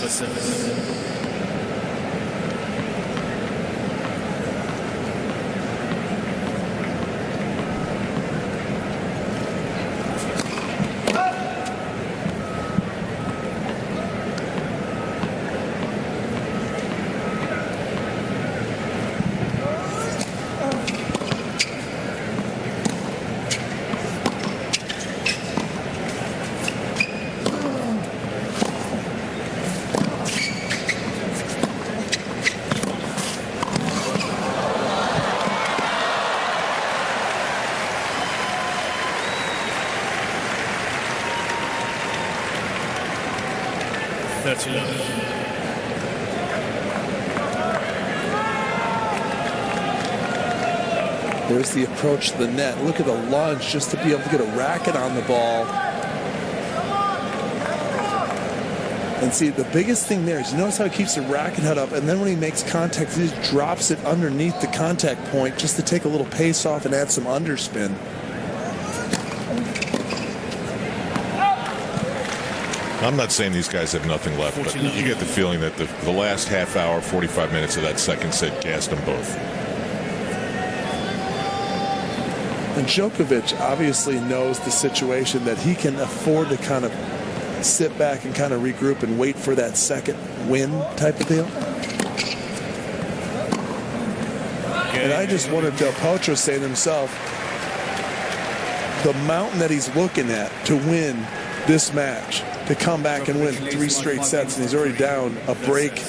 For service. There's the approach to the net. Look at the lunge just to be able to get a racket on the ball. And see, the biggest thing there is you notice how he keeps the racket head up, and then when he makes contact, he just drops it underneath the contact point just to take a little pace off and add some underspin. I'm not saying these guys have nothing left, but you get the feeling that the last half hour, 45 minutes of that second set gassed them both. And Djokovic obviously knows the situation that he can afford to kind of sit back and kind of regroup and wait for that second win type of deal. And I just wanted Del Potro saying to himself, the mountain that he's looking at to win this match, to come back and win 3 straight sets, and he's already down a break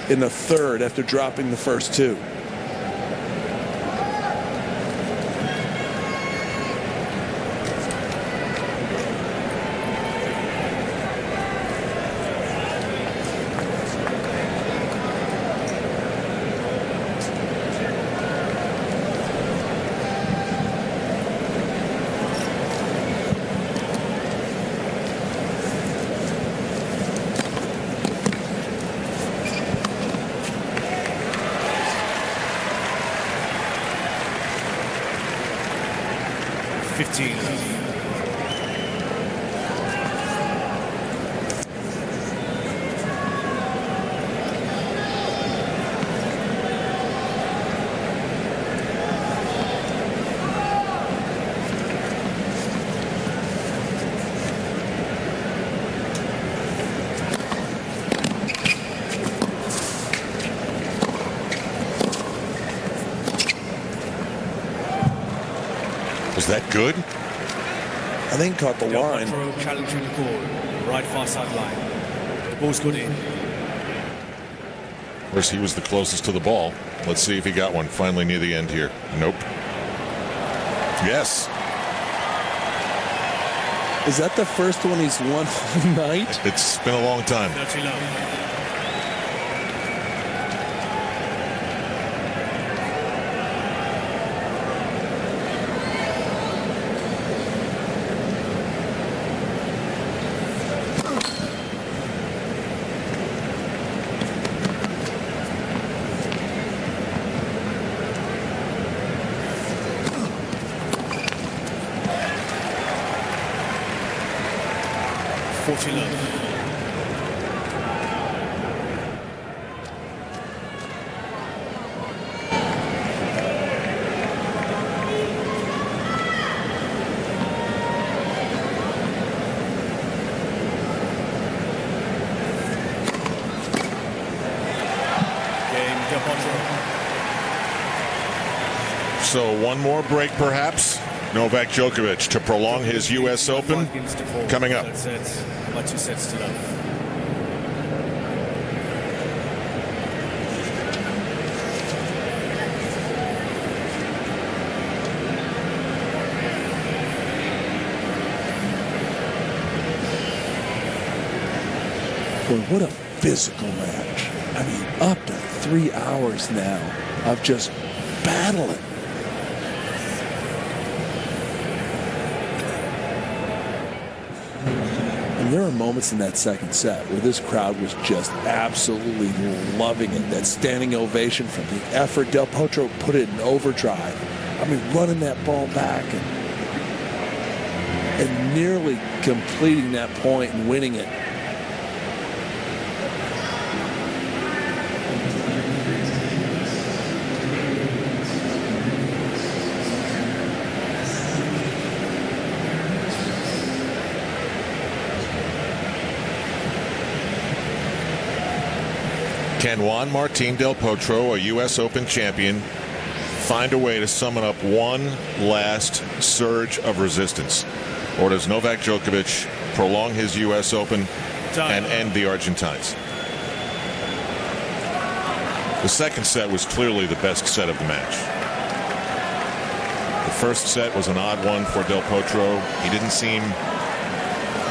in the third after dropping the first 2. Was that good? I think caught the line. Potro challenging the court, right far side line. The ball's good in. Of course, he was the closest to the ball. Let's see if he got one finally near the end here. Nope. Yes. Is that the first one he's won all night? It's been a long time. 30 love. So one more break, perhaps. Novak Djokovic to prolong his U.S. Open coming up. 2 sets to love. Boy, what a physical match. I mean, up to 3 hours now of just battling. And there are moments in that second set where this crowd was just absolutely loving it. That standing ovation from the effort. Del Potro put it in overdrive. I mean, running that ball back and nearly completing that point and winning it. Can Juan Martín del Potro, a U.S. Open champion, find a way to summon up one last surge of resistance? Or does Novak Djokovic prolong his U.S. Open and end the Argentines? The second set was clearly the best set of the match. The first set was an odd one for Del Potro. He didn't seem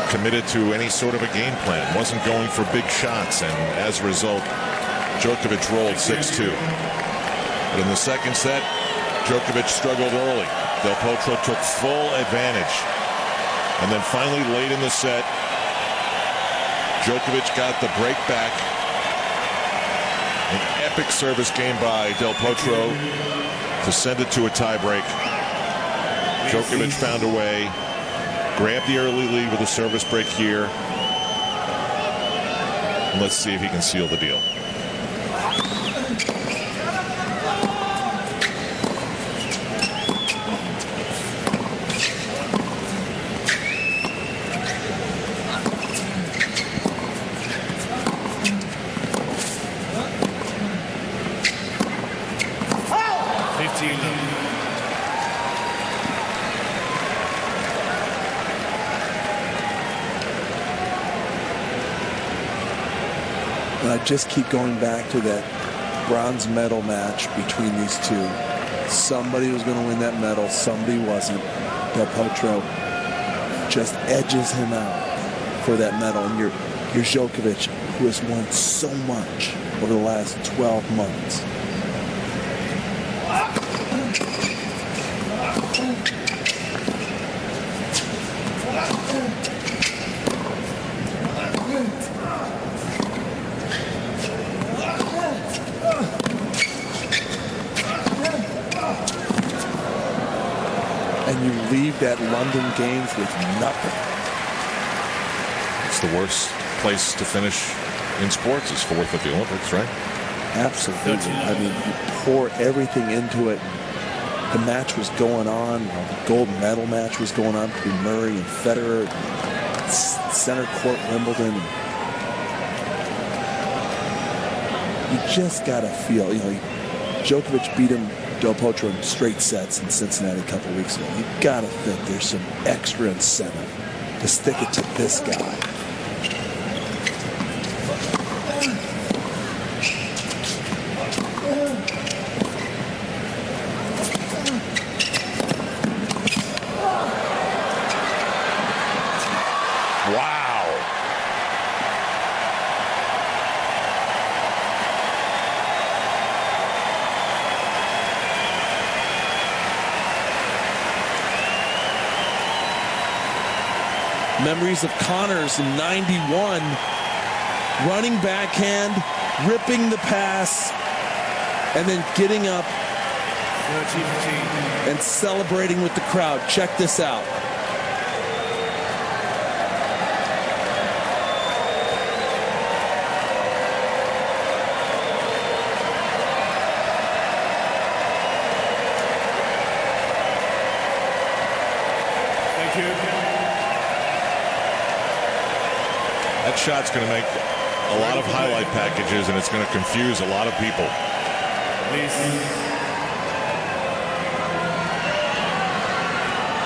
committed to any sort of a game plan. Wasn't going for big shots, and as a result, Djokovic rolled 6-2. But in the second set, Djokovic struggled early. Del Potro took full advantage. And then finally, late in the set, Djokovic got the break back. An epic service game by Del Potro to send it to a tiebreak. Djokovic found a way, grabbed the early lead with a service break here. And let's see if he can seal the deal. And I just keep going back to that bronze medal match between these two. Somebody was going to win that medal, somebody wasn't. Del Potro just edges him out for that medal. And you're Djokovic, who has won so much over the last 12 months. And you leave that London Games with nothing. It's the worst place to finish in sports is fourth at the Olympics, right? Absolutely. I mean, you pour everything into it. The match was going on. The gold medal match was going on between Murray and Federer. Center court Wimbledon. You just got to feel, Djokovic beat him, Del Potro, in straight sets in Cincinnati a couple weeks ago. You got to think there's some extra incentive to stick it to this guy. Memories of Connors in '91, running backhand, ripping the pass, and then getting up and celebrating with the crowd. Check this out. Thank you. That shot's going to make a lot of highlight packages, and it's going to confuse a lot of people. Please.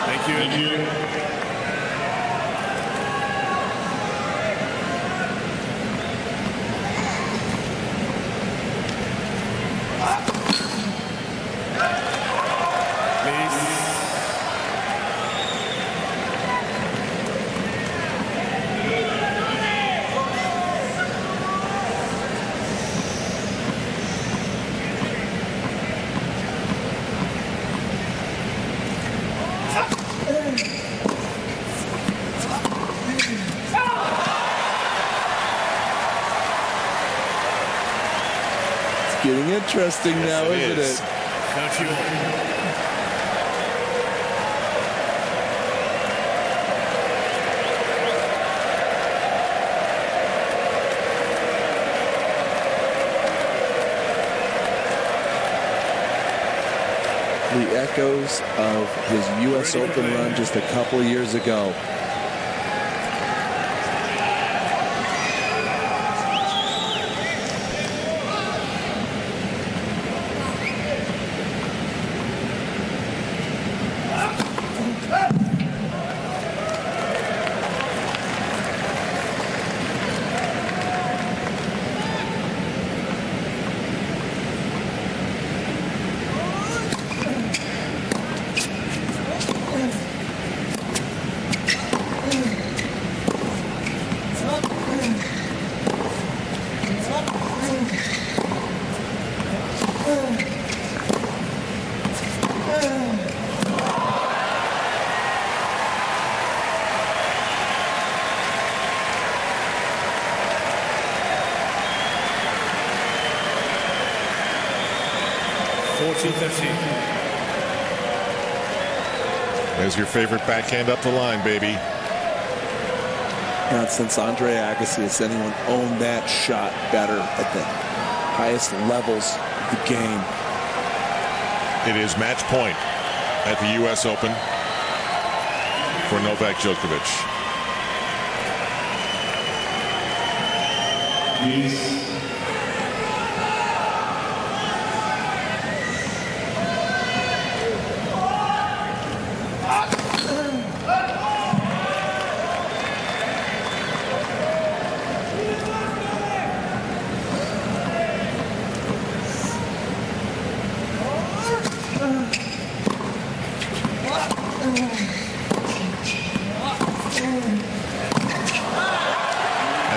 Thank you. Thank you. Getting interesting now, isn't it? Don't you? The echoes of his U.S. Open run just a couple of years ago. There's your favorite backhand up the line, baby. Not since Andre Agassi has anyone owned that shot better at the highest levels of the game. It is match point at the U.S. Open for Novak Djokovic.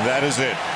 And that is it.